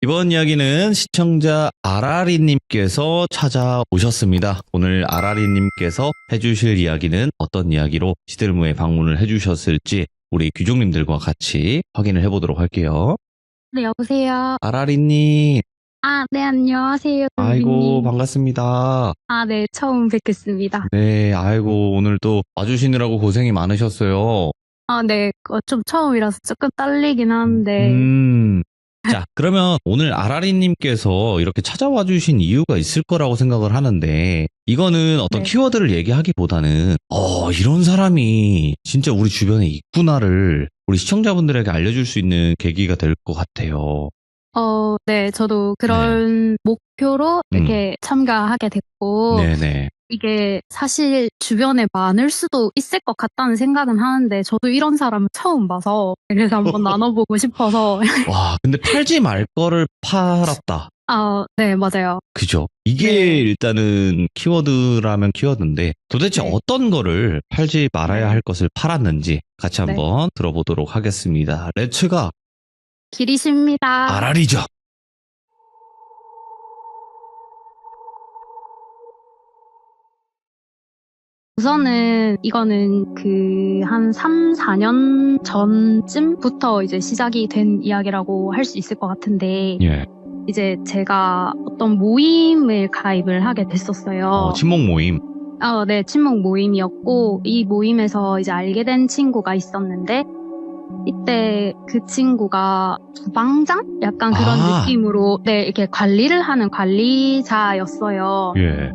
이번 이야기는 시청자 아라리님께서 찾아오셨습니다. 오늘 아라리님께서 해주실 이야기는 어떤 이야기로 시들무에 방문을 해주셨을지 우리 귀족님들과 같이 확인을 해보도록 할게요. 네, 여보세요. 아라리님, 네, 안녕하세요, 아이고 돌비님. 반갑습니다. 네, 처음 뵙겠습니다. 네, 아이고 오늘 또 와주시느라고 고생이 많으셨어요. 네, 좀 처음이라서 조금 떨리긴 하는데, 자, 그러면 오늘 아라리님께서 이렇게 찾아와 주신 이유가 있을 거라고 생각을 하는데, 이거는 어떤 네. 키워드를 얘기하기보다는, 이런 사람이 진짜 우리 주변에 있구나를 우리 시청자분들에게 알려줄 수 있는 계기가 될 것 같아요. 네, 저도 그런 목표로 이렇게 참가하게 됐고, 네네. 이게 사실 주변에 많을 수도 있을 것 같다는 생각은 하는데, 저도 이런 사람은 처음 봐서, 그래서 한번 나눠보고 싶어서. 와, 근데 팔지 말 거를 팔았다. 네, 맞아요. 그죠? 이게 네. 일단은 키워드라면 키워드인데, 도대체 네. 어떤 거를 팔지 말아야 네. 할 것을 팔았는지 같이 네. 한번 들어보도록 하겠습니다. 렛츠가 길이십니다. 아라리죠. 우선은 이거는 한 3, 4년 전쯤부터 이제 시작이 된 이야기라고 할 수 있을 것 같은데, 예. 이제 제가 어떤 모임을 가입을 하게 됐었어요. 친목 모임. 네, 친목 모임이었고, 이 모임에서 이제 알게 된 친구가 있었는데, 이때 그 친구가 부방장? 약간 그런 느낌으로, 네, 이렇게 관리를 하는 관리자였어요. 예.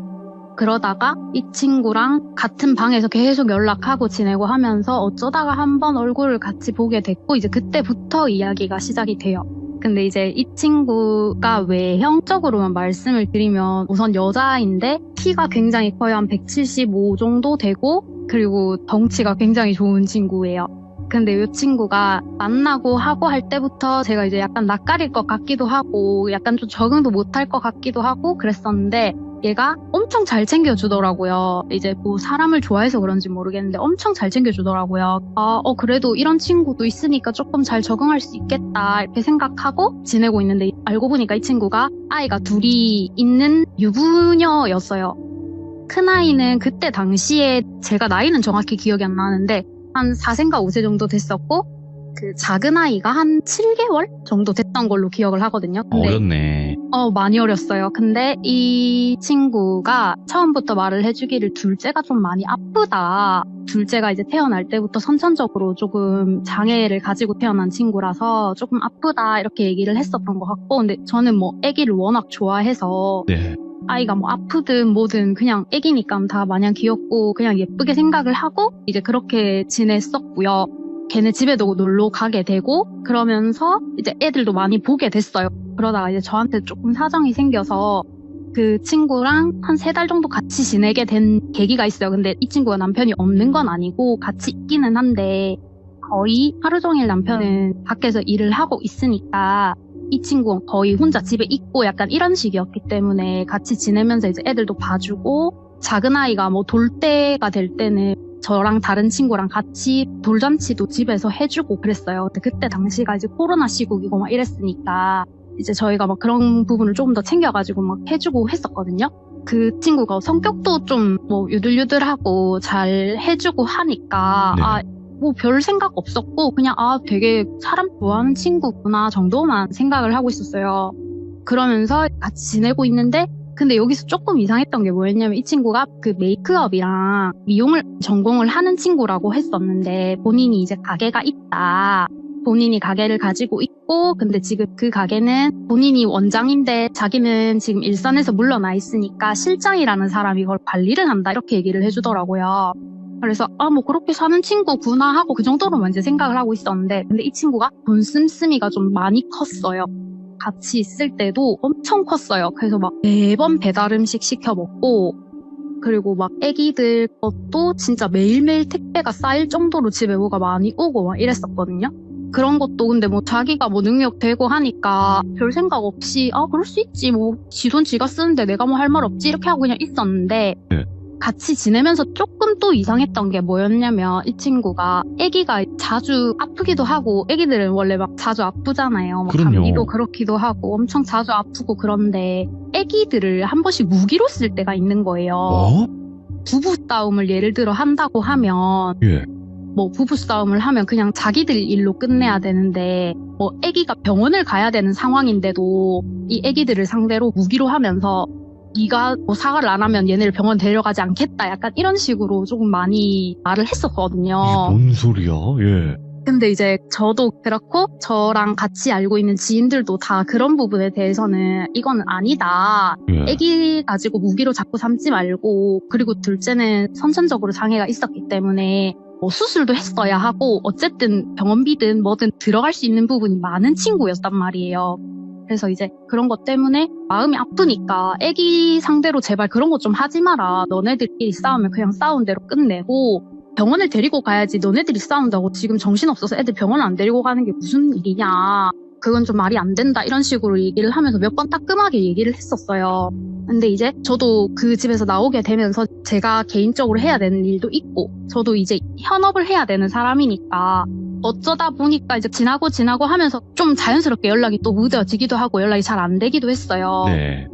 그러다가 이 친구랑 같은 방에서 계속 연락하고 지내고 하면서 어쩌다가 한번 얼굴을 같이 보게 됐고, 이제 그때부터 이야기가 시작이 돼요. 근데 이제 이 친구가 외형적으로만 말씀을 드리면, 우선 여자인데 키가 굉장히 커요. 한 175 정도 되고, 그리고 덩치가 굉장히 좋은 친구예요. 근데 이 친구가 만나고 하고 할 때부터 제가 이제 약간 낯가릴 것 같기도 하고, 약간 좀 적응도 못할 것 같기도 하고 그랬었는데, 얘가 엄청 잘 챙겨주더라고요. 이제 뭐 사람을 좋아해서 그런지 모르겠는데 엄청 잘 챙겨주더라고요. 그래도 이런 친구도 있으니까 조금 잘 적응할 수 있겠다 이렇게 생각하고 지내고 있는데, 알고 보니까 이 친구가 아이가 둘이 있는 유부녀였어요. 큰아이는 그때 당시에, 제가 나이는 정확히 기억이 안 나는데 한 4세인가 5세 정도 됐었고, 그 작은 아이가 한 7개월 정도 됐던 걸로 기억을 하거든요. 근데 어렸네. 많이 어렸어요. 근데 이 친구가 처음부터 말을 해주기를 둘째가 좀 많이 아프다. 둘째가 이제 태어날 때부터 선천적으로 조금 장애를 가지고 태어난 친구라서 조금 아프다 이렇게 얘기를 했었던 것 같고, 근데 저는 뭐 아기를 워낙 좋아해서 네. 아이가 뭐 아프든 뭐든 그냥 아기니까 다 마냥 귀엽고 그냥 예쁘게 생각을 하고 이제 그렇게 지냈었고요. 걔네 집에도 놀러 가게 되고 그러면서 이제 애들도 많이 보게 됐어요. 그러다가 이제 저한테 조금 사정이 생겨서 그 친구랑 한 3달 정도 같이 지내게 된 계기가 있어요. 근데 이 친구가 남편이 없는 건 아니고 같이 있기는 한데, 거의 하루 종일 남편은 밖에서 일을 하고 있으니까 이 친구는 거의 혼자 집에 있고 약간 이런 식이었기 때문에 같이 지내면서 이제 애들도 봐주고, 작은 아이가 뭐 돌 때가 될 때는 저랑 다른 친구랑 같이 돌잔치도 집에서 해주고 그랬어요. 근데 그때 당시가 이제 코로나 시국이고 막 이랬으니까 이제 저희가 막 그런 부분을 조금 더 챙겨가지고 막 해주고 했었거든요. 그 친구가 성격도 좀 뭐 유들유들하고 잘 해주고 하니까 네. 뭐 별 생각 없었고 그냥 되게 사람 좋아하는 친구구나 정도만 생각을 하고 있었어요. 그러면서 같이 지내고 있는데, 근데 여기서 조금 이상했던 게 뭐였냐면, 이 친구가 그 메이크업이랑 미용을 전공을 하는 친구라고 했었는데, 본인이 이제 가게가 있다. 본인이 가게를 가지고 있고, 근데 지금 그 가게는 본인이 원장인데 자기는 지금 일선에서 물러나 있으니까 실장이라는 사람이 이걸 관리를 한다 이렇게 얘기를 해주더라고요. 그래서 뭐 그렇게 사는 친구구나 하고 그 정도로만 이제 생각을 하고 있었는데, 근데 이 친구가 돈 씀씀이가 좀 많이 컸어요. 같이 있을 때도 엄청 컸어요. 그래서 막 매번 배달 음식 시켜 먹고, 그리고 막 애기들 것도 진짜 매일매일 택배가 쌓일 정도로 집에 뭐가 많이 오고 막 이랬었거든요. 그런 것도 근데 뭐 자기가 뭐 능력 되고 하니까 별 생각 없이 그럴 수 있지, 뭐 지 돈 지가 쓰는데 내가 뭐 할 말 없지 이렇게 하고 그냥 있었는데, 같이 지내면서 조금 또 이상했던 게 뭐였냐면, 이 친구가 아기가 자주 아프기도 하고 애기들은 원래 막 자주 아프잖아요. 뭐 그럼요. 감기도 그렇기도 하고 엄청 자주 아프고 그런데 애기들을 한 번씩 무기로 쓸 때가 있는 거예요. 어? 부부싸움을 예를 들어 한다고 하면 예. 뭐 부부싸움을 하면 그냥 자기들 일로 끝내야 되는데 뭐 애기가 병원을 가야 되는 상황인데도 이 애기들을 상대로 무기로 하면서 네가 뭐 사과를 안 하면 얘네를 병원 데려가지 않겠다 약간 이런 식으로 조금 많이 말을 했었거든요. 이게 뭔 소리야? 예. 근데 이제 저도 그렇고 저랑 같이 알고 있는 지인들도 다 그런 부분에 대해서는 이거는 아니다. 예. 애기 가지고 무기로 자꾸 삼지 말고 그리고 둘째는 선천적으로 장애가 있었기 때문에 뭐 수술도 했어야 하고 어쨌든 병원비든 뭐든 들어갈 수 있는 부분이 많은 친구였단 말이에요. 그래서 이제 그런 것 때문에 마음이 아프니까 애기 상대로 제발 그런 거 좀 하지 마라. 너네들끼리 싸우면 그냥 싸운 대로 끝내고 병원을 데리고 가야지. 너네들이 싸운다고 지금 정신없어서 애들 병원 안 데리고 가는 게 무슨 일이냐. 그건 좀 말이 안 된다. 이런 식으로 얘기를 하면서 몇 번 따끔하게 얘기를 했었어요. 근데 이제 저도 그 집에서 나오게 되면서 제가 개인적으로 해야 되는 일도 있고 저도 이제 현업을 해야 되는 사람이니까 어쩌다 보니까 이제 지나고 하면서 좀 자연스럽게 연락이 또 무뎌지기도 하고 연락이 잘 안 되기도 했어요. 네.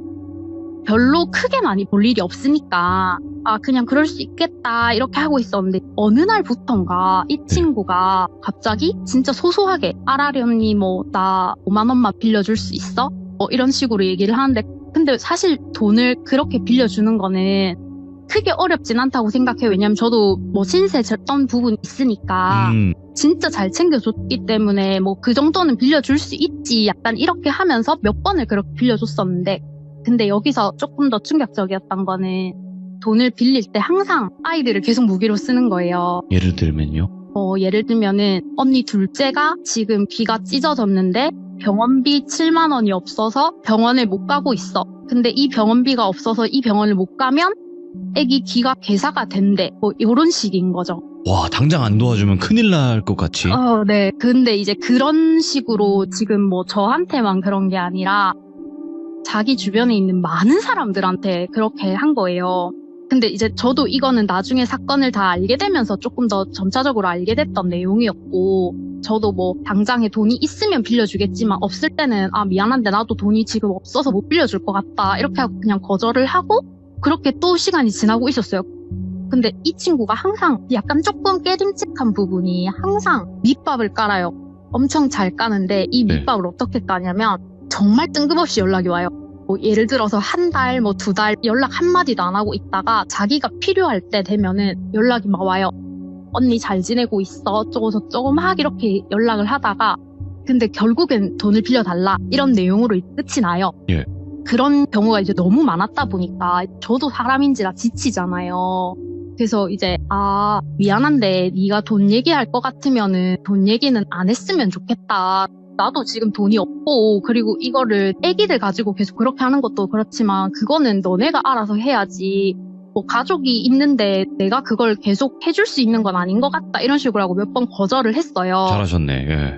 별로 크게 많이 볼 일이 없으니까 아 그냥 그럴 수 있겠다 이렇게 하고 있었는데 어느 날부턴가 이 친구가 갑자기 진짜 소소하게 아라리 언니 뭐 나 5만 원만 빌려줄 수 있어? 뭐 이런 식으로 얘기를 하는데 근데 사실 돈을 그렇게 빌려주는 거는 크게 어렵진 않다고 생각해요. 왜냐면 저도 뭐 신세 졌던 부분이 있으니까 진짜 잘 챙겨줬기 때문에 뭐 그 정도는 빌려줄 수 있지 약간 이렇게 하면서 몇 번을 그렇게 빌려줬었는데 근데 여기서 조금 더 충격적이었던 거는 돈을 빌릴 때 항상 아이들을 계속 무기로 쓰는 거예요. 예를 들면요? 예를 들면은 언니 둘째가 지금 귀가 찢어졌는데 병원비 7만 원이 없어서 병원을 못 가고 있어. 근데 이 병원비가 없어서 이 병원을 못 가면 애기 귀가 괴사가 된대. 뭐 이런 식인 거죠. 와, 당장 안 도와주면 큰일 날 것 같이. 네. 근데 이제 그런 식으로 지금 뭐 저한테만 그런 게 아니라 자기 주변에 있는 많은 사람들한테 그렇게 한 거예요. 근데 이제 저도 이거는 나중에 사건을 다 알게 되면서 조금 더 점차적으로 알게 됐던 내용이었고 저도 뭐 당장에 돈이 있으면 빌려주겠지만 없을 때는 아 미안한데 나도 돈이 지금 없어서 못 빌려줄 것 같다 이렇게 하고 그냥 거절을 하고 그렇게 또 시간이 지나고 있었어요. 근데 이 친구가 항상 약간 조금 깨림칙한 부분이 항상 밑밥을 깔아요. 엄청 잘 까는데 이 밑밥을 어떻게 까냐면 정말 뜬금없이 연락이 와요. 뭐 예를 들어서 한 달, 뭐 2달 연락 한마디도 안 하고 있다가 자기가 필요할 때 되면은 연락이 막 와요. 언니 잘 지내고 있어. 어쩌고 저쩌고 막 이렇게 연락을 하다가 근데 결국엔 돈을 빌려달라 이런 내용으로 끝이 나요. 예. 그런 경우가 이제 너무 많았다 보니까 저도 사람인지라 지치잖아요. 그래서 이제 아 미안한데 네가 돈 얘기할 것 같으면은 돈 얘기는 안 했으면 좋겠다. 나도 지금 돈이 없고 그리고 이거를 애기들 가지고 계속 그렇게 하는 것도 그렇지만 그거는 너네가 알아서 해야지 뭐 가족이 있는데 내가 그걸 계속 해줄 수 있는 건 아닌 것 같다 이런 식으로 하고 몇 번 거절을 했어요. 잘하셨네. 예.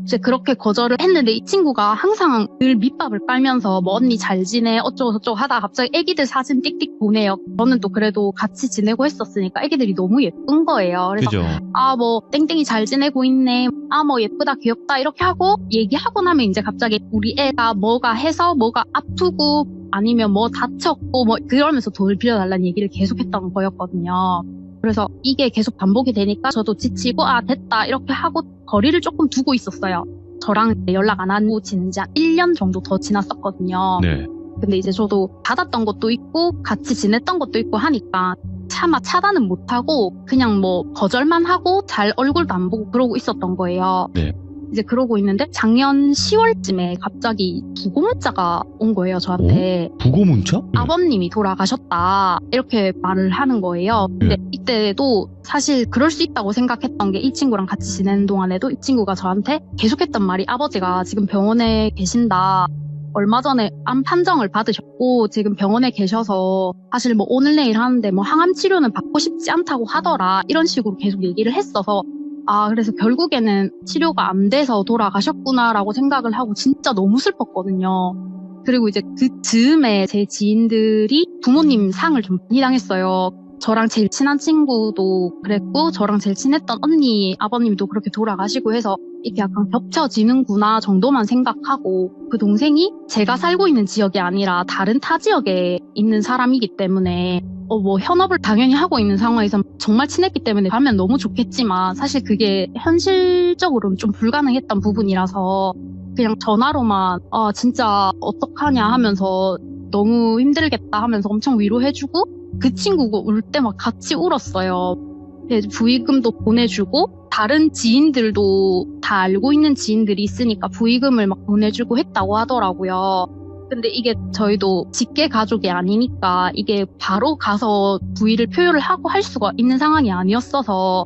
이제 그렇게 거절을 했는데 이 친구가 항상 늘 밑밥을 깔면서 뭐 언니 잘 지내 어쩌고 저쩌고 하다가 갑자기 애기들 사진 띡띡 보내요. 저는 또 그래도 같이 지내고 했었으니까 애기들이 너무 예쁜 거예요. 그래서 그죠. 아 뭐 땡땡이 잘 지내고 있네. 아 뭐 예쁘다 귀엽다 이렇게 하고 얘기하고 나면 이제 갑자기 우리 애가 뭐가 해서 뭐가 아프고 아니면 뭐 다쳤고 뭐 그러면서 돈을 빌려달라는 얘기를 계속했던 거였거든요. 그래서 이게 계속 반복이 되니까 저도 지치고 아 됐다 이렇게 하고 거리를 조금 두고 있었어요. 저랑 연락 안 하고 지낸 지 한 1년 정도 더 지났었거든요. 네. 근데 이제 저도 받았던 것도 있고 같이 지냈던 것도 있고 하니까 차마 차단은 못하고 그냥 뭐 거절만 하고 잘 얼굴도 안 보고 그러고 있었던 거예요. 네. 이제 그러고 있는데 작년 10월쯤에 갑자기 부고 문자가 온 거예요, 저한테. 부고 문자? 네. 아버님이 돌아가셨다 이렇게 말을 하는 거예요. 근데 이때도 사실 그럴 수 있다고 생각했던 게 이 친구랑 같이 지내는 동안에도 이 친구가 저한테 계속했던 말이 아버지가 지금 병원에 계신다. 얼마 전에 암 판정을 받으셨고 지금 병원에 계셔서 사실 뭐 오늘 내일 하는데 뭐 항암 치료는 받고 싶지 않다고 하더라 이런 식으로 계속 얘기를 했어서 아 그래서 결국에는 치료가 안 돼서 돌아가셨구나라고 생각을 하고 진짜 너무 슬펐거든요. 그리고 이제 그 즈음에 제 지인들이 부모님 상을 좀 많이 당했어요. 저랑 제일 친한 친구도 그랬고 저랑 제일 친했던 언니 아버님도 그렇게 돌아가시고 해서 이게 약간 겹쳐지는구나 정도만 생각하고 그 동생이 제가 살고 있는 지역이 아니라 다른 타 지역에 있는 사람이기 때문에 뭐 현업을 당연히 하고 있는 상황에서 정말 친했기 때문에 가면 너무 좋겠지만 사실 그게 현실적으로는 좀 불가능했던 부분이라서 그냥 전화로만 진짜 어떡하냐 하면서 너무 힘들겠다 하면서 엄청 위로해주고 그 친구가 울 때 막 같이 울었어요. 부의금도 보내주고 다른 지인들도 다 알고 있는 지인들이 있으니까 부의금을 막 보내주고 했다고 하더라고요. 근데 이게 저희도 직계 가족이 아니니까 이게 바로 가서 부의를 표현을 하고 할 수가 있는 상황이 아니었어서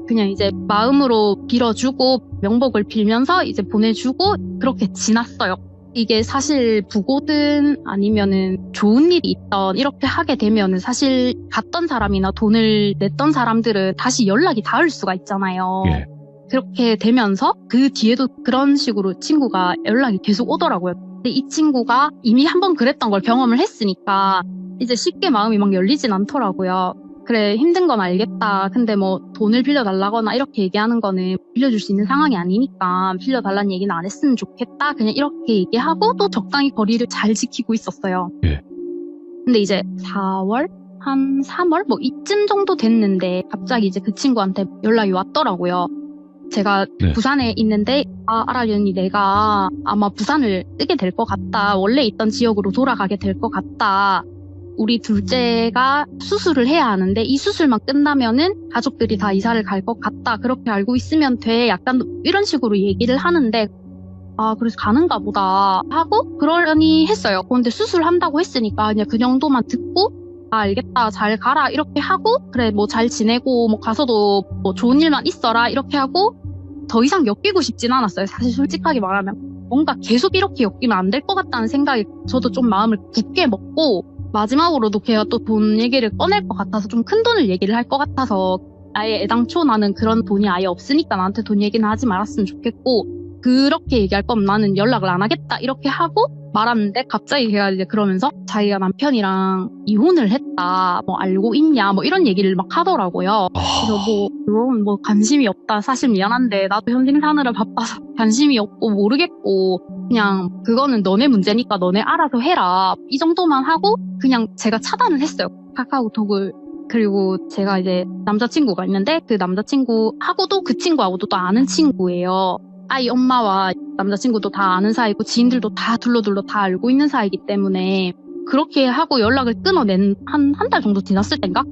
그냥 이제 마음으로 빌어주고 명복을 빌면서 이제 보내주고 그렇게 지났어요. 이게 사실 부고든 아니면은 좋은 일이 있던 이렇게 하게 되면은 사실 갔던 사람이나 돈을 냈던 사람들은 다시 연락이 닿을 수가 있잖아요. 예. 그렇게 되면서 그 뒤에도 그런 식으로 친구가 연락이 계속 오더라고요. 근데 이 친구가 이미 한번 그랬던 걸 경험을 했으니까 이제 쉽게 마음이 막 열리진 않더라고요. 그래 힘든 건 알겠다. 근데 뭐 돈을 빌려달라거나 이렇게 얘기하는 거는 빌려줄 수 있는 상황이 아니니까 빌려달라는 얘기는 안 했으면 좋겠다. 그냥 이렇게 얘기하고 또 적당히 거리를 잘 지키고 있었어요. 예. 근데 이제 4월? 한 3월? 뭐 이쯤 정도 됐는데 갑자기 이제 그 친구한테 연락이 왔더라고요. 제가 네. 부산에 있는데 아라리 언니 내가 아마 부산을 뜨게 될 것 같다. 원래 있던 지역으로 돌아가게 될 것 같다. 우리 둘째가 수술을 해야 하는데 이 수술만 끝나면은 가족들이 다 이사를 갈 것 같다. 그렇게 알고 있으면 돼. 약간 이런 식으로 얘기를 하는데 그래서 가는가 보다 하고 그러려니 했어요. 그런데 수술한다고 했으니까 그냥 그 정도만 듣고 알겠다. 잘 가라. 이렇게 하고 그래 뭐 잘 지내고 뭐 가서도 뭐 좋은 일만 있어라. 이렇게 하고 더 이상 엮이고 싶진 않았어요. 사실 솔직하게 말하면 뭔가 계속 이렇게 엮이면 안 될 것 같다는 생각이 저도 좀 마음을 굳게 먹고 마지막으로도 걔가 또 돈 얘기를 꺼낼 것 같아서 좀 큰 돈을 얘기를 할 것 같아서 아예 애당초 나는 그런 돈이 아예 없으니까 나한테 돈 얘기는 하지 말았으면 좋겠고 그렇게 얘기할 거면 나는 연락을 안 하겠다 이렇게 하고 말았는데 갑자기 걔가 이제 그러면서 자기가 남편이랑 이혼을 했다 뭐 알고 있냐 뭐 이런 얘기를 막 하더라고요. 그래서 뭐 그건 뭐 관심이 없다. 사실 미안한데 나도 현생 사느라 바빠서 관심이 없고 모르겠고 그냥 그거는 너네 문제니까 너네 알아서 해라. 이 정도만 하고 그냥 제가 차단을 했어요. 카카오톡을. 그리고 제가 이제 남자친구가 있는데 그 남자친구하고도 그 친구하고도 또 아는 친구예요. 아이 엄마와 남자친구도 다 아는 사이고 지인들도 다 둘러둘러 다 알고 있는 사이기 때문에 그렇게 하고 연락을 끊어낸 한 달 정도 지났을 땐가?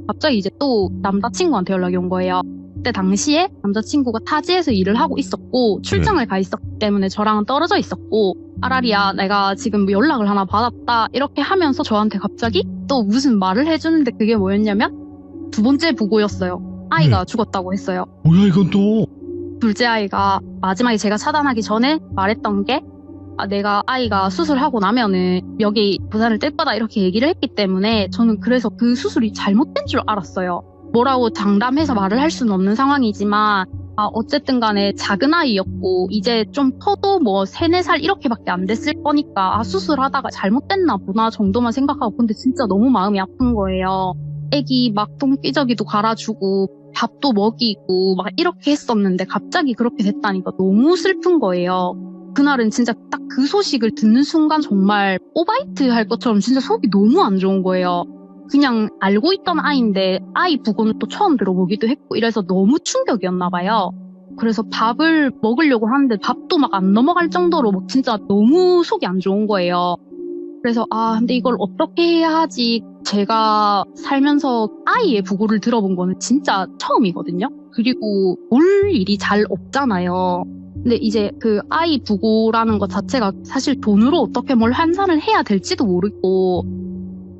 갑자기 이제 또 남자친구한테 연락이 온 거예요. 그때 당시에 남자친구가 타지에서 일을 하고 있었고 출장을 가 있었기 때문에 저랑은 떨어져 있었고 아라리야 내가 지금 연락을 하나 받았다 이렇게 하면서 저한테 갑자기 또 무슨 말을 해주는데 그게 뭐였냐면 두 번째 부고였어요. 아이가 죽었다고 했어요. 뭐야 이건 또? 둘째 아이가 마지막에 제가 차단하기 전에 말했던 게 내가 아이가 수술하고 나면은 여기 부산을 뜰 거다 이렇게 얘기를 했기 때문에 저는 그래서 그 수술이 잘못된 줄 알았어요. 뭐라고 장담해서 말을 할 수는 없는 상황이지만 어쨌든 간에 작은 아이였고 이제 좀 커도 뭐 3, 4살 이렇게밖에 안 됐을 거니까 수술하다가 잘못됐나 보나 정도만 생각하고 근데 진짜 너무 마음이 아픈 거예요. 애기 막 똥기저귀도 갈아주고 밥도 먹이고 막 이렇게 했었는데 갑자기 그렇게 됐다니까 너무 슬픈 거예요. 그날은 진짜 딱 그 소식을 듣는 순간 정말 오바이트 할 것처럼 진짜 속이 너무 안 좋은 거예요. 그냥 알고 있던 아이인데 아이 부고는 또 처음 들어보기도 했고 이래서 너무 충격이었나 봐요. 그래서 밥을 먹으려고 하는데 밥도 막 안 넘어갈 정도로 막 진짜 너무 속이 안 좋은 거예요. 그래서 근데 이걸 어떻게 해야 하지? 제가 살면서 아이의 부고를 들어본 거는 진짜 처음이거든요. 그리고 올 일이 잘 없잖아요. 근데 이제 그 아이 부고라는 것 자체가 사실 돈으로 어떻게 뭘 환산을 해야 될지도 모르고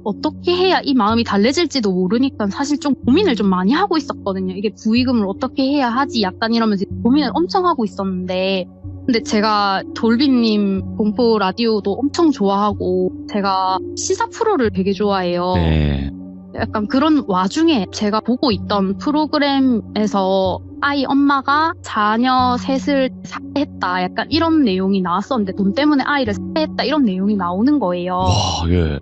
어떻게 해야 이 마음이 달래질지도 모르니까 사실 좀 고민을 좀 많이 하고 있었거든요. 이게 부의금을 어떻게 해야 하지? 약간 이러면서 고민을 엄청 하고 있었는데 근데 제가 돌비님 공포 라디오도 엄청 좋아하고 제가 시사 프로를 되게 좋아해요. 네. 약간 그런 와중에 제가 보고 있던 프로그램에서 아이 엄마가 자녀 셋을 삭제했다. 약간 이런 내용이 나왔었는데 돈 때문에 아이를 삭제했다. 이런 내용이 나오는 거예요. 와, 예.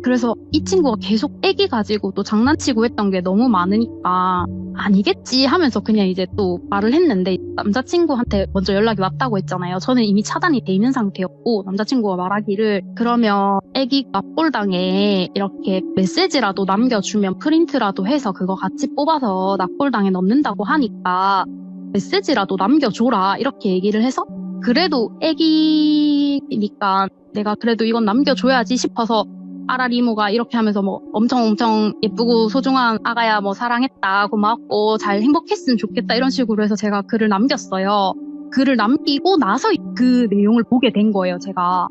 그래서 이 친구가 계속 애기 가지고 또 장난치고 했던 게 너무 많으니까 아니겠지 하면서 그냥 이제 또 말을 했는데 남자친구한테 먼저 연락이 왔다고 했잖아요. 저는 이미 차단이 돼 있는 상태였고 남자친구가 말하기를 그러면 애기 납골당에 이렇게 메시지라도 남겨주면 프린트라도 해서 그거 같이 뽑아서 납골당에 넣는다고 하니까 메시지라도 남겨줘라 이렇게 얘기를 해서 그래도 애기니까 내가 그래도 이건 남겨줘야지 싶어서 아랄 이모가 이렇게 하면서 뭐 엄청 예쁘고 소중한 아가야 뭐 사랑했다 고마웠고 잘 행복했으면 좋겠다 이런 식으로 해서 제가 글을 남겼어요. 글을 남기고 나서 그 내용을 보게 된 거예요, 제가.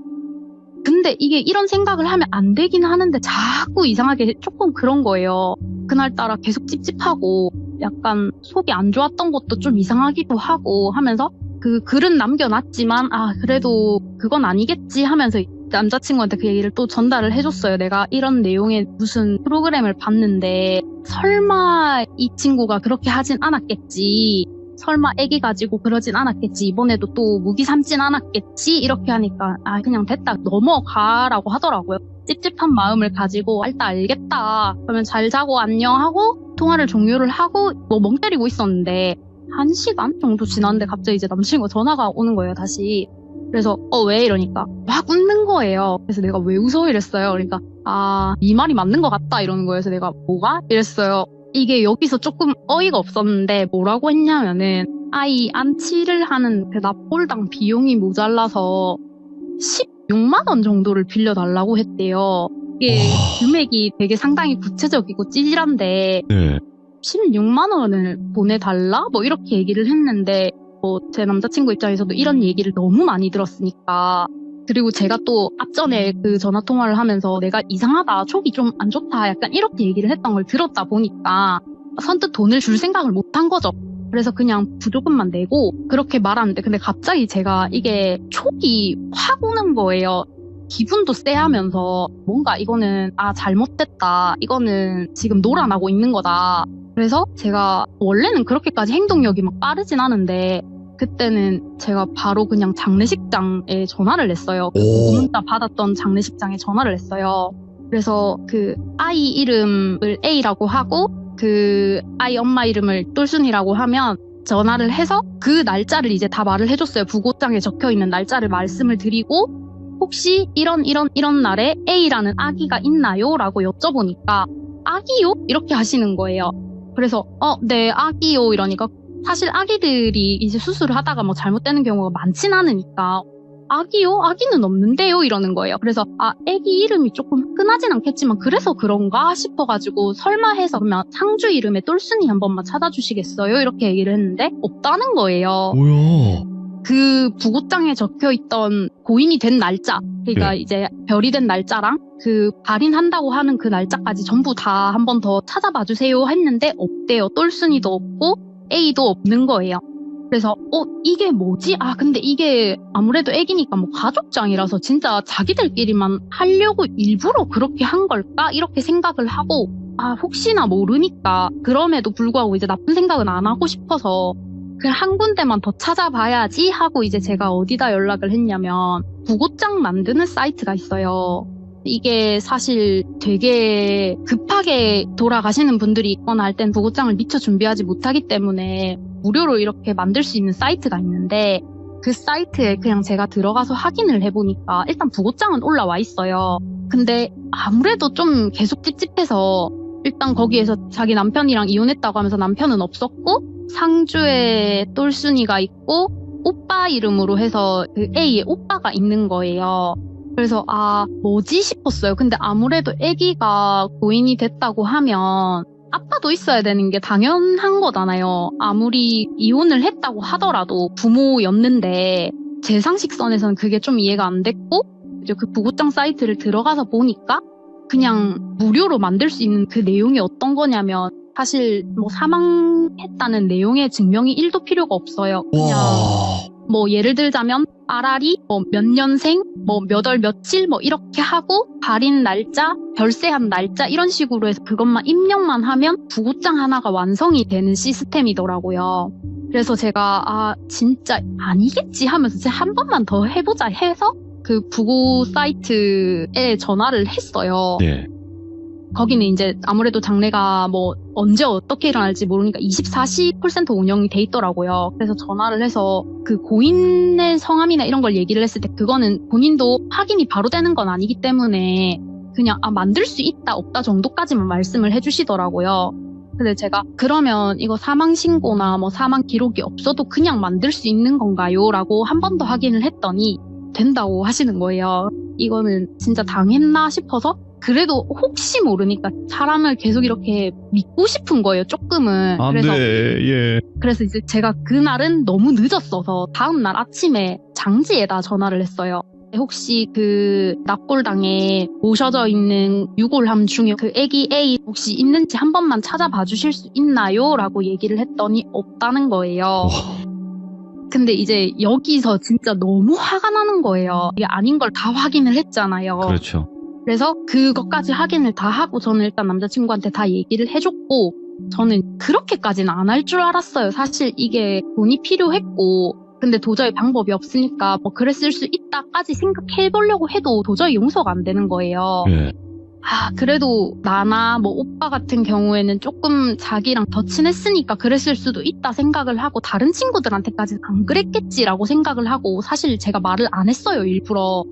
근데 이게 이런 생각을 하면 안 되긴 하는데 자꾸 이상하게 조금 그런 거예요. 그날따라 계속 찝찝하고 약간 속이 안 좋았던 것도 좀 이상하기도 하고 하면서 그 글은 남겨놨지만 그래도 그건 아니겠지 하면서 남자친구한테 그 얘기를 또 전달을 해줬어요. 내가 이런 내용의 무슨 프로그램을 봤는데 설마 이 친구가 그렇게 하진 않았겠지. 설마 애기 가지고 그러진 않았겠지. 이번에도 또 무기 삼진 않았겠지. 이렇게 하니까 그냥 됐다 넘어가라고 하더라고요. 찝찝한 마음을 가지고 일단 알겠다. 그러면 잘 자고 안녕하고 통화를 종료를 하고 뭐 멍 때리고 있었는데 1시간 정도 지났는데 갑자기 이제 남친구가 전화가 오는 거예요, 다시. 그래서 왜 이러니까 막 웃는 거예요. 그래서 내가 왜 웃어 이랬어요. 그러니까 네 말이 맞는 것 같다 이러는 거예요. 그래서 내가 뭐가? 이랬어요. 이게 여기서 조금 어이가 없었는데 뭐라고 했냐면은 아이 안치를 하는 그 납골당 비용이 모자라서 16만 원 정도를 빌려달라고 했대요. 이게 금액이 되게 상당히 구체적이고 찌질한데 네. 16만 원을 보내달라? 뭐 이렇게 얘기를 했는데 제 남자친구 입장에서도 이런 얘기를 너무 많이 들었으니까 그리고 제가 또 앞전에 그 전화통화를 하면서 내가 이상하다, 촉이 좀 안 좋다 약간 이렇게 얘기를 했던 걸 들었다 보니까 선뜻 돈을 줄 생각을 못 한 거죠. 그래서 그냥 부조금만 내고 그렇게 말하는데 근데 갑자기 제가 이게 촉이 확 오는 거예요. 기분도 쎄하면서 뭔가 이거는 잘못됐다. 이거는 지금 노란하고 있는 거다. 그래서 제가 원래는 그렇게까지 행동력이 막 빠르진 않은데 그때는 제가 바로 그냥 장례식장에 전화를 냈어요. 그 문자 받았던 장례식장에 전화를 냈어요. 그래서 그 아이 이름을 A라고 하고 그 아이 엄마 이름을 똘순이라고 하면 전화를 해서 그 날짜를 이제 다 말을 해줬어요. 부고장에 적혀있는 날짜를 말씀을 드리고 혹시 이런 날에 A라는 아기가 있나요? 라고 여쭤보니까 아기요? 이렇게 하시는 거예요. 그래서 네 아기요 이러니까 사실 아기들이 이제 수술을 하다가 뭐 잘못되는 경우가 많진 않으니까 아기요? 아기는 없는데요? 이러는 거예요. 그래서 아기 이름이 조금 흔하진 않겠지만 그래서 그런가 싶어가지고 설마 해서 그러면 상주 이름에 똘순이 한 번만 찾아주시겠어요? 이렇게 얘기를 했는데 없다는 거예요. 뭐야? 그 부고장에 적혀있던 고인이 된 날짜 그러니까 네. 이제 별이 된 날짜랑 그 발인한다고 하는 그 날짜까지 전부 다 한 번 더 찾아봐 주세요 했는데 없대요. 똘순이도 없고 A도 없는 거예요. 그래서 이게 뭐지? 근데 이게 아무래도 애기니까 뭐 가족장이라서 진짜 자기들끼리만 하려고 일부러 그렇게 한 걸까? 이렇게 생각을 하고 혹시나 모르니까 그럼에도 불구하고 이제 나쁜 생각은 안 하고 싶어서 그냥 한 군데만 더 찾아봐야지 하고 이제 제가 어디다 연락을 했냐면 부고장 만드는 사이트가 있어요. 이게 사실 되게 급하게 돌아가시는 분들이 있거나 할 땐 부고장을 미처 준비하지 못하기 때문에 무료로 이렇게 만들 수 있는 사이트가 있는데 그 사이트에 그냥 제가 들어가서 확인을 해보니까 일단 부고장은 올라와 있어요. 근데 아무래도 좀 계속 찝찝해서 일단 거기에서 자기 남편이랑 이혼했다고 하면서 남편은 없었고 상주에 똘순이가 있고 오빠 이름으로 해서 그 A에 오빠가 있는 거예요. 그래서 뭐지 싶었어요. 근데 아무래도 아기가 고인이 됐다고 하면 아빠도 있어야 되는 게 당연한 거잖아요. 아무리 이혼을 했다고 하더라도 부모였는데 제 상식선에서는 그게 좀 이해가 안 됐고 이제 그 부고장 사이트를 들어가서 보니까 그냥 무료로 만들 수 있는 그 내용이 어떤 거냐면 사실 뭐 사망했다는 내용의 증명이 1도 필요가 없어요. 그냥 뭐 예를 들자면 아랄이 뭐 몇 년생, 뭐 몇 월 며칠 뭐 이렇게 하고 발인 날짜, 별세한 날짜 이런 식으로 해서 그것만 입력만 하면 부고장 하나가 완성이 되는 시스템이더라고요. 그래서 제가 진짜 아니겠지 하면서 한 번만 더 해보자 해서 그 부고 사이트에 전화를 했어요. 네. 거기는 이제 아무래도 장례가 뭐 언제 어떻게 일어날지 모르니까 24시 콜센터 운영이 돼 있더라고요. 그래서 전화를 해서 그 고인의 성함이나 이런 걸 얘기를 했을 때 그거는 본인도 확인이 바로 되는 건 아니기 때문에 그냥 만들 수 있다 없다 정도까지만 말씀을 해주시더라고요. 근데 제가 그러면 이거 사망 신고나 뭐 사망 기록이 없어도 그냥 만들 수 있는 건가요? 라고 한 번 더 확인을 했더니 된다고 하시는 거예요. 이거는 진짜 당했나 싶어서 그래도 혹시 모르니까 사람을 계속 이렇게 믿고 싶은 거예요, 조금은. 그래서 예. 그래서 이제 제가 그날은 너무 늦었어서 다음날 아침에 장지에다 전화를 했어요. 혹시 그 납골당에 모셔져 있는 유골함 중에 그 애기 A 혹시 있는지 한 번만 찾아봐 주실 수 있나요? 라고 얘기를 했더니 없다는 거예요. 근데 이제 여기서 진짜 너무 화가 나는 거예요. 이게 아닌 걸 다 확인을 했잖아요. 그렇죠. 그래서 그것까지 확인을 다 하고 저는 일단 남자친구한테 다 얘기를 해줬고 저는 그렇게까지는 안 할 줄 알았어요. 사실 이게 돈이 필요했고 근데 도저히 방법이 없으니까 뭐 그랬을 수 있다까지 생각해보려고 해도 도저히 용서가 안 되는 거예요. 예. 그래도 나나 뭐 오빠 같은 경우에는 조금 자기랑 더 친했으니까 그랬을 수도 있다 생각을 하고 다른 친구들한테까지 안 그랬겠지라고 생각을 하고 사실 제가 말을 안 했어요, 일부러.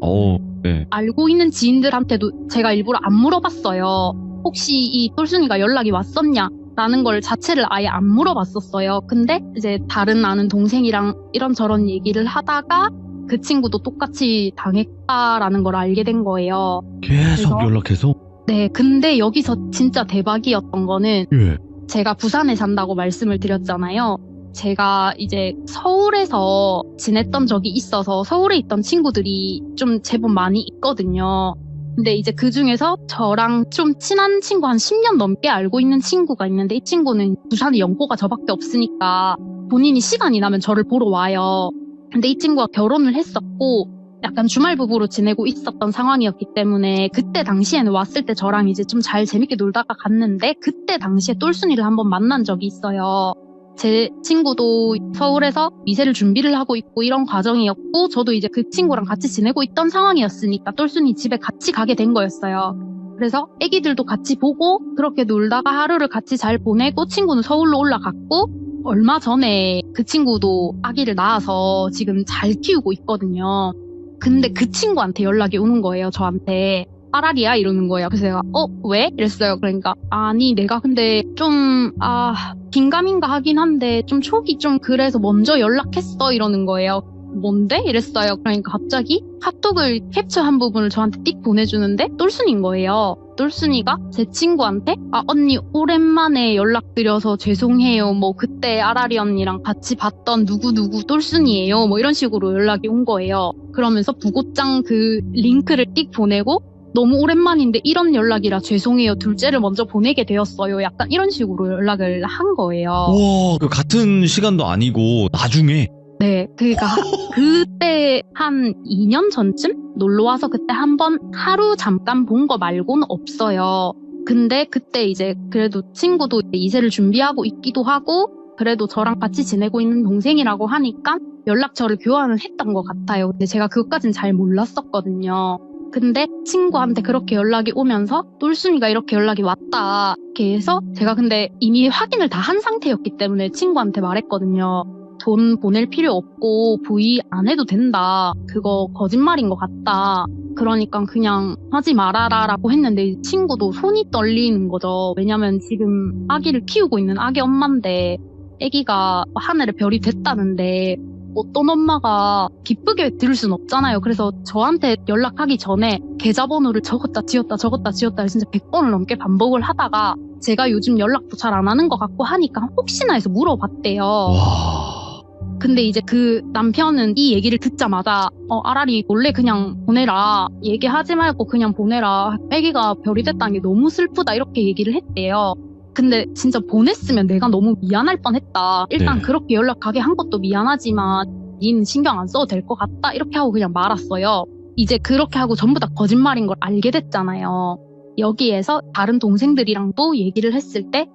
네. 알고 있는 지인들한테도 제가 일부러 안 물어봤어요. 혹시 이 똘순이가 연락이 왔었냐? 라는 걸 자체를 아예 안 물어봤었어요. 근데 이제 다른 아는 동생이랑 이런저런 얘기를 하다가 그 친구도 똑같이 당했다라는 걸 알게 된 거예요. 계속 그래서? 연락해서? 네, 근데 여기서 진짜 대박이었던 거는 예. 제가 부산에 산다고 말씀을 드렸잖아요. 제가 이제 서울에서 지냈던 적이 있어서 서울에 있던 친구들이 좀 제법 많이 있거든요. 근데 이제 그 중에서 저랑 좀 친한 친구 한 10년 넘게 알고 있는 친구가 있는데 이 친구는 부산에 연고가 저밖에 없으니까 본인이 시간이 나면 저를 보러 와요. 근데 이 친구가 결혼을 했었고 약간 주말 부부로 지내고 있었던 상황이었기 때문에 그때 당시에는 왔을 때 저랑 이제 좀 잘 재밌게 놀다가 갔는데 그때 당시에 똘순이를 한번 만난 적이 있어요. 제 친구도 서울에서 미세를 준비를 하고 있고 이런 과정이었고 저도 이제 그 친구랑 같이 지내고 있던 상황이었으니까 똘순이 집에 같이 가게 된 거였어요. 그래서 애기들도 같이 보고 그렇게 놀다가 하루를 같이 잘 보내고 친구는 서울로 올라갔고 얼마 전에 그 친구도 아기를 낳아서 지금 잘 키우고 있거든요. 근데 그 친구한테 연락이 오는 거예요, 저한테. 아라리야? 이러는 거예요. 그래서 제가 왜? 이랬어요. 그러니까 아니 내가 근데 좀 긴가민가 하긴 한데 좀 촉이 좀 그래서 먼저 연락했어 이러는 거예요. 뭔데? 이랬어요. 그러니까 갑자기 카톡을 캡처한 부분을 저한테 띡 보내주는데 똘순이인 거예요. 똘순이가 제 친구한테 언니 오랜만에 연락드려서 죄송해요. 뭐 그때 아라리 언니랑 같이 봤던 누구누구 똘순이에요. 뭐 이런 식으로 연락이 온 거예요. 그러면서 부고장 그 링크를 띡 보내고 너무 오랜만인데 이런 연락이라 죄송해요. 둘째를 먼저 보내게 되었어요. 약간 이런 식으로 연락을 한 거예요. 와, 그 같은 시간도 아니고 나중에. 네, 그러니까 그때 한 2년 전쯤 놀러와서 그때 한번 하루 잠깐 본 거 말고는 없어요. 근데 그때 이제 그래도 친구도 이세를 준비하고 있기도 하고 그래도 저랑 같이 지내고 있는 동생이라고 하니까 연락처를 교환을 했던 것 같아요. 근데 제가 그것까진 잘 몰랐었거든요. 근데 친구한테 그렇게 연락이 오면서 똘순이가 이렇게 연락이 왔다 이렇게 해서 제가 근데 이미 확인을 다 한 상태였기 때문에 친구한테 말했거든요. 돈 보낼 필요 없고 부의 안 해도 된다. 그거 거짓말인 것 같다. 그러니까 그냥 하지 말아라 라고 했는데 친구도 손이 떨리는 거죠. 왜냐면 지금 아기를 키우고 있는 아기 엄마인데 아기가 하늘에 별이 됐다는데 어떤 엄마가 기쁘게 들을 순 없잖아요. 그래서 저한테 연락하기 전에 계좌번호를 적었다 지웠다 진짜 100번을 넘게 반복을 하다가 제가 요즘 연락도 잘 안 하는 것 같고 하니까 혹시나 해서 물어봤대요. 와. 근데 이제 그 남편은 이 얘기를 듣자마자 아라리 원래 그냥 보내라. 얘기하지 말고 그냥 보내라. 아기가 별이 됐다는 게 너무 슬프다 이렇게 얘기를 했대요. 근데 진짜 보냈으면 내가 너무 미안할 뻔했다. 일단 네. 그렇게 연락 가게 한 것도 미안하지만 니는 신경 안 써도 될 것 같다. 이렇게 하고 그냥 말았어요. 이제 그렇게 하고 전부 다 거짓말인 걸 알게 됐잖아요. 여기에서 다른 동생들이랑도 얘기를 했을 때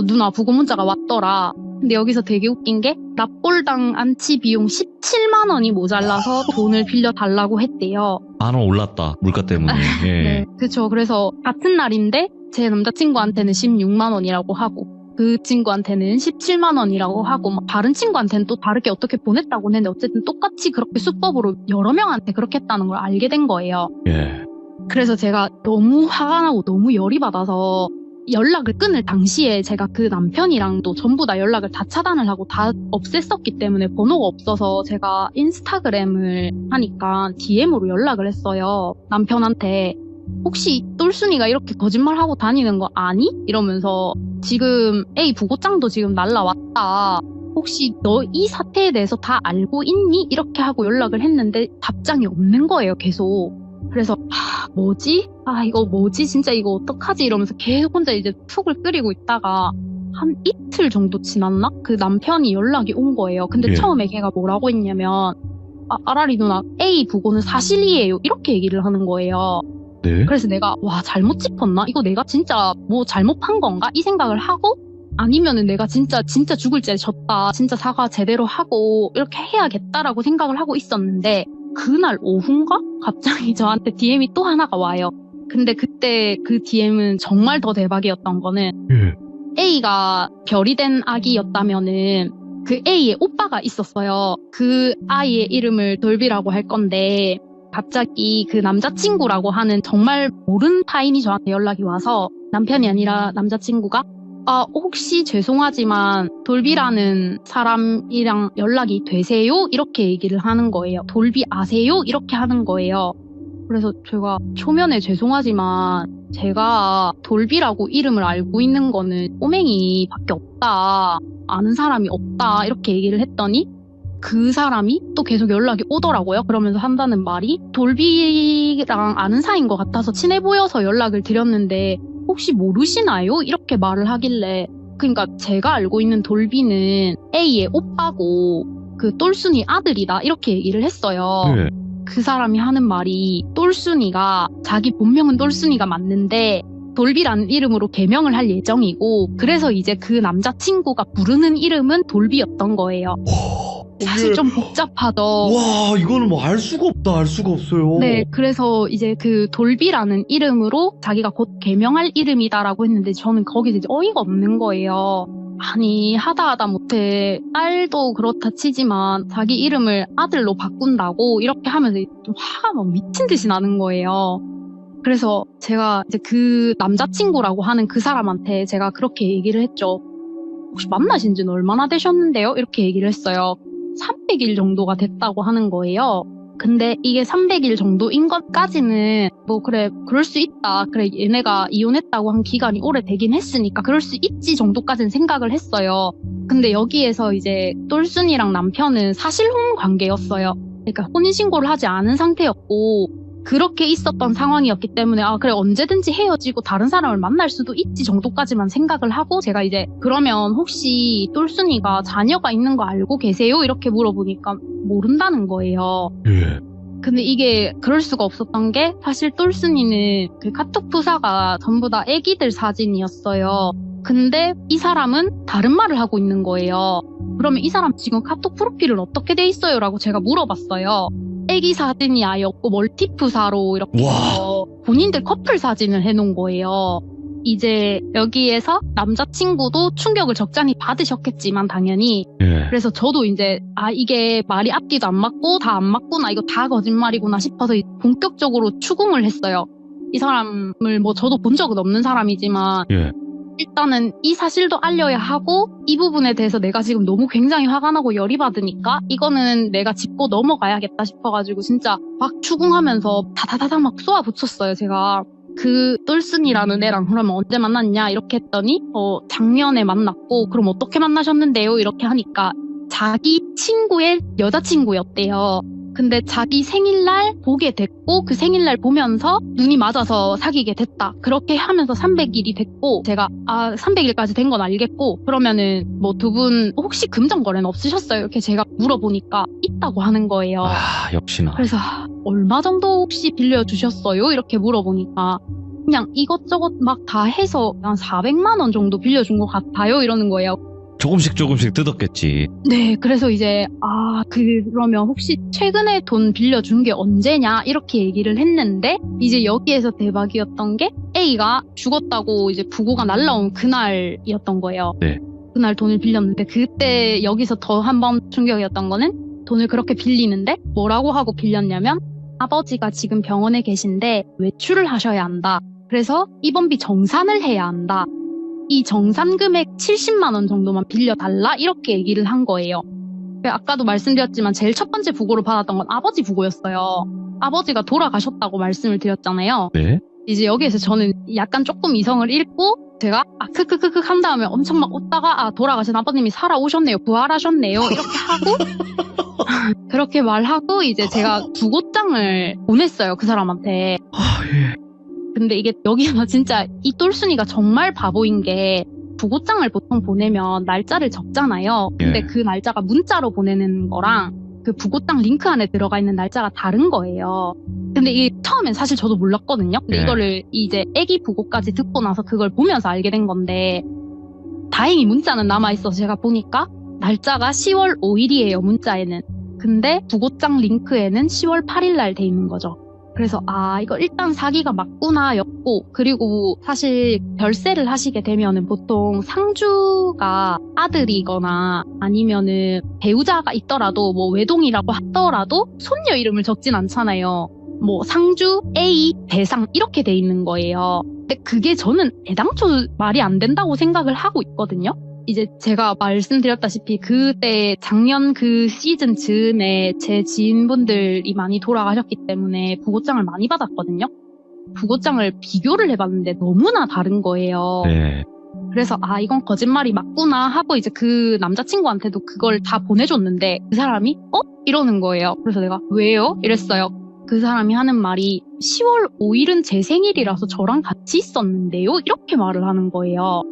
누나 부고 문자가 왔더라. 근데 여기서 되게 웃긴 게 납골당 안치 비용 17만 원이 모자라서 돈을 빌려달라고 했대요. 10,000원 올랐다. 물가 때문에. 예. 네, 그쵸. 그래서 같은 날인데 제 남자친구한테는 16만 원이라고 하고 그 친구한테는 17만 원이라고 하고 막 다른 친구한테는 또 다르게 어떻게 보냈다고 했는데 어쨌든 똑같이 그렇게 수법으로 여러 명한테 그렇게 했다는 걸 알게 된 거예요. 예. 그래서 제가 너무 화가 나고 너무 열이 받아서 연락을 끊을 당시에 제가 그 남편이랑도 전부 다 연락을 다 차단을 하고 다 없앴었기 때문에 번호가 없어서 제가 인스타그램을 하니까 DM으로 연락을 했어요. 남편한테 혹시 똘순이가 이렇게 거짓말하고 다니는 거 아니? 이러면서 지금 A 부고장도 지금 날라왔다. 혹시 너 이 사태에 대해서 다 알고 있니? 이렇게 하고 연락을 했는데 답장이 없는 거예요, 계속. 그래서 뭐지? 이거 뭐지? 진짜 이거 어떡하지? 이러면서 계속 혼자 이제 툭을 끓이고 있다가 한 이틀 정도 지났나? 그 남편이 연락이 온 거예요. 근데 예. 처음에 걔가 뭐라고 했냐면 아라리 누나 A 부고는 사실이에요. 이렇게 얘기를 하는 거예요. 네. 그래서 내가 잘못 짚었나? 이거 내가 진짜 뭐 잘못한 건가? 이 생각을 하고 아니면은 내가 진짜 죽을 죄 졌다. 진짜 사과 제대로 하고 이렇게 해야겠다라고 생각을 하고 있었는데 그날 오후인가? 갑자기 저한테 DM이 또 하나가 와요. 근데 그때 그 DM은 정말 더 대박이었던 거는 예. A가 별이 된 아기였다면은 그 A의 오빠가 있었어요. 그 아이의 이름을 돌비라고 할 건데 갑자기 그 남자친구라고 하는 정말 모르는 타인이 저한테 연락이 와서 남편이 아니라 남자친구가 혹시 죄송하지만 돌비라는 사람이랑 연락이 되세요? 이렇게 얘기를 하는 거예요. 돌비 아세요? 이렇게 하는 거예요. 그래서 제가 초면에 죄송하지만 제가 돌비라고 이름을 알고 있는 거는 꼬맹이밖에 없다. 아는 사람이 없다. 이렇게 얘기를 했더니 그 사람이 또 계속 연락이 오더라고요. 그러면서 한다는 말이 돌비랑 아는 사이인 것 같아서 친해 보여서 연락을 드렸는데 혹시 모르시나요? 이렇게 말을 하길래 그러니까 제가 알고 있는 돌비는 A의 오빠고 그 똘순이 아들이다 이렇게 얘기를 했어요. 예. 그 사람이 하는 말이 똘순이가 자기 본명은 똘순이가 맞는데 돌비라는 이름으로 개명을 할 예정이고 그래서 이제 그 남자친구가 부르는 이름은 돌비였던 거예요. 사실 좀 복잡하죠. 와, 이거는 뭐 알 수가 없다. 알 수가 없어요. 네, 그래서 이제 그 돌비라는 이름으로 자기가 곧 개명할 이름이다라고 했는데 저는 거기서 이제 어이가 없는 거예요. 아니 하다 못해 딸도 그렇다 치지만 자기 이름을 아들로 바꾼다고 이렇게 하면서 좀 화가 막 미친 듯이 나는 거예요. 그래서 제가 이제 그 남자친구라고 하는 그 사람한테 제가 그렇게 얘기를 했죠. 혹시 만나신 지는 얼마나 되셨는데요? 이렇게 얘기를 했어요. 300일 정도가 됐다고 하는 거예요. 근데 이게 300일 정도인 것까지는 뭐 그래 그럴 수 있다. 그래 얘네가 이혼했다고 한 기간이 오래되긴 했으니까 그럴 수 있지 정도까지는 생각을 했어요. 근데 여기에서 이제 똘순이랑 남편은 사실혼 관계였어요. 그러니까 혼인신고를 하지 않은 상태였고 그렇게 있었던 상황이었기 때문에 그래 언제든지 헤어지고 다른 사람을 만날 수도 있지 정도까지만 생각을 하고 제가 이제 그러면 혹시 똘순이가 자녀가 있는 거 알고 계세요? 이렇게 물어보니까 모른다는 거예요. 예. 근데 이게 그럴 수가 없었던 게 사실 똘순이는 그 카톡 프사가 전부 다 애기들 사진이었어요. 근데 이 사람은 다른 말을 하고 있는 거예요. 그러면 이 사람 지금 카톡 프로필은 어떻게 돼 있어요? 라고 제가 물어봤어요. 애기 사진이 아예 없고 멀티프사로 이렇게 해서 본인들 커플 사진을 해놓은 거예요. 이제 여기에서 남자친구도 충격을 적잖이 받으셨겠지만 당연히 예. 그래서 저도 이제 이게 말이 앞뒤도 안 맞고 다 안 맞구나 이거 다 거짓말이구나 싶어서 본격적으로 추궁을 했어요. 이 사람을 뭐 저도 본 적은 없는 사람이지만 예. 일단은 이 사실도 알려야 하고 이 부분에 대해서 내가 지금 너무 굉장히 화가 나고 열이 받으니까 이거는 내가 짚고 넘어가야겠다 싶어가지고 진짜 막 추궁하면서 다다다다 막 쏘아붙였어요. 제가 그 똘순이라는 애랑 그러면 언제 만났냐 이렇게 했더니 작년에 만났고 그럼 어떻게 만나셨는데요? 이렇게 하니까 자기 친구의 여자친구였대요. 근데 자기 생일날 보게 됐고 그 생일날 보면서 눈이 맞아서 사귀게 됐다. 그렇게 하면서 300일이 됐고 제가 300일까지 된 건 알겠고 그러면은 뭐 두 분 혹시 금전거래는 없으셨어요? 이렇게 제가 물어보니까 있다고 하는 거예요. 역시나. 그래서 얼마 정도 혹시 빌려주셨어요? 이렇게 물어보니까 그냥 이것저것 막 다 해서 한 400만 원 정도 빌려준 것 같아요. 이러는 거예요. 조금씩 뜯었겠지. 네, 그래서 이제, 그러면 혹시 최근에 돈 빌려준 게 언제냐? 이렇게 얘기를 했는데, 이제 여기에서 대박이었던 게 A가 죽었다고 이제 부고가 날라온 그날이었던 거예요. 네. 그날 돈을 빌렸는데, 그때 여기서 더 한 번 충격이었던 거는 돈을 그렇게 빌리는데, 뭐라고 하고 빌렸냐면, 아버지가 지금 병원에 계신데 외출을 하셔야 한다. 그래서 입원비 정산을 해야 한다. 이 정산 금액 70만 원 정도만 빌려달라 이렇게 얘기를 한 거예요. 아까도 말씀드렸지만 제일 첫 번째 부고를 받았던 건 아버지 부고였어요. 아버지가 돌아가셨다고 말씀을 드렸잖아요. 네. 이제 여기에서 저는 약간 조금 이성을 잃고 제가 크크크크 한 다음에 엄청 막 웃다가 돌아가신 아버님이 살아오셨네요. 부활하셨네요. 이렇게 하고 그렇게 말하고 이제 제가 부고장을 보냈어요. 그 사람한테. 예. 근데 이게 여기서 진짜 이 똘순이가 정말 바보인 게 부고장을 보통 보내면 날짜를 적잖아요. 근데 그 날짜가 문자로 보내는 거랑 그 부고장 링크 안에 들어가 있는 날짜가 다른 거예요. 근데 이게 처음엔 사실 저도 몰랐거든요. 근데 이거를 이제 애기 부고까지 듣고 나서 그걸 보면서 알게 된 건데 다행히 문자는 남아있어서 제가 보니까 날짜가 10월 5일이에요. 문자에는. 근데 부고장 링크에는 10월 8일 날 돼 있는 거죠. 그래서 이거 일단 사기가 맞구나 였고, 그리고 사실 별세를 하시게 되면은 보통 상주가 아들이거나 아니면은 배우자가 있더라도 뭐 외동이라고 하더라도 손녀 이름을 적진 않잖아요. 뭐 상주, A, 대상 이렇게 돼 있는 거예요. 근데 그게 저는 애당초 말이 안 된다고 생각을 하고 있거든요. 이제 제가 말씀드렸다시피 그때 작년 그 시즌 즈음에 제 지인분들이 많이 돌아가셨기 때문에 부고장을 많이 받았거든요. 부고장을 비교를 해봤는데 너무나 다른 거예요. 네. 그래서 이건 거짓말이 맞구나 하고 이제 그 남자친구한테도 그걸 다 보내줬는데 그 사람이 이러는 거예요. 그래서 내가 왜요? 이랬어요. 그 사람이 하는 말이 10월 5일은 제 생일이라서 저랑 같이 있었는데요? 이렇게 말을 하는 거예요.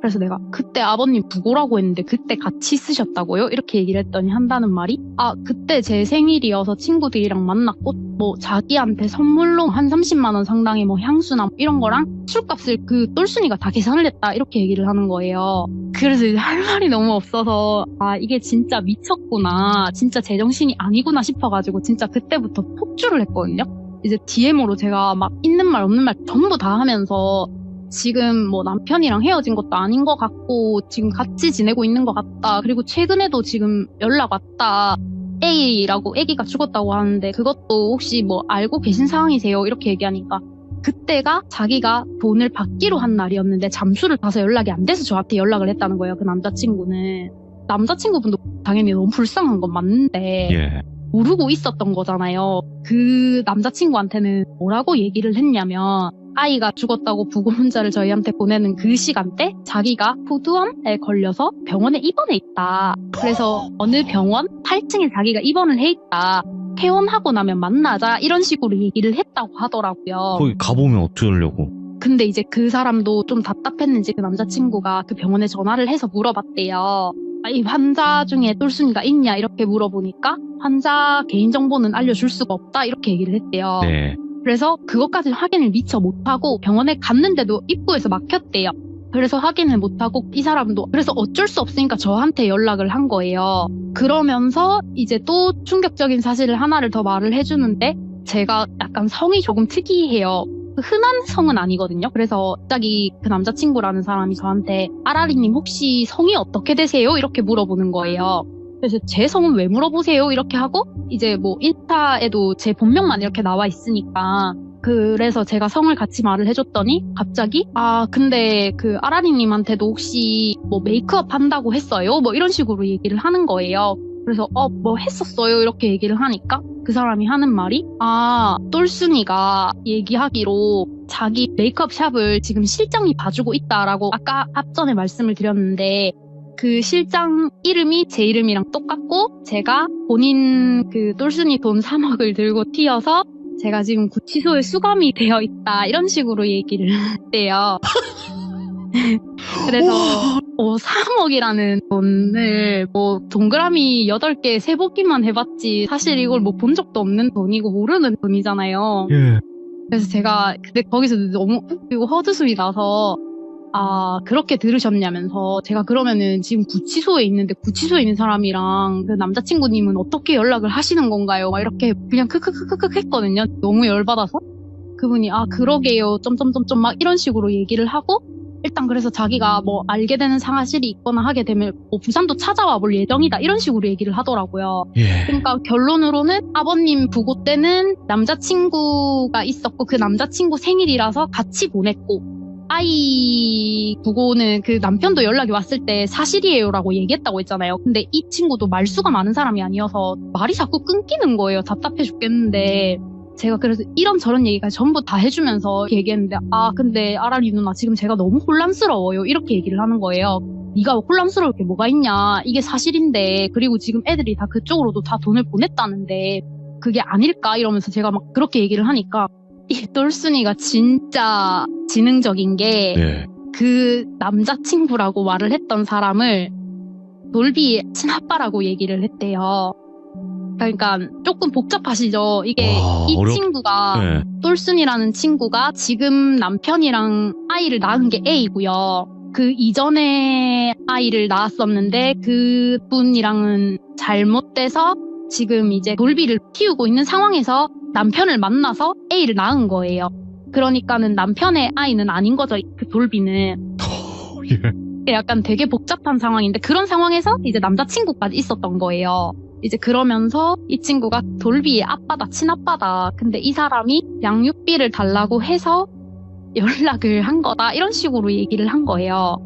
그래서 내가 그때 아버님 부고라고 했는데 그때 같이 쓰셨다고요? 이렇게 얘기를 했더니 한다는 말이 그때 제 생일이어서 친구들이랑 만났고 뭐 자기한테 선물로 한 30만 원 상당의 뭐 향수나 뭐 이런 거랑 술값을 그 똘순이가 다 계산을 했다 이렇게 얘기를 하는 거예요. 그래서 이제 할 말이 너무 없어서 이게 진짜 미쳤구나, 진짜 제정신이 아니구나 싶어가지고 진짜 그때부터 폭주를 했거든요. 이제 DM으로 제가 막 있는 말 없는 말 전부 다 하면서 지금 뭐 남편이랑 헤어진 것도 아닌 것 같고 지금 같이 지내고 있는 것 같다. 그리고 최근에도 지금 연락 왔다. A라고 애기가 죽었다고 하는데 그것도 혹시 뭐 알고 계신 상황이세요? 이렇게 얘기하니까 그때가 자기가 돈을 받기로 한 날이었는데 잠수를 타서 연락이 안 돼서 저한테 연락을 했다는 거예요. 그 남자친구는. 남자친구분도 당연히 너무 불쌍한 건 맞는데 모르고 있었던 거잖아요. 그 남자친구한테는 뭐라고 얘기를 했냐면 아이가 죽었다고 부고 문자를 저희한테 보내는 그 시간대 자기가 푸드암에 걸려서 병원에 입원해 있다. 그래서 어느 병원 8층에 자기가 입원을 해 있다. 퇴원하고 나면 만나자 이런 식으로 얘기를 했다고 하더라고요. 거기 가보면 어쩌려고. 근데 이제 그 사람도 좀 답답했는지 그 남자친구가 그 병원에 전화를 해서 물어봤대요. 이 환자 중에 똘순이가 있냐 이렇게 물어보니까 환자 개인정보는 알려줄 수가 없다 이렇게 얘기를 했대요. 네. 그래서 그것까지 확인을 미처 못하고 병원에 갔는데도 입구에서 막혔대요. 그래서 확인을 못하고 이 사람도 그래서 어쩔 수 없으니까 저한테 연락을 한 거예요. 그러면서 이제 또 충격적인 사실을 하나를 더 말을 해주는데 제가 약간 성이 조금 특이해요. 흔한 성은 아니거든요. 그래서 갑자기 그 남자친구라는 사람이 저한테 아라리님 혹시 성이 어떻게 되세요? 이렇게 물어보는 거예요. 그래서 제 성은 왜 물어보세요? 이렇게 하고 이제 뭐 인스타에도 제 본명만 이렇게 나와 있으니까 그래서 제가 성을 같이 말을 해줬더니 갑자기 근데 그 아라리님한테도 혹시 뭐 메이크업 한다고 했어요? 뭐 이런 식으로 얘기를 하는 거예요. 그래서 뭐 했었어요 이렇게 얘기를 하니까 그 사람이 하는 말이 똘순이가 얘기하기로 자기 메이크업 샵을 지금 실장이 봐주고 있다라고 아까 앞전에 말씀을 드렸는데 그 실장 이름이 제 이름이랑 똑같고 제가 본인 그 똘순이 돈 3억을 들고 튀어서 제가 지금 구치소에 수감이 되어 있다 이런 식으로 얘기를 했대요. 그래서 3억이라는 돈을 뭐 동그라미 8개 세보기만 해봤지 사실 이걸 뭐 본 적도 없는 돈이고 모르는 돈이잖아요. 그래서 제가 근데 거기서 너무 웃기고 헛웃음이 나서 아, 그렇게 들으셨냐면서 제가 그러면은 지금 구치소에 있는데 구치소에 있는 사람이랑 그 남자친구님은 어떻게 연락을 하시는 건가요? 막 이렇게 그냥 크크크크크 했거든요. 너무 열받아서. 그분이 아, 그러게요. 점점점점 막 이런 식으로 얘기를 하고 일단 그래서 자기가 뭐 알게 되는 사실이 있거나 하게 되면 뭐 부산도 찾아와 볼 예정이다 이런 식으로 얘기를 하더라고요. 예. 그러니까 결론으로는 아버님 부고 때는 남자친구가 있었고 그 남자친구 생일이라서 같이 보냈고 아이 부고는 그 남편도 연락이 왔을 때 사실이에요라고 얘기했다고 했잖아요. 근데 이 친구도 말수가 많은 사람이 아니어서 말이 자꾸 끊기는 거예요. 답답해 죽겠는데 제가 그래서 이런저런 얘기까지 전부 다 해주면서 얘기했는데 아 근데 아라리 누나 지금 제가 너무 혼란스러워요 이렇게 얘기를 하는 거예요. 네가 혼란스러울 게 뭐가 있냐 이게 사실인데 그리고 지금 애들이 다 그쪽으로도 다 돈을 보냈다는데 그게 아닐까 이러면서 제가 막 그렇게 얘기를 하니까 이 똘순이가 진짜 지능적인 게 네. 그 남자친구라고 말을 했던 사람을 놀비의 친아빠라고 얘기를 했대요. 그러니까 조금 복잡하시죠. 이게 와, 이 친구가 네. 똘순이라는 친구가 지금 남편이랑 아이를 낳은 게 A고요. 그 이전에 아이를 낳았었는데 그분이랑은 잘못돼서 지금 이제 놀비를 키우고 있는 상황에서 남편을 만나서 A를 낳은 거예요. 그러니까는 남편의 아이는 아닌 거죠. 그 돌비는. 예. 약간 되게 복잡한 상황인데 그런 상황에서 이제 남자친구까지 있었던 거예요. 이제 그러면서 이 친구가 돌비의 아빠다, 친아빠다. 근데 이 사람이 양육비를 달라고 해서 연락을 한 거다. 이런 식으로 얘기를 한 거예요.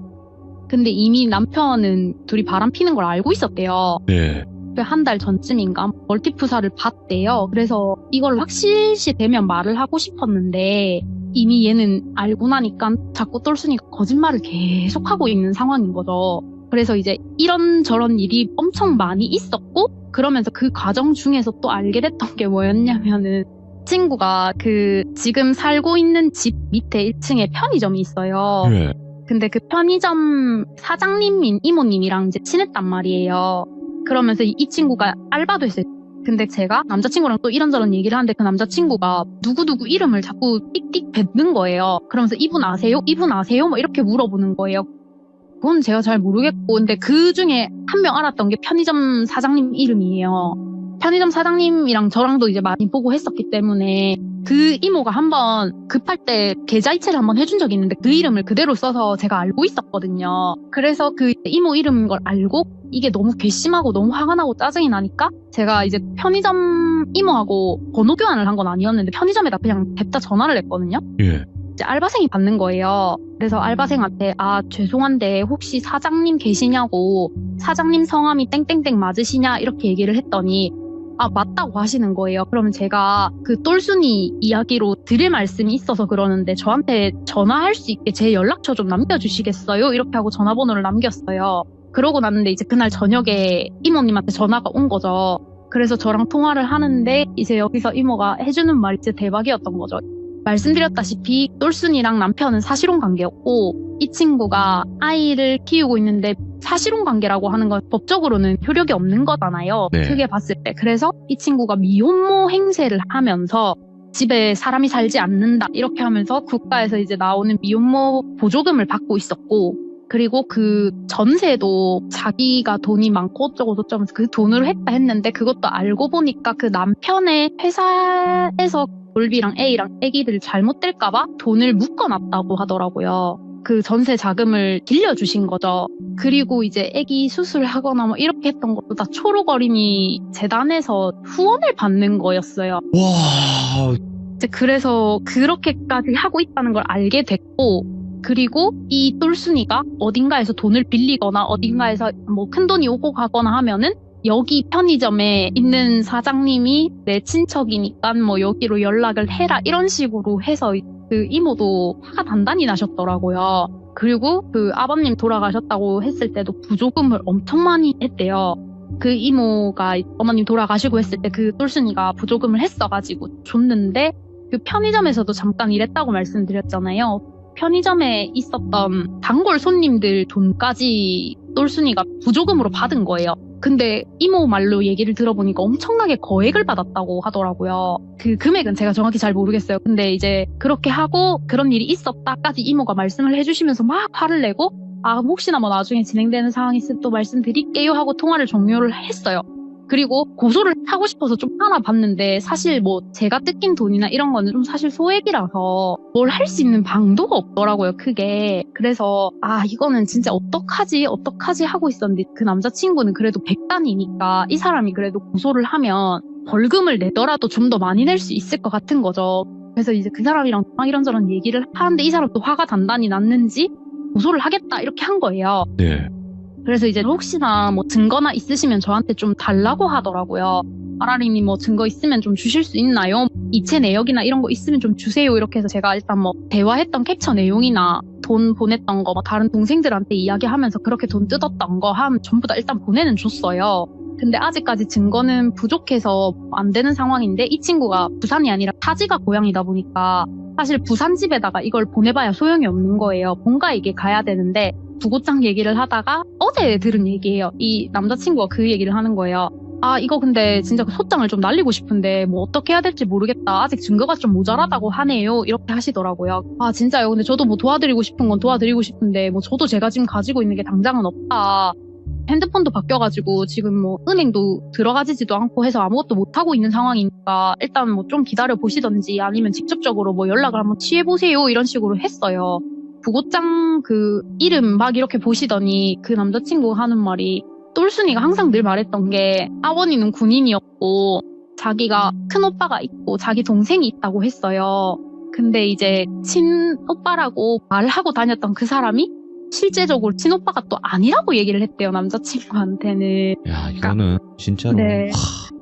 근데 이미 남편은 둘이 바람 피는 걸 알고 있었대요. 네. 한 달 전쯤인가 멀티프사를 봤대요. 그래서 이걸 확실시 되면 말을 하고 싶었는데 이미 얘는 알고 나니까 자꾸 똘순이가 거짓말을 계속하고 있는 상황인 거죠. 그래서 이제 이런저런 일이 엄청 많이 있었고 그러면서 그 과정 중에서 또 알게 됐던 게 뭐였냐면은 친구가 그 지금 살고 있는 집 밑에 1층에 편의점이 있어요. 네. 근데 그 편의점 사장님인 이모님이랑 이제 친했단 말이에요. 그러면서 이 친구가 알바도 했어요. 근데 제가 남자친구랑 또 이런저런 얘기를 하는데 그 남자친구가 누구누구 이름을 자꾸 띡띡 뱉는 거예요. 그러면서 이분 아세요? 이분 아세요? 뭐 이렇게 물어보는 거예요. 그건 제가 잘 모르겠고 근데 그 중에 한 명 알았던 게 편의점 사장님 이름이에요. 편의점 사장님이랑 저랑도 이제 많이 보고 했었기 때문에 그 이모가 한번 급할 때 계좌이체를 한번 해준 적이 있는데 그 이름을 그대로 써서 제가 알고 있었거든요. 그래서 그 이모 이름인 걸 알고 이게 너무 괘씸하고 너무 화가 나고 짜증이 나니까 제가 이제 편의점 이모하고 번호 교환을 한 건 아니었는데 편의점에다 그냥 냅다 전화를 했거든요. 예. 이제 알바생이 받는 거예요. 그래서 알바생한테 아 죄송한데 혹시 사장님 계시냐고 사장님 성함이 땡땡땡 맞으시냐 이렇게 얘기를 했더니 아 맞다고 하시는 거예요. 그러면 제가 그 똘순이 이야기로 드릴 말씀이 있어서 그러는데 저한테 전화할 수 있게 제 연락처 좀 남겨주시겠어요? 이렇게 하고 전화번호를 남겼어요. 그러고 났는데 이제 그날 저녁에 이모님한테 전화가 온 거죠. 그래서 저랑 통화를 하는데 이제 여기서 이모가 해주는 말이 진짜 대박이었던 거죠. 말씀드렸다시피 똘순이랑 남편은 사실혼 관계였고 이 친구가 아이를 키우고 있는데 사실혼 관계라고 하는 건 법적으로는 효력이 없는 거잖아요. 네. 크게 봤을 때. 그래서 이 친구가 미혼모 행세를 하면서 집에 사람이 살지 않는다 이렇게 하면서 국가에서 이제 나오는 미혼모 보조금을 받고 있었고 그리고 그 전세도 자기가 돈이 많고 어쩌고 저쩌고 하면서 그 돈으로 했다 했는데 그것도 알고 보니까 그 남편의 회사에서 돌비랑 A랑 애기들 잘못될까봐 돈을 묶어놨다고 하더라고요. 그 전세 자금을 빌려주신 거죠. 그리고 이제 애기 수술을 하거나 뭐 이렇게 했던 것도 다 초록어린이 재단에서 후원을 받는 거였어요. 와. 이제 그래서 그렇게까지 하고 있다는 걸 알게 됐고 그리고 이 똘순이가 어딘가에서 돈을 빌리거나 어딘가에서 뭐 큰 돈이 오고 가거나 하면은 여기 편의점에 있는 사장님이 내 친척이니까 뭐 여기로 연락을 해라 이런 식으로 해서 그 이모도 화가 단단히 나셨더라고요. 그리고 그 아버님 돌아가셨다고 했을 때도 부조금을 엄청 많이 했대요. 그 이모가 어머님 돌아가시고 했을 때 그 똘순이가 부조금을 했어가지고 줬는데 그 편의점에서도 잠깐 일했다고 말씀드렸잖아요. 편의점에 있었던 단골 손님들 돈까지 똘순이가 부조금으로 받은 거예요. 근데 이모 말로 얘기를 들어보니까 엄청나게 거액을 받았다고 하더라고요. 그 금액은 제가 정확히 잘 모르겠어요. 근데 이제 그렇게 하고 그런 일이 있었다까지 이모가 말씀을 해주시면서 막 화를 내고 혹시나 뭐 나중에 진행되는 상황이 있으면 또 말씀드릴게요 하고 통화를 종료를 했어요. 그리고 고소를 하고 싶어서 좀 알아봤는데 사실 뭐 제가 뜯긴 돈이나 이런 거는 좀 사실 소액이라서 뭘 할 수 있는 방도가 없더라고요, 크게. 그래서 이거는 진짜 어떡하지 하고 있었는데 그 남자친구는 그래도 100단이니까 이 사람이 그래도 고소를 하면 벌금을 내더라도 좀 더 많이 낼 수 있을 것 같은 거죠. 그래서 이제 그 사람이랑 이런저런 얘기를 하는데 이 사람도 화가 단단히 났는지 고소를 하겠다 이렇게 한 거예요. 네. 그래서 이제 혹시나 뭐 증거나 있으시면 저한테 좀 달라고 하더라고요. 아라리님 뭐 증거 있으면 좀 주실 수 있나요? 이체 내역이나 이런 거 있으면 좀 주세요. 이렇게 해서 제가 일단 뭐 대화했던 캡처 내용이나 돈 보냈던 거, 뭐 다른 동생들한테 이야기하면서 그렇게 돈 뜯었던 거 하면 전부 다 일단 보내는 줬어요. 근데 아직까지 증거는 부족해서 안 되는 상황인데 이 친구가 부산이 아니라 타지가 고향이다 보니까 사실 부산 집에다가 이걸 보내봐야 소용이 없는 거예요. 본가에게 가야 되는데 부고장 얘기를 하다가 어제 들은 얘기예요. 이 남자친구가 그 얘기를 하는 거예요. 이거 근데 진짜 소장을 좀 날리고 싶은데 뭐 어떻게 해야 될지 모르겠다. 아직 증거가 좀 모자라다고 하네요. 이렇게 하시더라고요. 진짜요. 근데 저도 뭐 도와드리고 싶은 건 도와드리고 싶은데 뭐 저도 제가 지금 가지고 있는 게 당장은 없다. 핸드폰도 바뀌어가지고 지금 뭐 은행도 들어가지도 않고 해서 아무것도 못하고 있는 상황이니까 일단 뭐 좀 기다려 보시던지 아니면 직접적으로 뭐 연락을 한번 취해보세요. 이런 식으로 했어요. 부고장 그 이름 막 이렇게 보시더니 그 남자친구가 하는 말이 똘순이가 항상 늘 말했던 게 아버님은 군인이었고 자기가 큰오빠가 있고 자기 동생이 있다고 했어요. 근데 이제 친오빠라고 말하고 다녔던 그 사람이 실제적으로 친오빠가 또 아니라고 얘기를 했대요. 남자친구한테는. 야, 이거는 진짜로. 네.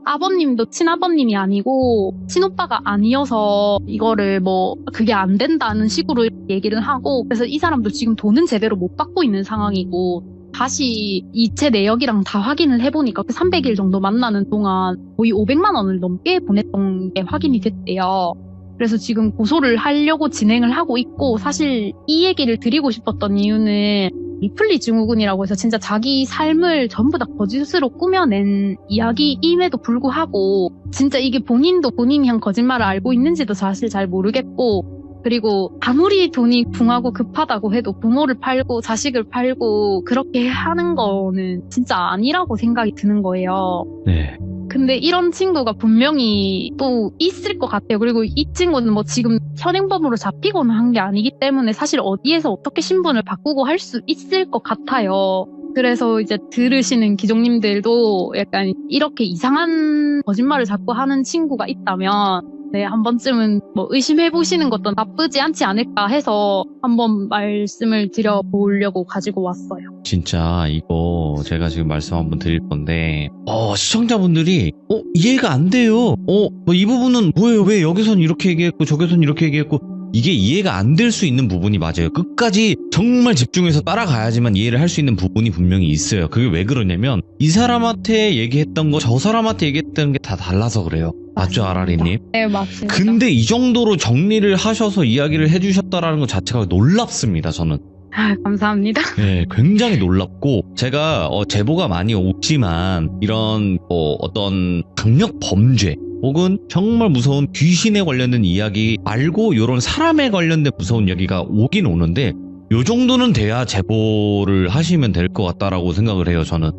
아버님도 친아버님이 아니고 친오빠가 아니어서 이거를 뭐 그게 안 된다는 식으로 얘기를 하고, 그래서 이 사람도 지금 돈은 제대로 못 받고 있는 상황이고, 다시 이체 내역이랑 다 확인을 해보니까 그 300일 정도 만나는 동안 거의 500만 원을 넘게 보냈던 게 확인이 됐대요. 그래서 지금 고소를 하려고 진행을 하고 있고, 사실 이 얘기를 드리고 싶었던 이유는 리플리 증후군이라고 해서 진짜 자기 삶을 전부 다 거짓으로 꾸며낸 이야기임에도 불구하고 진짜 이게 본인도 본인이 한 거짓말을 알고 있는지도 사실 잘 모르겠고, 그리고 아무리 돈이 붕하고 급하다고 해도 부모를 팔고 자식을 팔고 그렇게 하는 거는 진짜 아니라고 생각이 드는 거예요. 네. 근데 이런 친구가 분명히 또 있을 것 같아요. 그리고 이 친구는 뭐 지금 현행범으로 잡히거나 한 게 아니기 때문에 사실 어디에서 어떻게 신분을 바꾸고 할 수 있을 것 같아요. 그래서 이제 들으시는 기종님들도 약간 이렇게 이상한 거짓말을 자꾸 하는 친구가 있다면 네, 한 번쯤은 뭐 의심해보시는 것도 나쁘지 않지 않을까 해서 한번 말씀을 드려보려고 가지고 왔어요. 진짜 이거 제가 지금 말씀 한번 드릴 건데 시청자분들이 이해가 안 돼요. 뭐 이 부분은 뭐예요? 왜 여기선 이렇게 얘기했고 저기선 이렇게 얘기했고, 이게 이해가 안 될 수 있는 부분이 맞아요. 끝까지 정말 집중해서 따라가야지만 이해를 할 수 있는 부분이 분명히 있어요. 그게 왜 그러냐면 이 사람한테 얘기했던 거 저 사람한테 얘기했던 게 다 달라서 그래요. 맞죠, 아라리님? 네, 맞습니다. 근데 이 정도로 정리를 하셔서 이야기를 해주셨다라는 것 자체가 놀랍습니다, 저는. 감사합니다. 네, 굉장히 놀랍고, 제가 제보가 많이 오지만 이런 어떤 강력 범죄 혹은 정말 무서운 귀신에 관련된 이야기 말고 이런 사람에 관련된 무서운 이야기가 오긴 오는데 요 정도는 돼야 제보를 하시면 될 것 같다라고 생각을 해요, 저는.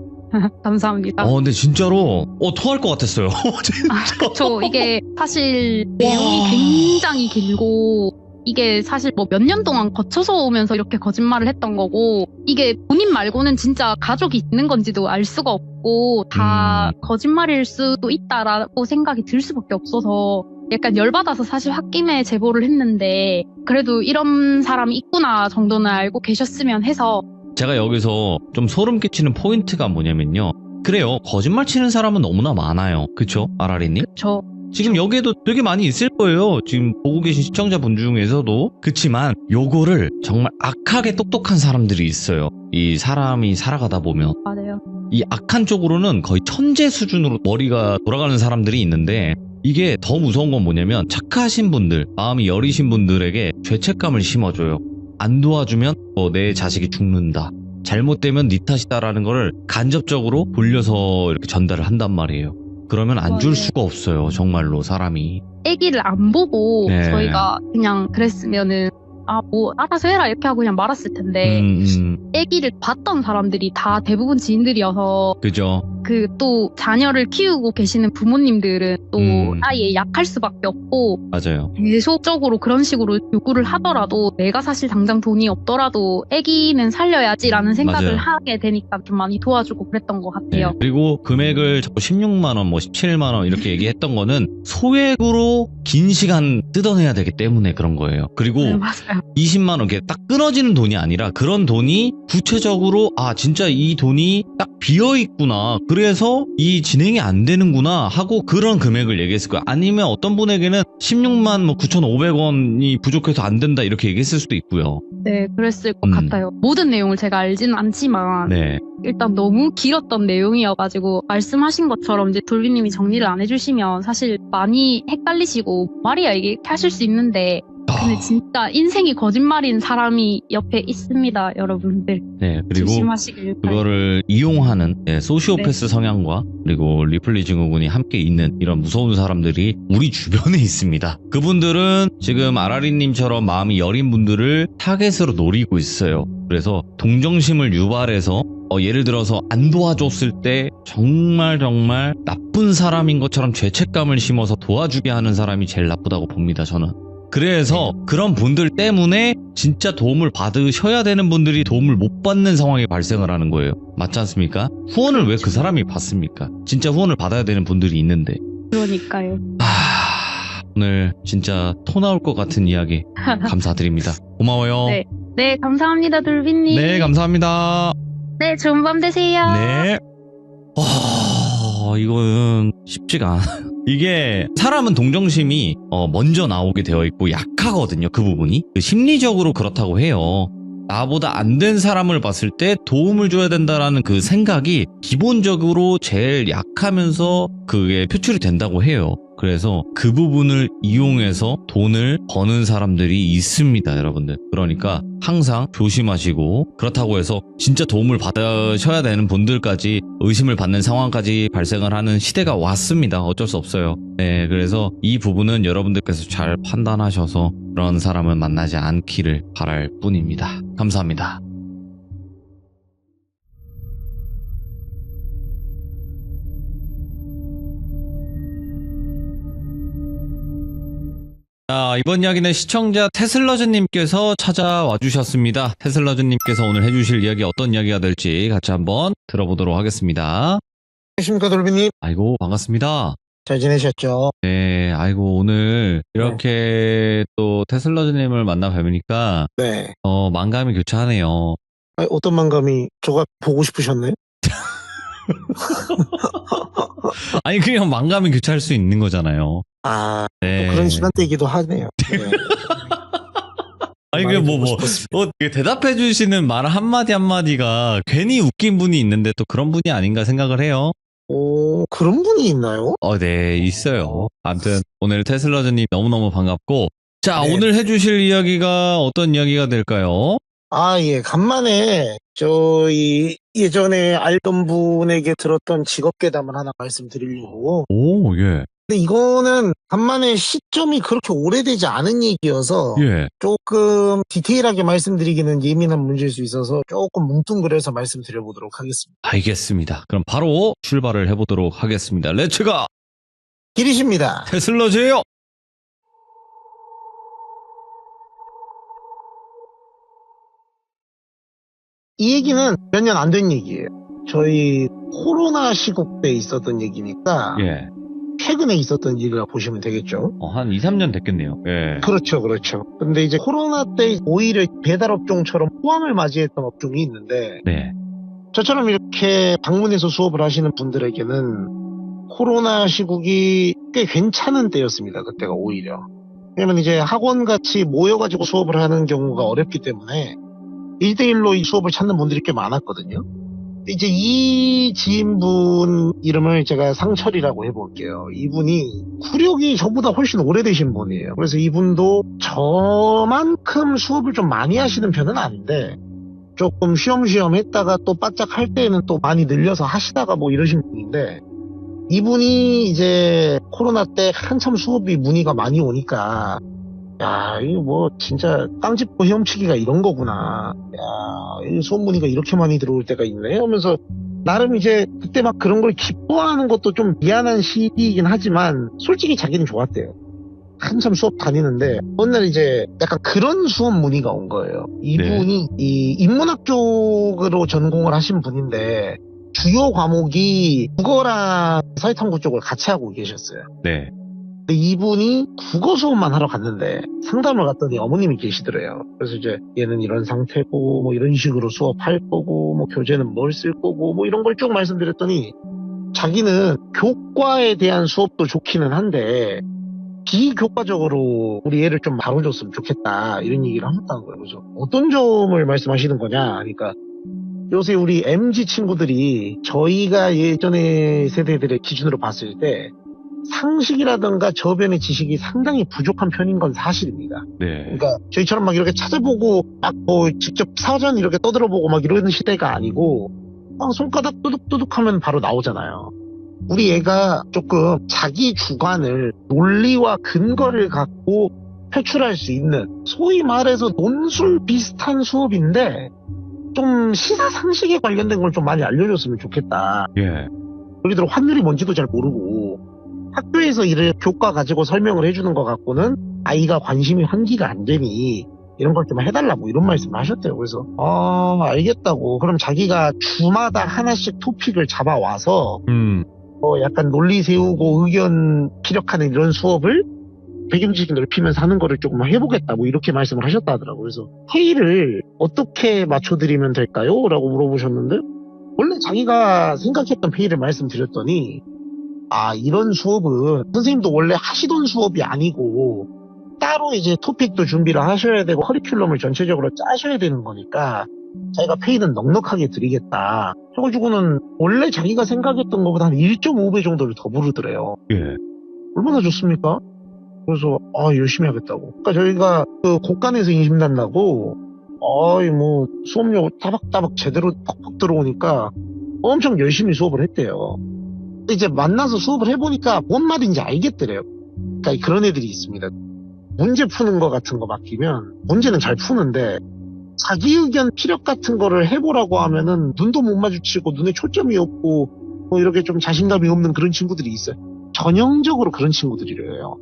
감사합니다. 근데 진짜로 토할 것 같았어요. 진짜. 저 이게 사실 내용이 굉장히 길고, 이게 사실 뭐 몇 년 동안 거쳐서 오면서 이렇게 거짓말을 했던 거고, 이게 본인 말고는 진짜 가족이 있는 건지도 알 수가 없고 다 거짓말일 수도 있다라고 생각이 들 수밖에 없어서 약간 열받아서 사실 홧김에 제보를 했는데, 그래도 이런 사람이 있구나 정도는 알고 계셨으면 해서. 제가 여기서 좀 소름 끼치는 포인트가 뭐냐면요, 그래요, 거짓말 치는 사람은 너무나 많아요. 그쵸, 아라리님? 그쵸. 지금 여기에도 되게 많이 있을 거예요. 지금 보고 계신 시청자분 중에서도. 그치만 요거를 정말 악하게 똑똑한 사람들이 있어요. 이 사람이 살아가다 보면 맞아요. 이 악한 쪽으로는 거의 천재 수준으로 머리가 돌아가는 사람들이 있는데, 이게 더 무서운 건 뭐냐면 착하신 분들, 마음이 여리신 분들에게 죄책감을 심어줘요. 안 도와주면 내 자식이 죽는다, 잘못되면 네 탓이다라는 거를 간접적으로 돌려서 이렇게 전달을 한단 말이에요. 그러면 안 줄 맞아요. 수가 없어요. 정말로 사람이. 애기를 안 보고 네. 저희가 그냥 그랬으면은 뭐 알아서 해라 이렇게 하고 그냥 말았을 텐데 애기를 봤던 사람들이 다 대부분 지인들이어서 그죠. 그 또 자녀를 키우고 계시는 부모님들은 또 음. 아예 약할 수밖에 없고 맞아요. 계속적으로 그런 식으로 요구를 하더라도 내가 사실 당장 돈이 없더라도 애기는 살려야지라는 생각을 맞아요. 하게 되니까 좀 많이 도와주고 그랬던 것 네. 같아요. 그리고 금액을 자꾸 16만 원, 뭐 17만 원 이렇게 얘기했던 거는 소액으로 긴 시간 뜯어내야 되기 때문에 그런 거예요. 그리고 네, 맞아요. 20만 원, 이렇게 딱 끊어지는 돈이 아니라 그런 돈이 구체적으로 진짜 이 돈이 딱 비어 있구나. 그래서 이 진행이 안 되는구나 하고 그런 금액을 얘기했을 거야. 아니면 어떤 분에게는 16만 9,500원이 부족해서 안 된다 이렇게 얘기했을 수도 있고요. 네, 그랬을 것 같아요. 모든 내용을 제가 알지는 않지만 네. 일단 너무 길었던 내용이어가지고 말씀하신 것처럼 이제 돌비님이 정리를 안 해주시면 사실 많이 헷갈리시고 말이야 이게 이렇게 하실 수 있는데 근데 진짜 인생이 거짓말인 사람이 옆에 있습니다, 여러분들. 네, 그리고 조심하시길 바랍니다. 그거를 이용하는 소시오패스 성향과 그리고 리플리 증후군이 함께 있는 이런 무서운 사람들이 우리 주변에 있습니다. 그분들은 지금 아라리님처럼 마음이 여린 분들을 타겟으로 노리고 있어요. 그래서 동정심을 유발해서 예를 들어서 안 도와줬을 때 정말 나쁜 사람인 것처럼 죄책감을 심어서 도와주게 하는 사람이 제일 나쁘다고 봅니다, 저는. 그래서 그런 분들 때문에 진짜 도움을 받으셔야 되는 분들이 도움을 못 받는 상황이 발생을 하는 거예요. 맞지 않습니까? 후원을 왜 그 사람이 받습니까? 진짜 후원을 받아야 되는 분들이 있는데. 그러니까요. 오늘 진짜 토 나올 것 같은 이야기 감사드립니다. 고마워요. 네. 네, 감사합니다, 돌비님. 네, 감사합니다. 네, 좋은 밤 되세요. 네. 이거는 쉽지가 않아. 이게 사람은 동정심이 먼저 나오게 되어 있고 약하거든요. 그 부분이 심리적으로 그렇다고 해요. 나보다 안 된 사람을 봤을 때 도움을 줘야 된다라는 그 생각이 기본적으로 제일 약하면서 그게 표출이 된다고 해요. 그래서 그 부분을 이용해서 돈을 버는 사람들이 있습니다, 여러분들. 그러니까 항상 조심하시고, 그렇다고 해서 진짜 도움을 받으셔야 되는 분들까지 의심을 받는 상황까지 발생을 하는 시대가 왔습니다. 어쩔 수 없어요. 네, 그래서 이 부분은 여러분들께서 잘 판단하셔서 그런 사람은 만나지 않기를 바랄 뿐입니다. 감사합니다. 자, 이번 이야기는 시청자 테슬러즈님께서 찾아와 주셨습니다. 테슬러즈님께서 오늘 해주실 이야기 어떤 이야기가 될지 같이 한번 들어보도록 하겠습니다. 안녕하십니까, 돌비님. 아이고, 반갑습니다. 잘 지내셨죠? 네, 아이고, 오늘 이렇게 또 테슬러즈님을 만나 뵈니까 네. 만감이 교차하네요. 아니, 어떤 만감이 저가 보고 싶으셨나요? 아니, 그냥 만감이 교차할 수 있는 거잖아요. 또 그런 시간대이기도 하네요. 네. 아니, 이게 대답해 주시는 말 한마디가 괜히 웃긴 분이 있는데 또 그런 분이 아닌가 생각을 해요. 그런 분이 있나요? 네, 있어요. 아무튼 오늘 테슬러즈님 너무너무 반갑고, 자, 네. 오늘 해주실 이야기가 어떤 이야기가 될까요? 예, 간만에 저희 예전에 알던 분에게 들었던 직업괴담을 하나 말씀드리려고. 오, 예. 근데 이거는 간만에 시점이 그렇게 오래되지 않은 얘기여서 예. 조금 디테일하게 말씀드리기는 예민한 문제일 수 있어서 조금 뭉뚱그려서 말씀드려보도록 하겠습니다. 알겠습니다. 그럼 바로 출발을 해보도록 하겠습니다. 렛츠가! 길이십니다. 테슬러즈예요. 이 얘기는 몇 년 안 된 얘기예요. 저희 코로나 시국 때 있었던 얘기니까 예. 최근에 있었던 일이라 보시면 되겠죠. 한 2, 3년 됐겠네요. 예. 그렇죠. 근데 이제 코로나 때 오히려 배달업종처럼 포항을 맞이했던 업종이 있는데 네. 저처럼 이렇게 방문해서 수업을 하시는 분들에게는 코로나 시국이 꽤 괜찮은 때였습니다. 그때가 오히려. 왜냐면 이제 학원같이 모여가지고 수업을 하는 경우가 어렵기 때문에 1대1로 이 수업을 찾는 분들이 꽤 많았거든요. 이제 이 지인분 이름을 제가 상철이라고 해볼게요. 이분이 구력이 저보다 훨씬 오래되신 분이에요. 그래서 이분도 저만큼 수업을 좀 많이 하시는 편은 아닌데 조금 쉬엄쉬엄 했다가 또 바짝 할 때는 또 많이 늘려서 하시다가 뭐 이러신 분인데, 이분이 이제 코로나 때 한참 수업이 문의가 많이 오니까, 야, 이거 뭐 진짜 땅 짚고 헤엄치기가 이런 거구나. 야, 이 수업 문의가 이렇게 많이 들어올 때가 있네 하면서, 나름 이제 그때 막 그런 걸 기뻐하는 것도 좀 미안한 시기이긴 하지만 솔직히 자기는 좋았대요. 한참 수업 다니는데 어느 날 이제 약간 그런 수업 문의가 온 거예요. 이분이 이 인문학 쪽으로 전공을 하신 분인데 주요 과목이 국어랑 사회탐구 쪽을 같이 하고 계셨어요. 네. 근데 이분이 국어 수업만 하러 갔는데 상담을 갔더니 어머님이 계시더래요. 그래서 이제 얘는 이런 상태고 뭐 이런 식으로 수업할 거고 뭐 교재는 뭘 쓸 거고 뭐 이런 걸 쭉 말씀드렸더니 자기는 교과에 대한 수업도 좋기는 한데 비교과적으로 우리 애를 좀 다뤄줬으면 좋겠다 이런 얘기를 하셨다는 거예요. 그래서 어떤 점을 말씀하시는 거냐 하니까 요새 우리 MZ 친구들이 저희가 예전의 세대들의 기준으로 봤을 때 상식이라든가 저변의 지식이 상당히 부족한 편인 건 사실입니다. 네. 그러니까 저희처럼 막 이렇게 찾아보고 막 뭐 직접 사전 이렇게 떠들어보고 막 이런 시대가 아니고 손가락 뚜둑뚜둑 하면 바로 나오잖아요. 우리 애가 조금 자기 주관을 논리와 근거를 갖고 표출할 수 있는 소위 말해서 논술 비슷한 수업인데 좀 시사상식에 관련된 걸 좀 많이 알려줬으면 좋겠다. 예. 예를 들어 환율이 뭔지도 잘 모르고 학교에서 이를 교과 가지고 설명을 해주는 것 갖고는 아이가 관심이 환기가 안 되니 이런 걸 좀 해달라고 이런 말씀을 하셨대요. 그래서 알겠다고. 그럼 자기가 주마다 하나씩 토픽을 잡아와서 약간 논리 세우고 의견 피력하는 이런 수업을 배경지식 넓히면서 하는 거를 조금 해보겠다 뭐 이렇게 말씀을 하셨다 하더라고요. 그래서 회의를 어떻게 맞춰드리면 될까요? 라고 물어보셨는데 원래 자기가 생각했던 회의를 말씀드렸더니 이런 수업은 선생님도 원래 하시던 수업이 아니고 따로 이제 토픽도 준비를 하셔야 되고 커리큘럼을 전체적으로 짜셔야 되는 거니까 자기가 페이는 넉넉하게 드리겠다. 해가지고는 원래 자기가 생각했던 것보다 한 1.5배 정도를 더 부르더래요. 예. 얼마나 좋습니까? 그래서 열심히 하겠다고. 그러니까 저희가 그 곳간에서 인심난다고 뭐 수업료 따박따박 제대로 퍽퍽 들어오니까 엄청 열심히 수업을 했대요. 이제 만나서 수업을 해보니까 뭔 말인지 알겠더래요. 그러니까 그런 애들이 있습니다. 문제 푸는 거 같은 거 맡기면 문제는 잘 푸는데 자기 의견 피력 같은 거를 해보라고 하면은 눈도 못 마주치고 눈에 초점이 없고 뭐 이렇게 좀 자신감이 없는 그런 친구들이 있어요. 전형적으로 그런 친구들이래요.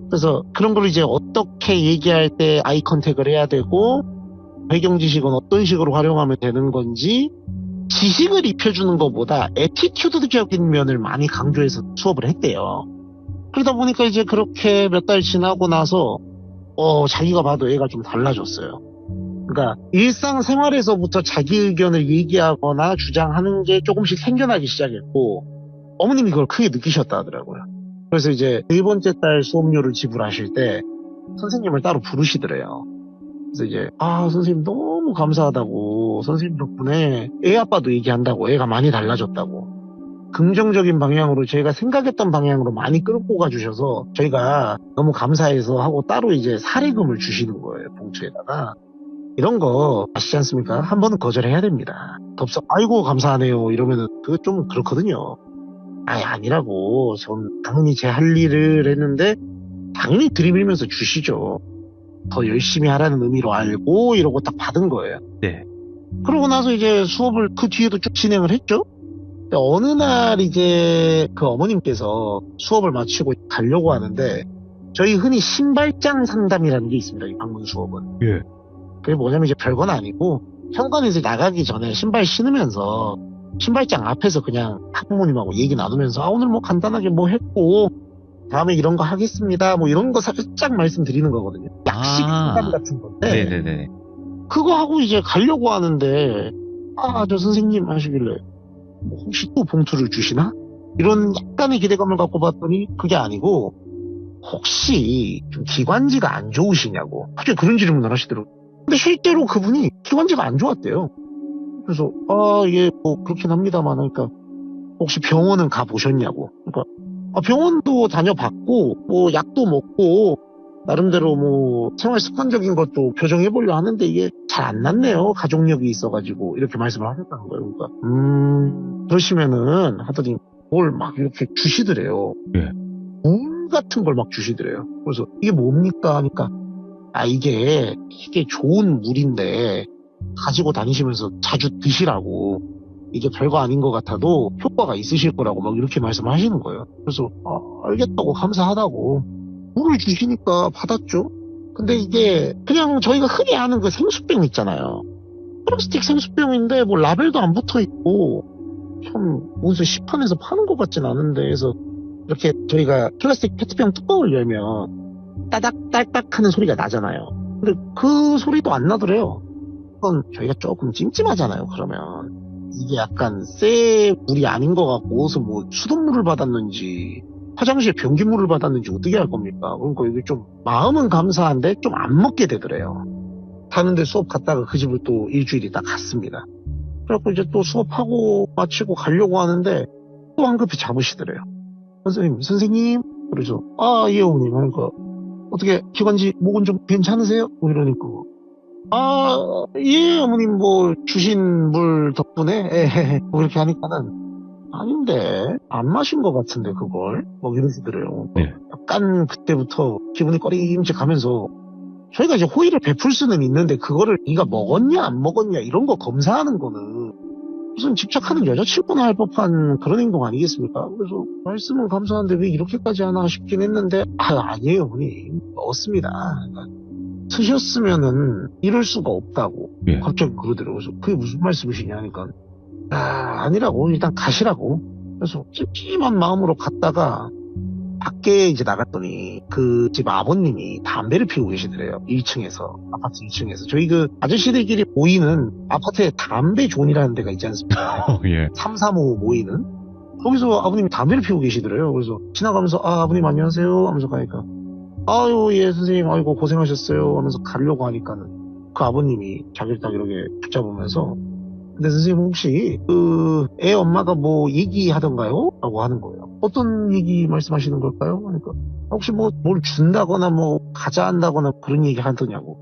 그래서 그런 걸 이제 어떻게 얘기할 때 아이 컨택을 해야 되고 배경 지식은 어떤 식으로 활용하면 되는 건지 지식을 입혀주는 것보다 애티튜드적인 면을 많이 강조해서 수업을 했대요. 그러다 보니까 이제 그렇게 몇 달 지나고 나서 자기가 봐도 애가 좀 달라졌어요. 그러니까 일상생활에서부터 자기 의견을 얘기하거나 주장하는 게 조금씩 생겨나기 시작했고 어머님이 그걸 크게 느끼셨다 하더라고요. 그래서 이제 네 번째 달 수업료를 지불하실 때 선생님을 따로 부르시더래요. 그래서 이제 선생님 너무 감사하다고, 선생님 덕분에 애 아빠도 얘기한다고, 애가 많이 달라졌다고, 긍정적인 방향으로 저희가 생각했던 방향으로 많이 끌고 가주셔서 저희가 너무 감사해서 하고 따로 이제 사례금을 주시는 거예요. 봉투에다가. 이런 거 아시지 않습니까? 한 번은 거절해야 됩니다. 덥석 아이고 감사하네요 이러면은 그거 좀 그렇거든요. 아니라고. 전 당연히 제 할 일을 했는데 당연히 들이밀면서 주시죠. 더 열심히 하라는 의미로 알고 이러고 딱 받은 거예요. 네. 그러고 나서 이제 수업을 그 뒤에도 쭉 진행을 했죠. 근데 어느 날 이제 그 어머님께서 수업을 마치고 가려고 하는데 저희 흔히 신발장 상담이라는 게 있습니다. 이 방문 수업은. 예. 그게 뭐냐면 이제 별건 아니고 현관에서 나가기 전에 신발 신으면서 신발장 앞에서 그냥 학부모님하고 얘기 나누면서 오늘 뭐 간단하게 뭐 했고 다음에 이런 거 하겠습니다. 뭐 이런 거 살짝 말씀드리는 거거든요. 약식 상담 같은 건데. 네네네. 그거 하고 이제 가려고 하는데 저 선생님 하시길래 뭐 혹시 또 봉투를 주시나? 이런 약간의 기대감을 갖고 봤더니 그게 아니고 혹시 좀 기관지가 안 좋으시냐고 갑자기 그런 질문을 하시더라고요. 근데 실제로 그분이 기관지가 안 좋았대요. 그래서 예 뭐 그렇긴 합니다만 그러니까 혹시 병원은 가보셨냐고. 그러니까 병원도 다녀봤고 뭐 약도 먹고 나름대로 뭐 생활 습관적인 것도 교정해보려 하는데 이게 잘 안 낫네요. 가족력이 있어가지고 이렇게 말씀을 하셨다는 거예요. 그러니까 그러시면은 하더니 뭘 막 이렇게 주시더래요. 예. 물 같은 걸 막 주시더래요. 그래서 이게 뭡니까 하니까 이게 좋은 물인데 가지고 다니시면서 자주 드시라고, 이게 별거 아닌 것 같아도 효과가 있으실 거라고 막 이렇게 말씀하시는 거예요. 그래서 알겠다고 감사하다고 물을 주시니까 받았죠. 근데 이게 그냥 저희가 흔히 아는 그 생수병 있잖아요. 플라스틱 생수병인데 뭐 라벨도 안 붙어 있고 참 무슨 시판에서 파는 것 같진 않은데, 그래서 이렇게 저희가 플라스틱 페트병 뚜껑을 열면 따닥따닥 하는 소리가 나잖아요. 근데 그 소리도 안 나더래요. 그건 저희가 조금 찜찜하잖아요. 그러면 이게 약간 새 물이 아닌 것 같고 어디서 뭐 수돗물을 받았는지 화장실 변기물을 받았는지 어떻게 할 겁니까? 그러니까 이게 좀 마음은 감사한데 좀 안 먹게 되더래요. 가는데 수업 갔다가 그 집을 또 일주일 있다 갔습니다. 그래갖고 이제 또 수업하고 마치고 가려고 하는데 또 황급히 잡으시더래요. 선생님. 그래서 예 어머님 하니까 어떻게 기관지 목은 좀 괜찮으세요? 뭐 이러니까 예 어머님 뭐 주신 물 덕분에 뭐 이렇게 하니까는 아닌데 안 마신 것 같은데 그걸 뭐 이러시더래요. 네. 약간 그때부터 기분이 꺼림직하면서 저희가 이제 호의를 베풀 수는 있는데 그거를 네가 먹었냐 안 먹었냐 이런 거 검사하는 거는 무슨 집착하는 여자친구나 할 법한 그런 행동 아니겠습니까? 그래서 말씀은 감사한데 왜 이렇게까지 하나 싶긴 했는데 아니에요 어머니 먹었습니다. 그러니까 드셨으면은 이럴 수가 없다고 예. 갑자기 그러더라고요. 그래서 그게 무슨 말씀이시냐 하니까 아니라고 일단 가시라고. 그래서 찜찜한 마음으로 갔다가 밖에 이제 나갔더니 그 집 아버님이 담배를 피우고 계시더래요. 1층에서, 아파트 1층에서. 저희 그 아저씨들끼리 모이는 아파트에 담배 존이라는 데가 있지 않습니까? 예. 3, 4, 5 모이는? 거기서 아버님이 담배를 피우고 계시더래요. 그래서 지나가면서 아버님 안녕하세요 하면서 가니까 아유 예 선생님 아이고 고생하셨어요 하면서 가려고 하니까는 그 아버님이 자기를 딱 이렇게 붙잡으면서 근데 선생님 혹시 그 애 엄마가 뭐 얘기하던가요? 라고 하는 거예요. 어떤 얘기 말씀하시는 걸까요? 그러니까 혹시 뭐 뭘 준다거나 뭐 가자 한다거나 그런 얘기 하더냐고.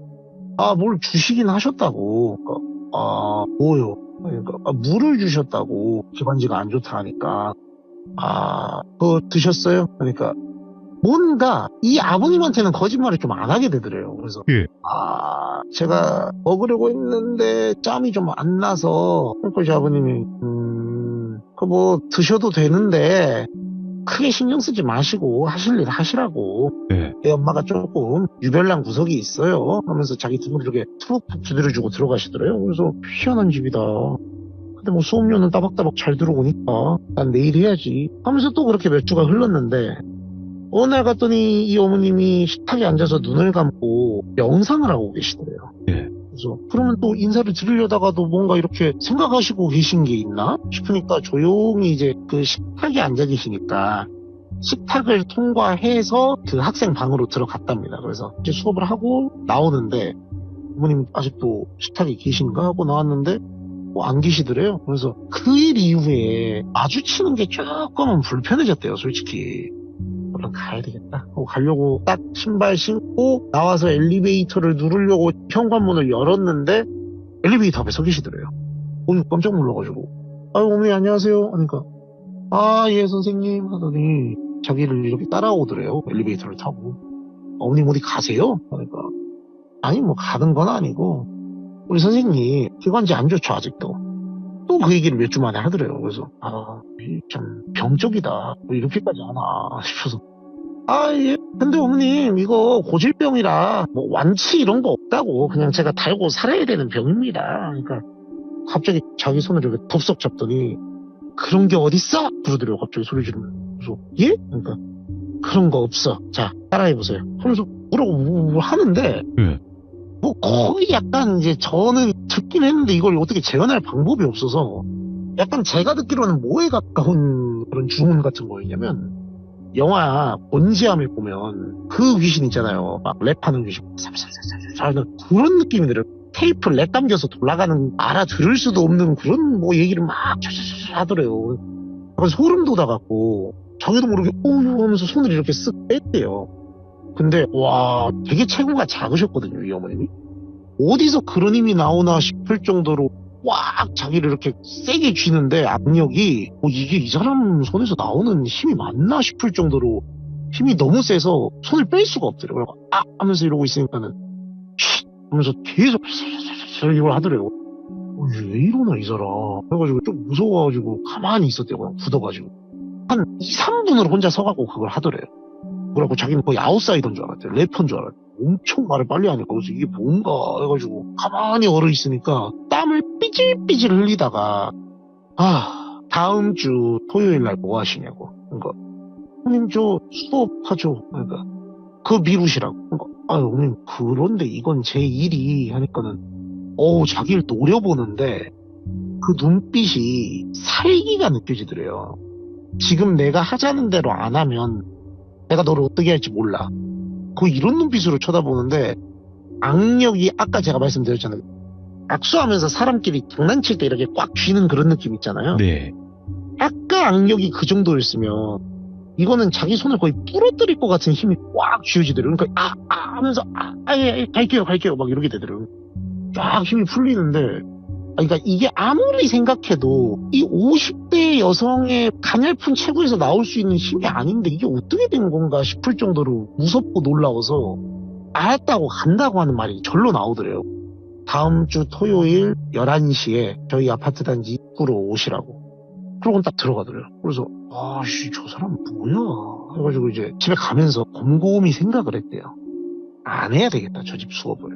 뭘 주시긴 하셨다고. 그러니까 뭐요? 그러니까 물을 주셨다고. 기관지가 안 좋다 하니까 그거 드셨어요? 그러니까 뭔가 이 아버님한테는 거짓말을 좀 안 하게 되더래요. 그래서 예. 제가 먹으려고 했는데 짬이 좀 안 나서 그러니까 이제 아버님이 그 뭐 드셔도 되는데 크게 신경 쓰지 마시고 하실 일 하시라고. 예. 애 엄마가 조금 유별난 구석이 있어요 하면서 자기 등을 이렇게 툭툭 두드려주고 들어가시더래요. 그래서 희한한 집이다. 근데 뭐 수업료는 따박따박 잘 들어오니까 난 내일 해야지 하면서 또 그렇게 몇 주가 흘렀는데 어느 날 갔더니 이 어머님이 식탁에 앉아서 눈을 감고 명상을 하고 계시더래요. 예. 그래서 그러면 또 인사를 드리려다가도 뭔가 이렇게 생각하시고 계신 게 있나 싶으니까 조용히 이제 그 식탁에 앉아 계시니까 식탁을 통과해서 그 학생 방으로 들어갔답니다. 그래서 이제 수업을 하고 나오는데 어머님 아직도 식탁에 계신가 하고 나왔는데 뭐 안 계시더래요. 그래서 그 일 이후에 마주치는 게 조금은 불편해졌대요, 솔직히. 얼른 가야 되겠다 하고 가려고 딱 신발 신고 나와서 엘리베이터를 누르려고 현관문을 열었는데 엘리베이터 앞에 서 계시더래요. 깜짝 놀라가지고 어머니 안녕하세요 하니까 예 선생님 하더니 자기를 이렇게 따라오더래요. 엘리베이터를 타고. 어머님 어디 가세요? 하니까 아니 뭐 가는 건 아니고 우리 선생님 기관지 안 좋죠 아직도. 또 그 얘기를 몇 주 만에 하더래요. 그래서 참 병적이다 뭐 이렇게까지 하나 싶어서 예. 근데 어머님 이거 고질병이라 뭐 완치 이런 거 없다고 그냥 제가 달고 살아야 되는 병입니다. 그러니까 갑자기 자기 손을 이렇게 덥석 잡더니 그런 게 어딨어? 그러더래요. 갑자기 소리 지르면. 그래서 예? 그러니까 그런 거 없어. 자 따라해보세요. 하면서 뭐라고 하는데 뭐 거의 약간 이제 저는 듣긴 했는데 이걸 어떻게 재현할 방법이 없어서 약간 제가 듣기로는 뭐에 가까운 그런 주문 같은 거였냐면 영화 본지함에 보면 그 귀신 있잖아요. 막 랩하는 귀신 그런 느낌이 들어요. 테이프 랩 감겨서 돌아가는 알아들을 수도 없는 그런 뭐 얘기를 막 하더래요. 약간 소름 돋아갖고 자기도 모르게 오우 하면서 손을 이렇게 쓱 뺐대요. 근데 와 되게 체구가 작으셨거든요, 이 어머님이. 어디서 그런 힘이 나오나 싶을 정도로 꽉 자기를 이렇게 세게 쥐는데 압력이 이게 이 사람 손에서 나오는 힘이 맞나 싶을 정도로 힘이 너무 세서 손을 뺄 수가 없더라고요. 아 하면서 이러고 있으니까는 쉿 하면서 계속 이걸 하더라고요. 왜 이러나 이 사람. 그래가지고 좀 무서워가지고 가만히 있었대요. 그냥 굳어가지고 한 2, 3분을 혼자 서갖고 그걸 하더래요. 그래갖고 자기는 거의 아웃사이더인 줄 알았대요. 래퍼인 줄 알았대요. 엄청 말을 빨리 하니까 그래서 이게 뭔가 해가지고 가만히 얼어 있으니까 땀을 삐질삐질 흘리다가 아 다음 주 토요일 날 뭐 하시냐고. 그러니까 형님 저 수업하죠. 그러니까 그거 미루시라고. 그러니까 아유 형님 그런데 이건 제 일이 하니까는 자기를 노려보는데 그 눈빛이 살기가 느껴지더래요. 지금 내가 하자는 대로 안 하면 내가 너를 어떻게 할지 몰라. 이런 눈빛으로 쳐다보는데 악력이 아까 제가 말씀드렸잖아요. 악수하면서 사람끼리 장난칠 때 이렇게 꽉 쥐는 그런 느낌 있잖아요. 네. 아까 악력이 그 정도였으면 이거는 자기 손을 거의 부러뜨릴 것 같은 힘이 꽉 쥐어지더래요. 그러니까 하면서 예, 갈게요 막 이렇게 되더래요. 쫙 힘이 풀리는데 그러니까 이게 아무리 생각해도 이 50대 여성의 가냘픈 체구에서 나올 수 있는 힘이 아닌데 이게 어떻게 된 건가 싶을 정도로 무섭고 놀라워서 알았다고 간다고 하는 말이 절로 나오더래요. 다음 주 토요일 11시에 저희 아파트 단지 입구로 오시라고. 그러고는 딱 들어가더래요. 그래서 아씨 저 사람 뭐야 해가지고 이제 집에 가면서 곰곰이 생각을 했대요. 안 해야 되겠다 저 집 수업을.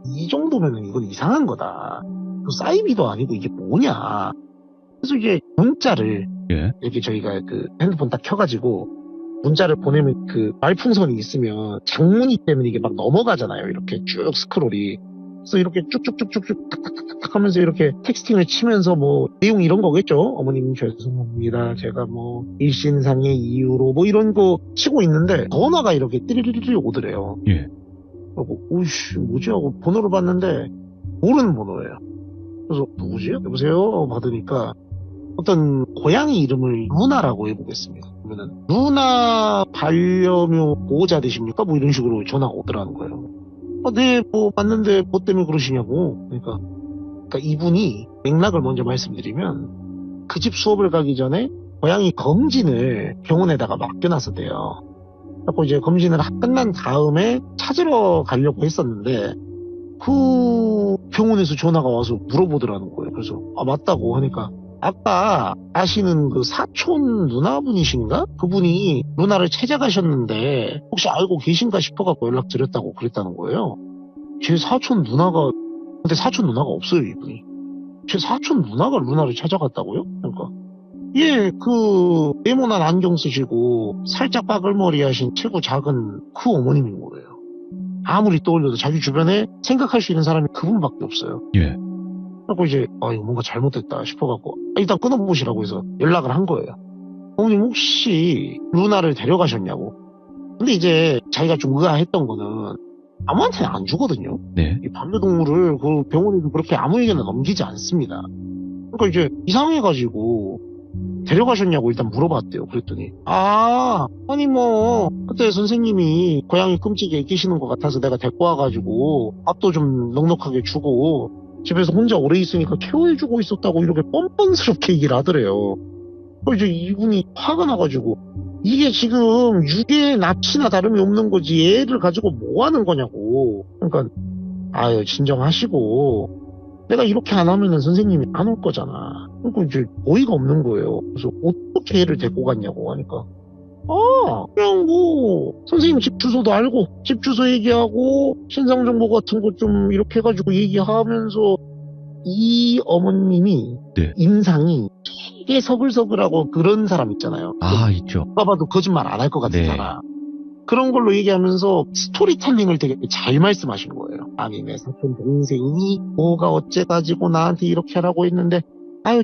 이 정도면은 이건 이상한 거다. 그 사이비도 아니고 이게 뭐냐. 그래서 이제 문자를 예. 이렇게 저희가 그 핸드폰 딱 켜가지고 문자를 보내면 그 말풍선이 있으면 장문이 때문에 이게 막 넘어가잖아요. 이렇게 쭉 스크롤이. 그래서 이렇게 쭉쭉쭉쭉쭉 탁탁탁탁 하면서 이렇게 텍스팅을 치면서 뭐 내용 이런 거겠죠. 어머님 죄송합니다. 제가 뭐 일신상의 이유로 뭐 이런 거 치고 있는데 전화가 이렇게 띠리리리 오더래요. 예. 그리고 오이씨 뭐지 하고 번호를 봤는데 모르는 번호예요. 그래서 누구지? 여보세요? 받으니까 어떤 고양이 이름을 루나라고 해보겠습니다. 그러면은 루나 반려묘 보호자 되십니까? 뭐 이런 식으로 전화가 오더라는 거예요. 네, 뭐 맞는데 뭐 때문에 그러시냐고. 그러니까 이분이 맥락을 먼저 말씀드리면 그 집 수업을 가기 전에 고양이 검진을 병원에다가 맡겨놨었대요. 그래서 이제 검진을 끝난 다음에 찾으러 가려고 했었는데 그 병원에서 전화가 와서 물어보더라는 거예요. 그래서 맞다고 하니까 아까 아시는 그 사촌 누나분이신가? 그분이 누나를 찾아가셨는데 혹시 알고 계신가 싶어갖고 연락드렸다고 그랬다는 거예요. 제 사촌 누나가 근데 사촌 누나가 없어요 이분이. 제 사촌 누나가 누나를 찾아갔다고요? 그러니까 그 네모난 안경 쓰시고 살짝 빠글머리 하신 체구 작은 그 어머님인 거예요. 아무리 떠올려도 자기 주변에 생각할 수 있는 사람이 그분밖에 없어요. 예. 그래서 이제 이거 뭔가 잘못됐다 싶어갖고 일단 끊어보시라고 해서 연락을 한 거예요. 어머님 혹시 루나를 데려가셨냐고. 근데 이제 자기가 좀 의아했던 거는 아무한테는 안 주거든요. 네. 이 반려동물을 그 병원에도 그렇게 아무에게나 넘기지 않습니다. 그러니까 이제 이상해가지고 데려가셨냐고 일단 물어봤대요. 그랬더니 아니 뭐 그때 선생님이 고양이 끔찍이에 끼시는 것 같아서 내가 데리고 와가지고 밥도 좀 넉넉하게 주고 집에서 혼자 오래 있으니까 케어해주고 있었다고 이렇게 뻔뻔스럽게 얘기를 하더래요. 이제 이분이 화가 나가지고 이게 지금 유괴 납치나 다름이 없는 거지 애를 가지고 뭐 하는 거냐고. 그러니까 진정하시고 내가 이렇게 안 하면은 선생님이 안 올 거잖아. 그러니까 이제 어이가 없는 거예요. 그래서 어떻게 애를 데리고 갔냐고 하니까 그냥 뭐 선생님 집 주소도 알고 집 주소 얘기하고 신상정보 같은 거 좀 이렇게 해가지고 얘기하면서 이 어머님이 네. 인상이 되게 서글서글하고 그런 사람 있잖아요. 있죠. 누가 봐도 거짓말 안 할 것 같은 네. 사람. 그런 걸로 얘기하면서 스토리텔링을 되게 잘 말씀하신 거예요. 아니 내 사촌 동생이 뭐가 어째가지고 나한테 이렇게 하라고 했는데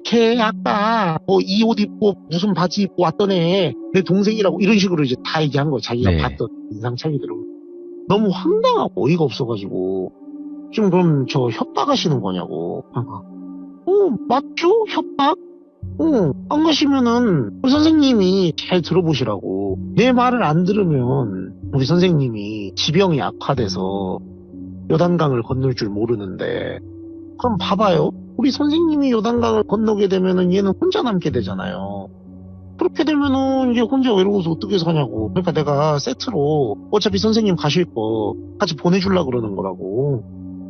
걔 아까 이 옷 입고 무슨 바지 입고 왔던 애 내 동생이라고 이런 식으로 이제 다 얘기한 거예요. 자기가 네. 봤던 인상착의들은. 너무 황당하고 어이가 없어가지고 지금 그럼 저 협박하시는 거냐고. 맞죠? 협박? 안 가시면은 선생님이 잘 들어보시라고. 내 말을 안 들으면 우리 선생님이 지병이 악화돼서 요단강을 건널 줄 모르는데, 그럼 봐봐요. 우리 선생님이 요단강을 건너게 되면은 얘는 혼자 남게 되잖아요. 그렇게 되면은 이제 혼자 외로워서 어떻게 사냐고. 그러니까 내가 세트로 어차피 선생님 가실 거 같이 보내주려고 그러는 거라고.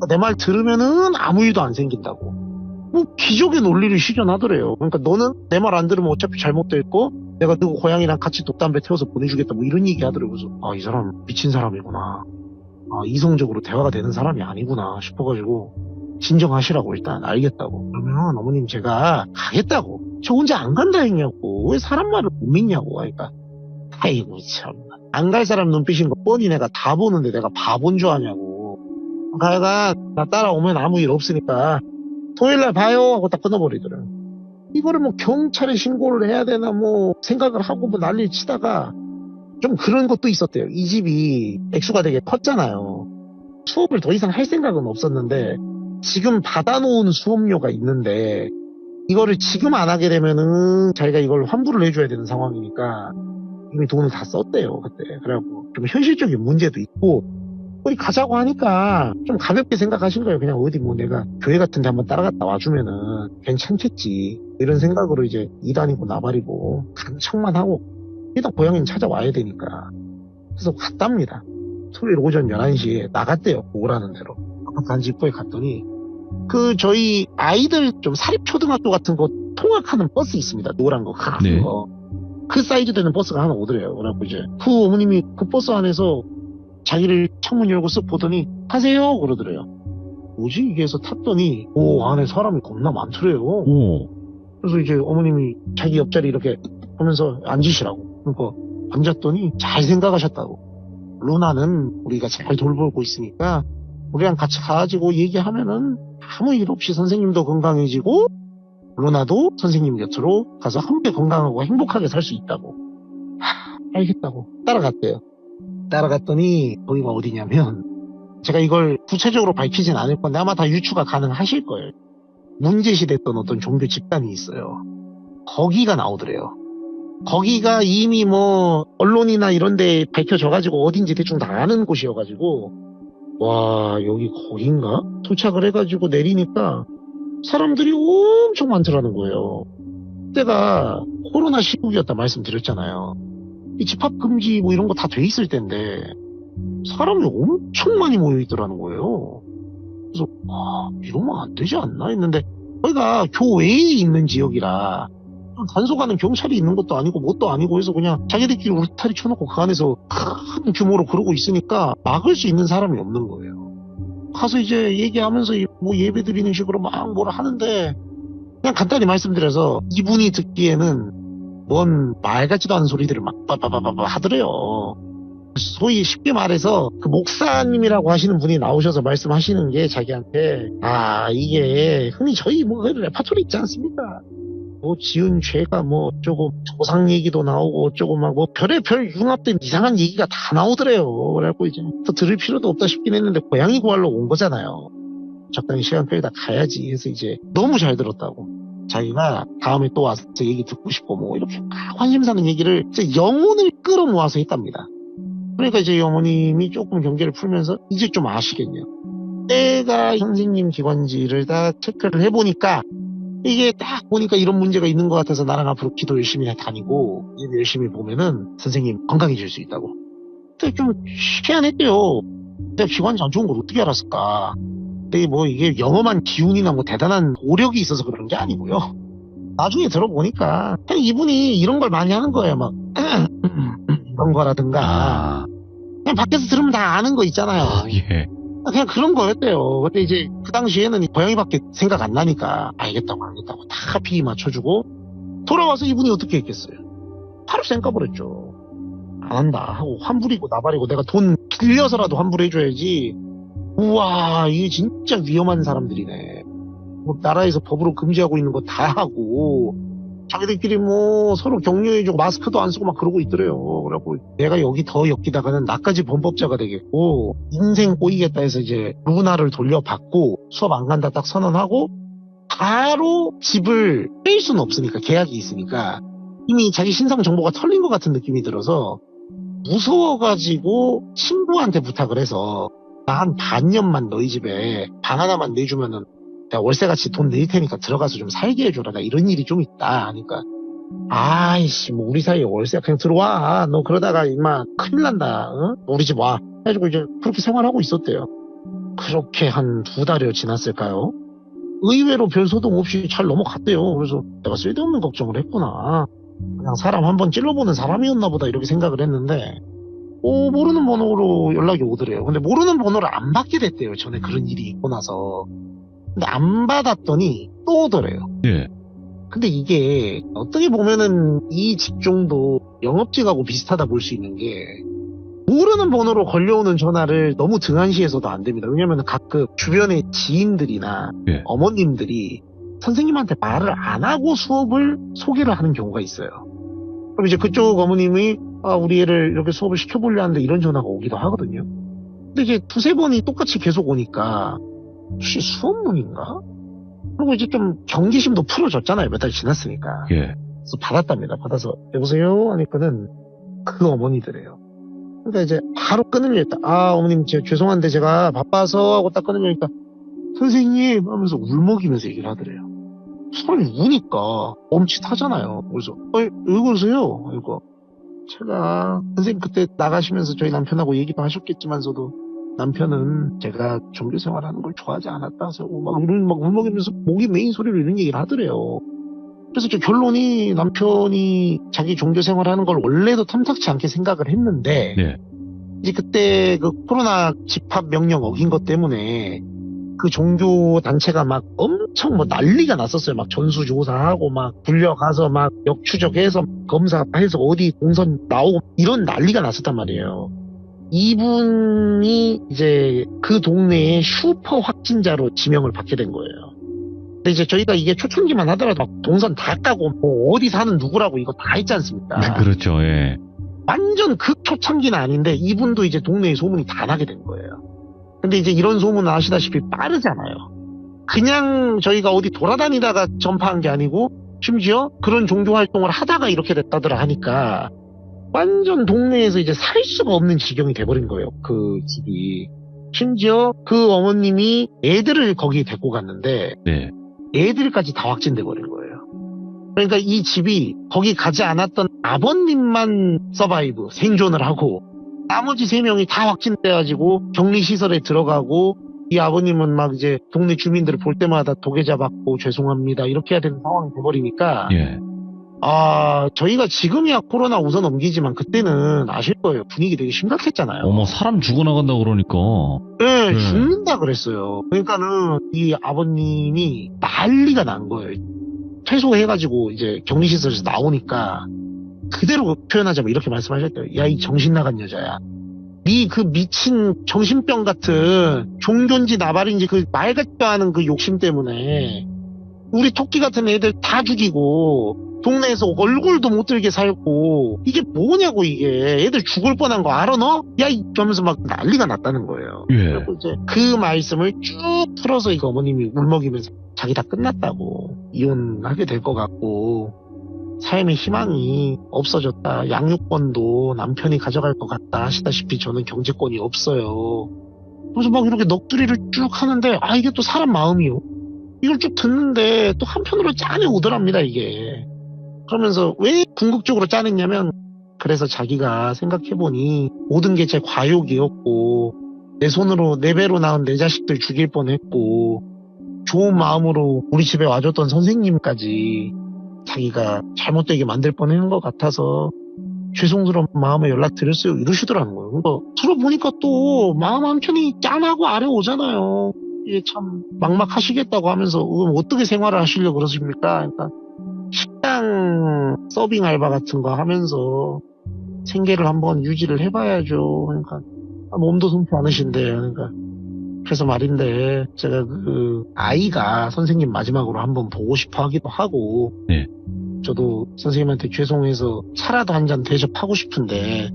내 말 들으면은 아무 일도 안 생긴다고. 뭐 기적의 논리를 실현하더래요. 그러니까 너는 내 말 안 들으면 어차피 잘못될 거, 내가 너 고양이랑 같이 독담배 태워서 보내주겠다, 뭐 이런 얘기 하더라고요. 그래서 이 사람 미친 사람이구나. 이성적으로 대화가 되는 사람이 아니구나 싶어가지고 진정하시라고 일단 알겠다고. 그러면 어머님 제가 가겠다고. 저 혼자 안 간다 했냐고. 왜 사람 말을 못 믿냐고. 그러니까 아이고 참. 안 갈 사람 눈빛인 거 뻔히 내가 다 보는데 내가 바본 줄 아냐고. 가여가 나 따라오면 아무 일 없으니까 토요일날 봐요 하고 딱 끊어버리더라고요. 이거를 뭐 경찰에 신고를 해야 되나 뭐 생각을 하고 뭐 난리를 치다가 좀 그런 것도 있었대요. 이 집이 액수가 되게 컸잖아요. 수업을 더 이상 할 생각은 없었는데 지금 받아놓은 수업료가 있는데 이거를 지금 안 하게 되면은 자기가 이걸 환불을 해줘야 되는 상황이니까 이미 돈을 다 썼대요 그때. 그래갖고 좀 현실적인 문제도 있고 우리 가자고 하니까 좀 가볍게 생각하신 거예요. 그냥 어디 뭐 내가 교회 같은 데 한번 따라갔다 와주면은 괜찮겠지 이런 생각으로 이제 이단이고 나발이고 가는 척만 하고 일단 고양이는 찾아와야 되니까 그래서 갔답니다. 토요일 오전 11시에 나갔대요. 오라는 대로. 단지 입구에 갔더니 저희 아이들 좀 사립초등학교 같은 거 통학하는 버스 있습니다. 노란 거 큰 네. 거. 그 사이즈 되는 버스가 하나 오더래요. 그래갖고 이제 그 어머님이 그 버스 안에서 자기를 창문 열고 쓱 보더니 타세요 그러더래요. 뭐지 이게 해서 탔더니 안에 사람이 겁나 많더래요. 오. 그래서 이제 어머님이 자기 옆자리 이렇게 하면서 앉으시라고. 그러니까 앉았더니 잘 생각하셨다고. 루나는 우리가 잘 돌보고 있으니까 우리랑 같이 가가지고 얘기하면은 아무 일 없이 선생님도 건강해지고 루나도 선생님 곁으로 가서 함께 건강하고 행복하게 살 수 있다고. 알겠다고 따라갔대요. 따라갔더니 거기가 어디냐면 제가 이걸 구체적으로 밝히진 않을 건데 아마 다 유추가 가능하실 거예요. 문제시됐던 어떤 종교 집단이 있어요. 거기가 나오더래요. 거기가 이미 뭐 언론이나 이런 데 밝혀져가지고 어딘지 대충 다 아는 곳이어가지고 와 여기 거긴가? 도착을 해가지고 내리니까 사람들이 엄청 많더라는 거예요. 그때가 코로나 시국이었다 말씀드렸잖아요. 이 집합금지 뭐 이런 거 다 돼 있을 텐데 사람이 엄청 많이 모여 있더라는 거예요. 그래서 이러면 안 되지 않나 했는데 거기가 교외에 있는 지역이라 단속하는 경찰이 있는 것도 아니고 뭣도 아니고 해서 그냥 자기들끼리 울타리 쳐놓고 그 안에서 큰 규모로 그러고 있으니까 막을 수 있는 사람이 없는 거예요. 가서 이제 얘기하면서 뭐 예배 드리는 식으로 막 뭐라 하는데 그냥 간단히 말씀드려서 이분이 듣기에는 뭔 말 같지도 않은 소리들을 막 빠바바바바 하더래요. 소위 쉽게 말해서 그 목사님이라고 하시는 분이 나오셔서 말씀하시는 게 자기한테 이게 흔히 저희 뭐 레파토리 있지 않습니까? 뭐 지은 죄가 뭐 어쩌고 조상 얘기도 나오고 어쩌고 막 뭐 별의별 융합된 이상한 얘기가 다 나오더래요. 그래갖고 이제 또 들을 필요도 없다 싶긴 했는데 고양이 구하러 온 거잖아요. 적당히 시간 끌다 가야지 해서 이제 너무 잘 들었다고. 자기가 다음에 또 와서 얘기 듣고 싶고 뭐 이렇게 막 관심 사는 얘기를 진짜 영혼을 끌어모아서 했답니다. 그러니까 이제 어머님이 조금 경계를 풀면서 이제 좀 아시겠네요. 내가 선생님 기관지를 다 체크를 해보니까 이게 딱 보니까 이런 문제가 있는 것 같아서 나랑 앞으로 기도 열심히 다니고 예배 열심히 보면은 선생님 건강해질 수 있다고. 근데 좀 희한했대요. 내가 기관지 안 좋은 걸 어떻게 알았을까. 근데 뭐 이게 영험한 기운이나 뭐 대단한 오력이 있어서 그런 게 아니고요. 나중에 들어보니까 그냥 이분이 이런 걸 많이 하는 거예요. 막 이런 거라든가 그냥 밖에서 들으면 다 아는 거 있잖아요. 예. 그냥 그런 거였대요. 근데 이제 그 당시에는 고양이밖에 생각 안 나니까 알겠다고 다 비위 맞춰주고 돌아와서 이분이 어떻게 했겠어요. 바로 쌩까버렸죠. 안 한다 하고 환불이고 나발이고 내가 돈 빌려서라도 환불해줘야지. 우와 이게 진짜 위험한 사람들이네. 뭐 나라에서 법으로 금지하고 있는 거 다 하고 자기들끼리 뭐 서로 격려해주고 마스크도 안 쓰고 막 그러고 있더래요. 그래갖고 내가 여기 더 엮이다가는 나까지 범법자가 되겠고 인생 꼬이겠다 해서 이제 루나를 돌려받고 수업 안 간다 딱 선언하고 바로 집을 뺄 수는 없으니까 계약이 있으니까 이미 자기 신상 정보가 털린 것 같은 느낌이 들어서 무서워가지고 친구한테 부탁을 해서 나 한 반년만 너희 집에 방 하나만 내주면은 내가 월세같이 돈 낼 테니까 들어가서 좀 살게 해줘라. 나 이런 일이 좀 있다 하니까 아이씨 뭐 우리 사이에 월세 그냥 들어와. 너 그러다가 임마 큰일 난다. 어? 우리 집 와. 해가지고 이제 그렇게 생활하고 있었대요. 그렇게 한 2달여 지났을까요? 의외로 별 소동 없이 잘 넘어갔대요. 그래서 내가 쓸데없는 걱정을 했구나. 그냥 사람 한번 찔러보는 사람이었나 보다 이렇게 생각을 했는데 모르는 번호로 연락이 오더래요. 근데 모르는 번호를 안 받게 됐대요. 전에 그런 일이 있고 나서. 근데 안 받았더니 또 오더래요. 예. 근데 이게 어떻게 보면은 이 직종도 영업직하고 비슷하다 볼 수 있는 게 모르는 번호로 걸려오는 전화를 너무 등한시해서도 안 됩니다. 왜냐면 가끔 주변의 지인들이나 예. 어머님들이 선생님한테 말을 안 하고 수업을 소개를 하는 경우가 있어요. 그럼 이제 그쪽 어머님이 우리 애를 이렇게 수업을 시켜보려 하는데 이런 전화가 오기도 하거든요. 근데 이제 2-3번이 똑같이 계속 오니까 혹시 수업문인가? 그리고 이제 좀 경계심도 풀어졌잖아요. 몇 달 지났으니까. 예. 그래서 받았답니다. 받아서 여보세요? 하니까는 그 어머니들이에요. 그러니까 이제 바로 끊으려니까 어머님 죄송한데 제가 바빠서 하고 딱 끊으려니까 선생님 하면서 울먹이면서 얘기를 하더래요. 사람이 우니까 멈칫하잖아요. 그래서 왜 그러세요? 그러니까 제가 선생님 그때 나가시면서 저희 남편하고 얘기도 하셨겠지만서도 남편은 제가 종교 생활하는 걸 좋아하지 않았다 해서 막 울먹이면서 목이 메인 소리로 이런 얘기를 하더래요. 그래서 저 결론이 남편이 자기 종교 생활하는 걸 원래도 탐탁치 않게 생각을 했는데 네. 이제 그때 그 코로나 집합 명령 어긴 것 때문에 그 종교 단체가 막 엄청 뭐 난리가 났었어요. 막 전수조사하고 막 불려가서 막 역추적해서 검사해서 어디 공선 나오고 이런 난리가 났었단 말이에요. 이분이 이제 그 동네의 슈퍼 확진자로 지명을 받게 된 거예요. 근데 이제 저희가 이게 초창기만 하더라도 막 동선 다 까고 뭐 어디 사는 누구라고 이거 다 했지 않습니까? 네, 그렇죠. 예. 완전 극초창기는 아닌데 이분도 이제 동네에 소문이 다 나게 된 거예요. 근데 이제 이런 소문은 아시다시피 빠르잖아요. 그냥 저희가 어디 돌아다니다가 전파한 게 아니고 심지어 그런 종교 활동을 하다가 이렇게 됐다더라 하니까 완전 동네에서 이제 살 수가 없는 지경이 돼버린 거예요. 그 집이. 심지어 그 어머님이 애들을 거기 데리고 갔는데 네. 애들까지 다 확진돼 버린 거예요. 그러니까 이 집이 거기 가지 않았던 아버님만 서바이브 생존을 하고 나머지 3명이 다 확진돼가지고 격리시설에 들어가고 이 아버님은 막 이제 동네 주민들을 볼 때마다 도계자 받고 죄송합니다 이렇게 해야 되는 상황이 돼버리니까 예. 저희가 지금이야 코로나 웃어 넘기지만 그때는 아실 거예요. 분위기 되게 심각했잖아요. 어머, 사람 죽어나간다 그러니까. 네, 네. 죽는다 그랬어요. 그러니까는 이 아버님이 난리가 난 거예요. 퇴소해가지고 이제 격리시설에서 나오니까 그대로 표현하자면 이렇게 말씀하셨대요. 야, 이 정신 나간 여자야. 네 그 미친 정신병 같은 종교인지 나발인지 그 말 같지도 않은 그 욕심 때문에 우리 토끼 같은 애들 다 죽이고 동네에서 얼굴도 못 들게 살고 이게 뭐냐고 이게 애들 죽을 뻔한 거 알아 너? 야 이러면서 막 난리가 났다는 거예요. 예. 그리고 이제 그 말씀을 쭉 풀어서 이 어머님이 울먹이면서 자기 다 끝났다고 이혼하게 될 것 같고 삶의 희망이 없어졌다. 양육권도 남편이 가져갈 것 같다. 하시다시피 저는 경제권이 없어요. 그래서 막 이렇게 넋두리를 쭉 하는데 이게 또 사람 마음이요. 이걸 쭉 듣는데 또 한편으로 짠해 오더랍니다 이게. 그러면서 왜 궁극적으로 짜냈냐면 그래서 자기가 생각해보니 모든 게 제 과욕이었고 내 손으로 4배로 낳은 내 자식들 죽일 뻔했고 좋은 마음으로 우리 집에 와줬던 선생님까지 자기가 잘못되게 만들 뻔한 것 같아서 죄송스러운 마음에 연락드렸어요 이러시더라는 거예요. 그러니까 들어보니까 또 마음 한켠이 짠하고 아래 오잖아요. 이게 참 막막하시겠다고 하면서 어떻게 생활을 하시려고 그러십니까? 그러니까 식당 서빙 알바 같은 거 하면서 생계를 한번 유지를 해봐야죠. 그러니까 몸도 손피 않으신데 그러니까 그래서 말인데 제가 그 아이가 선생님 마지막으로 한번 보고 싶어 하기도 하고 네. 저도 선생님한테 죄송해서 차라도 한 잔 대접하고 싶은데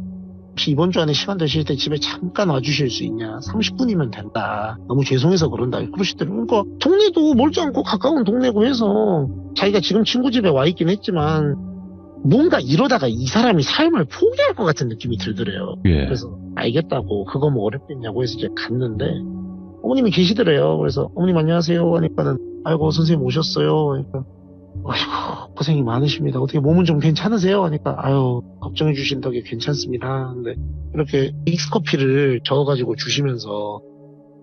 혹시 이번 주 안에 시간 되실 때 집에 잠깐 와주실 수 있냐? 30분이면 된다. 너무 죄송해서 그런다. 그러시더라고요. 그러니까 동네도 멀지 않고 가까운 동네고 해서 자기가 지금 친구 집에 와 있긴 했지만 뭔가 이러다가 이 사람이 삶을 포기할 것 같은 느낌이 들더래요. 예. 그래서 알겠다고 그거 뭐 어렵겠냐고 해서 이제 갔는데 어머님이 계시더래요. 그래서 어머님 안녕하세요 하니까는 아이고 선생님 오셨어요. 그러니까 아이고 고생이 많으십니다. 어떻게 몸은 좀 괜찮으세요? 하니까 아유 걱정해 주신 덕에 괜찮습니다. 근데 이렇게 믹스커피를 저어가지고 주시면서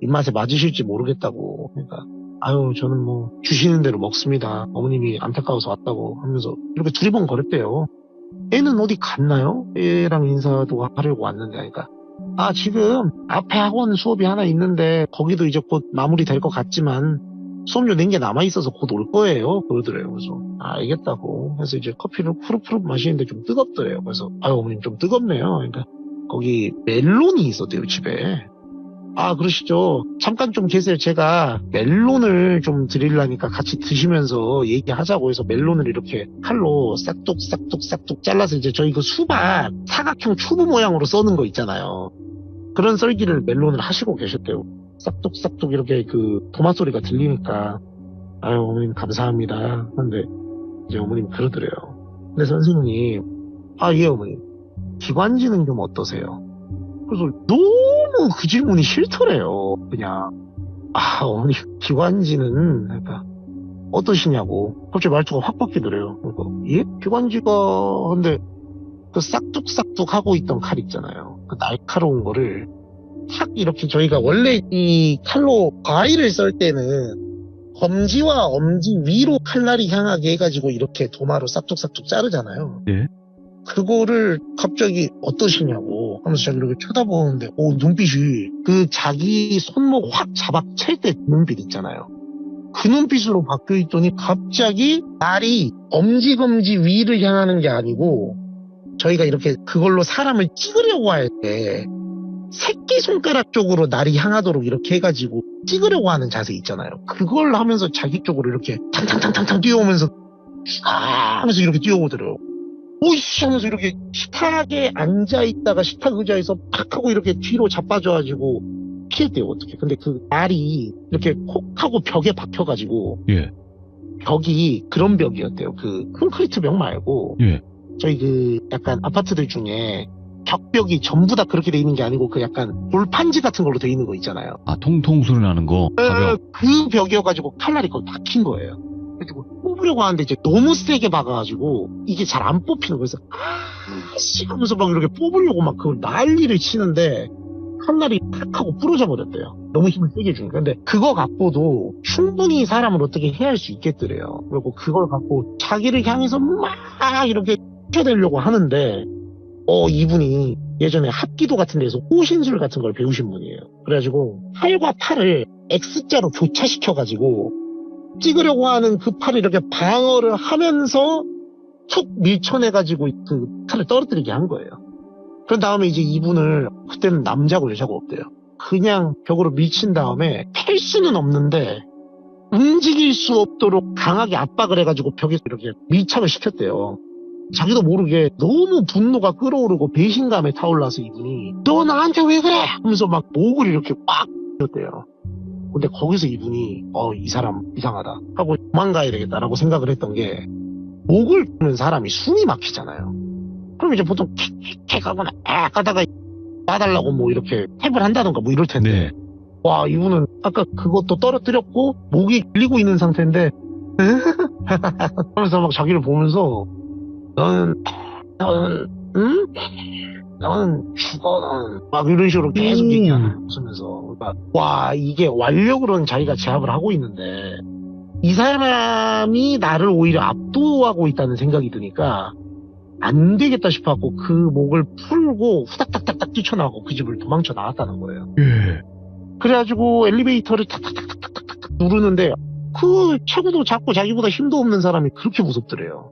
입맛에 맞으실지 모르겠다고. 그러니까 아유 저는 뭐 주시는 대로 먹습니다. 어머님이 안타까워서 왔다고 하면서 이렇게 두리번거렸대요. 애는 어디 갔나요? 애랑 인사도 하려고 왔는데 하니까 아 지금 앞에 학원 수업이 하나 있는데 거기도 이제 곧 마무리될 것 같지만 수업료 낸 게 남아있어서 곧 올 거예요 그러더래요. 그래서 아, 알겠다고 해서 이제 커피를 푸르푸르 마시는데 좀 뜨겁더래요. 그래서 아유 어머님 좀 뜨겁네요. 그러니까 거기 멜론이 있었대요 집에. 아 그러시죠. 잠깐 좀 계세요. 제가 멜론을 좀 드리려니까 같이 드시면서 얘기하자고 해서 멜론을 이렇게 칼로 싹둑 잘라서 이제 저희 그 수박 사각형 튜브 모양으로 써는 거 있잖아요. 그런 썰기를 멜론을 하시고 계셨대요. 싹둑 이렇게 그 토마 소리가 들리니까 아유 어머님 감사합니다 하는데 이제 어머님 그러더래요. 근데 선생님 아 예 어머님 기관지는 좀 어떠세요? 그래서 너무 그 질문이 싫더래요. 그냥 아 어머니 기관지는 그러니까 어떠시냐고 갑자기 말투가 확 바뀌더래요. 그러니까 예? 기관지가 근데 그 싹둑 하고 있던 칼 있잖아요. 그 날카로운 거를 탁 이렇게 저희가 원래 이 칼로 과일을 썰 때는 검지와 엄지 위로 칼날이 향하게 해가지고 이렇게 도마로 싹둑 자르잖아요. 예. 그거를 갑자기 어떠시냐고 하면서 자기 이렇게 쳐다보는데 눈빛이 그 자기 손목 확 잡아챌 때 눈빛 있잖아요. 그 눈빛으로 바뀌어 있더니 갑자기 날이 엄지 위를 향하는 게 아니고 저희가 이렇게 그걸로 사람을 찍으려고 할 때 새끼손가락 쪽으로 날이 향하도록 이렇게 해가지고 찍으려고 하는 자세 있잖아요. 그걸 하면서 자기 쪽으로 이렇게 탕탕 뛰어오면서 하면서 이렇게 뛰어오더래요. 오이씨 하면서 이렇게 식탁에 앉아있다가 식탁 의자에서 팍 하고 이렇게 뒤로 자빠져가지고 피했대요 어떻게. 근데 그 날이 이렇게 콕 하고 벽에 박혀가지고 예. 벽이 그런 벽이었대요. 그 콘크리트 벽 말고 예. 저희 그 약간 아파트들 중에 벽벽이 전부 다 그렇게 돼 있는 게 아니고 그 약간 돌판지 같은 걸로 돼 있는 거 있잖아요. 아, 통통 소리 나는 거. 가벼. 그 벽이어가지고 칼날이 거기 박힌 거예요. 그래서 뽑으려고 하는데 이제 너무 세게 박아가지고 이게 잘 안 뽑히는 거예요. 그래서 아씨 하면서 막 이렇게 뽑으려고 막 그 난리를 치는데 칼날이 탁 하고 부러져 버렸대요. 너무 힘을 세게 주니까. 근데 그거 갖고도 충분히 사람을 어떻게 해할 수 있겠더래요. 그리고 그걸 갖고 자기를 향해서 막 이렇게 쫓아내려고 하는데 이분이 예전에 합기도 같은 데서 호신술 같은 걸 배우신 분이에요. 그래가지고 팔과 팔을 X자로 교차시켜가지고 찍으려고 하는 그 팔을 이렇게 방어를 하면서 툭 밀쳐내가지고 그 칼을 떨어뜨리게 한 거예요. 그런 다음에 이제 이분을 그때는 남자고 여자고 없대요. 그냥 벽으로 밀친 다음에 팰 수는 없는데 움직일 수 없도록 강하게 압박을 해가지고 벽에 이렇게 밀착을 시켰대요. 자기도 모르게 너무 분노가 끓어오르고 배신감에 타올라서 이분이 너 나한테 왜 그래? 하면서 막 목을 이렇게 꽉 쥐었대요. 근데 거기서 이분이 이 사람 이상하다 하고 도망가야 되겠다라고 생각을 했던 게 목을 푸는 사람이 숨이 막히잖아요. 그럼 이제 보통 킥킥킥 하거나 하다가 놔달라고 뭐 이렇게 탭을 한다던가 뭐 이럴 텐데 네. 와 이분은 아까 그것도 떨어뜨렸고 목이 밀리고 있는 상태인데 하면서 막 자기를 보면서 너는 응? 너는 죽어 너는 막 이런 식으로 계속 얘기하는 웃으면서 그러니까 와 이게 완력으로는 자기가 제압을 하고 있는데 이 사람이 나를 오히려 압도하고 있다는 생각이 드니까 안 되겠다 싶어갖고 그 목을 풀고 후닥닥닥닥 뛰쳐나가고 그 집을 도망쳐 나왔다는 거예요. 예. 그래가지고 엘리베이터를 탁탁탁탁탁탁 누르는데 그 체구도 작고 자기보다 힘도 없는 사람이 그렇게 무섭더래요.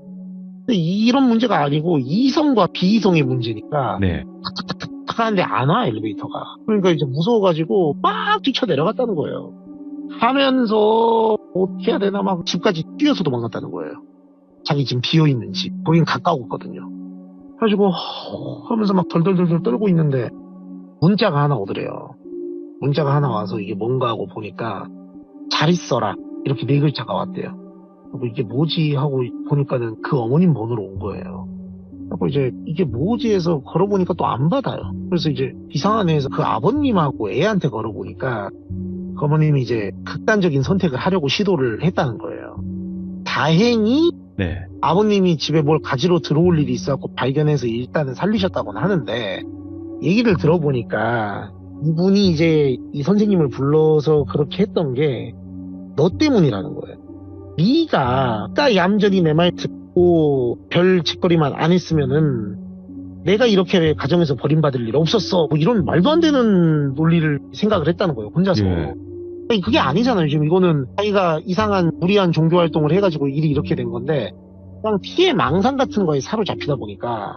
근데 이런 문제가 아니고 이성과 비이성의 문제니까 네. 탁탁탁탁 하는데 안 와 엘리베이터가. 그러니까 이제 무서워가지고 막 뛰쳐내려갔다는 거예요. 하면서 어떻게 해야 되나 막 집까지 뛰어서 도망갔다는 거예요. 자기 지금 비어있는 집. 거긴 가까웠거든요. 그래가지고 하면서 막 덜덜덜 떨고 있는데 문자가 하나 오더래요. 문자가 하나 와서 이게 뭔가 하고 보니까 잘 있어라 이렇게 4글자가 왔대요. 이게 뭐지 하고 보니까는 그 어머님 번호로 온 거예요. 그리고 이제 이게 뭐지 해서 걸어보니까 또 안 받아요. 그래서 이제 이상한 애에서 그 아버님하고 애한테 걸어보니까 그 어머님이 이제 극단적인 선택을 하려고 시도를 했다는 거예요. 다행히 네. 아버님이 집에 뭘 가지러 들어올 일이 있어갖고 발견해서 일단은 살리셨다고는 하는데, 얘기를 들어보니까 이분이 이제 이 선생님을 불러서 그렇게 했던 게 너 때문이라는 거예요. 네가 얌전히 내 말 듣고 별 짓거리만 안 했으면은 내가 이렇게 가정에서 버림받을 일 없었어. 뭐 이런 말도 안 되는 논리를 생각을 했다는 거예요, 혼자서. 예. 아니, 그게 아니잖아요. 지금 이거는 자기가 이상한 무리한 종교 활동을 해가지고 일이 이렇게 된 건데, 그냥 피해 망상 같은 거에 사로잡히다 보니까,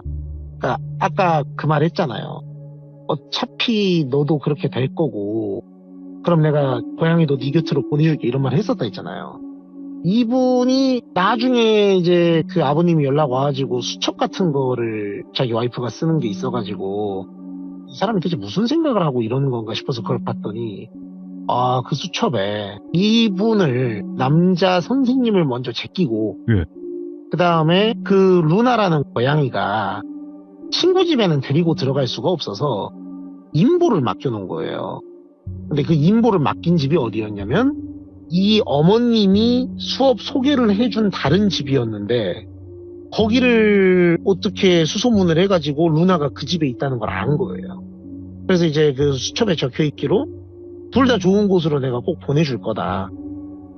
그러니까 아까 그 말 했잖아요. 어차피 너도 그렇게 될 거고, 그럼 내가 고양이도 네 곁으로 보내줄게, 이런 말 했었다 했잖아요. 이분이 나중에 이제 그 아버님이 연락 와가지고 수첩 같은 거를 자기 와이프가 쓰는 게 있어가지고, 이 사람이 대체 무슨 생각을 하고 이러는 건가 싶어서 그걸 봤더니, 그 수첩에 이분을 남자 선생님을 먼저 제끼고, 예. 그 다음에 그 루나라는 고양이가 친구 집에는 데리고 들어갈 수가 없어서 임보를 맡겨놓은 거예요. 근데 그 임보를 맡긴 집이 어디였냐면 이 어머님이 수업 소개를 해준 다른 집이었는데, 거기를 어떻게 수소문을 해가지고 루나가 그 집에 있다는 걸 안 거예요. 그래서 이제 그 수첩에 적혀있기로 둘 다 좋은 곳으로 내가 꼭 보내줄 거다,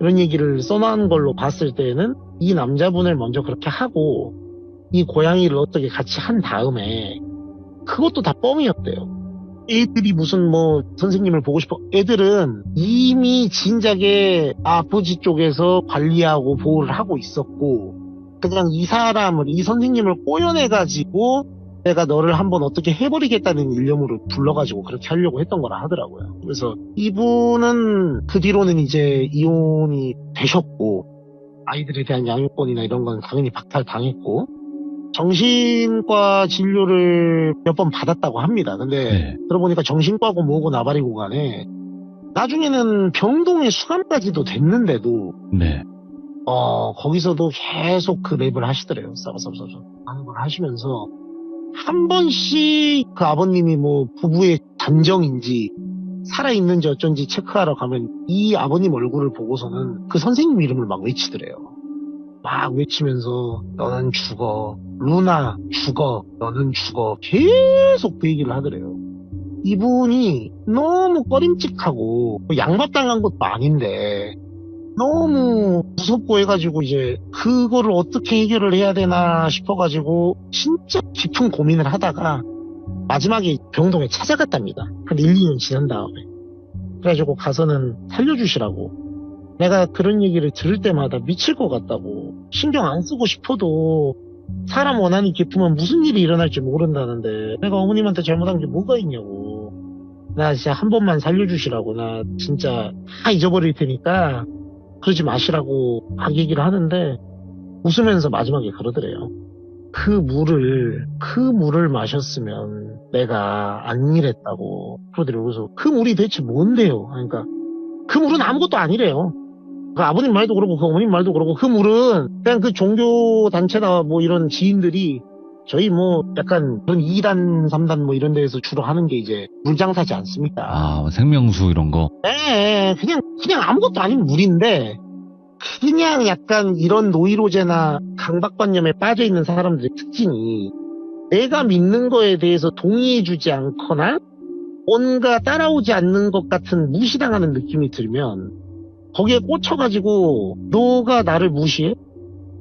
이런 얘기를 써놓은 걸로 봤을 때는 이 남자분을 먼저 그렇게 하고 이 고양이를 어떻게 같이 한 다음에, 그것도 다 뻥이었대요. 애들이 무슨 뭐 선생님을 보고 싶어, 애들은 이미 진작에 아버지 쪽에서 관리하고 보호를 하고 있었고, 그냥 이 사람을, 이 선생님을 꼬여내가지고 내가 너를 한번 어떻게 해버리겠다는 일념으로 불러가지고 그렇게 하려고 했던 거라 하더라고요. 그래서 이분은 그 뒤로는 이제 이혼이 되셨고, 아이들에 대한 양육권이나 이런 건 당연히 박탈당했고, 정신과 진료를 몇 번 받았다고 합니다. 근데 네. 들어보니까 정신과고 뭐고 나발이고 간에 나중에는 병동에 수감까지도 됐는데도 네. 거기서도 계속 그 랩을 하시더래요. 싸바싸바싸바 하는 걸 하시면서 한 번씩 그 아버님이 뭐 부부의 단정인지 살아있는지 어쩐지 체크하러 가면 이 아버님 얼굴을 보고서는 그 선생님 이름을 막 외치더래요. 막 외치면서 너는 죽어, 루나 죽어, 너는 죽어, 계속 그 얘기를 하더래요. 이분이 너무 꺼림칙하고 양밥당한 것도 아닌데 너무 무섭고 해가지고 이제 그거를 어떻게 해결을 해야 되나 싶어가지고 진짜 깊은 고민을 하다가 마지막에 병동에 찾아갔답니다. 한 1, 2년 지난 다음에. 그래가지고 가서는 살려주시라고. 내가 그런 얘기를 들을 때마다 미칠 것 같다고. 신경 안 쓰고 싶어도 사람 원한이 깊으면 무슨 일이 일어날지 모른다는데 내가 어머님한테 잘못한 게 뭐가 있냐고. 나 진짜 한 번만 살려주시라고. 나 진짜 다 잊어버릴 테니까 그러지 마시라고 막 얘기를 하는데 웃으면서 마지막에 그러더래요. 그 물을 마셨으면 내가 안 이랬다고 그러더래요. 그래서 그 물이 대체 뭔데요? 그러니까 그 물은 아무것도 아니래요. 그 아버님 말도 그러고 그 어머님 말도 그러고 그 물은 그냥 그 종교 단체나 뭐 이런 지인들이 저희 뭐 약간 그런 2단, 3단 뭐 이런 데에서 주로 하는 게 이제 물장사지 않습니까? 생명수 이런 거. 네, 그냥 아무것도 아닌 물인데 그냥 약간 이런 노이로제나 강박관념에 빠져 있는 사람들의 특징이 내가 믿는 거에 대해서 동의해주지 않거나 뭔가 따라오지 않는 것 같은 무시당하는 느낌이 들면 거기에 꽂혀가지고 너가 나를 무시해?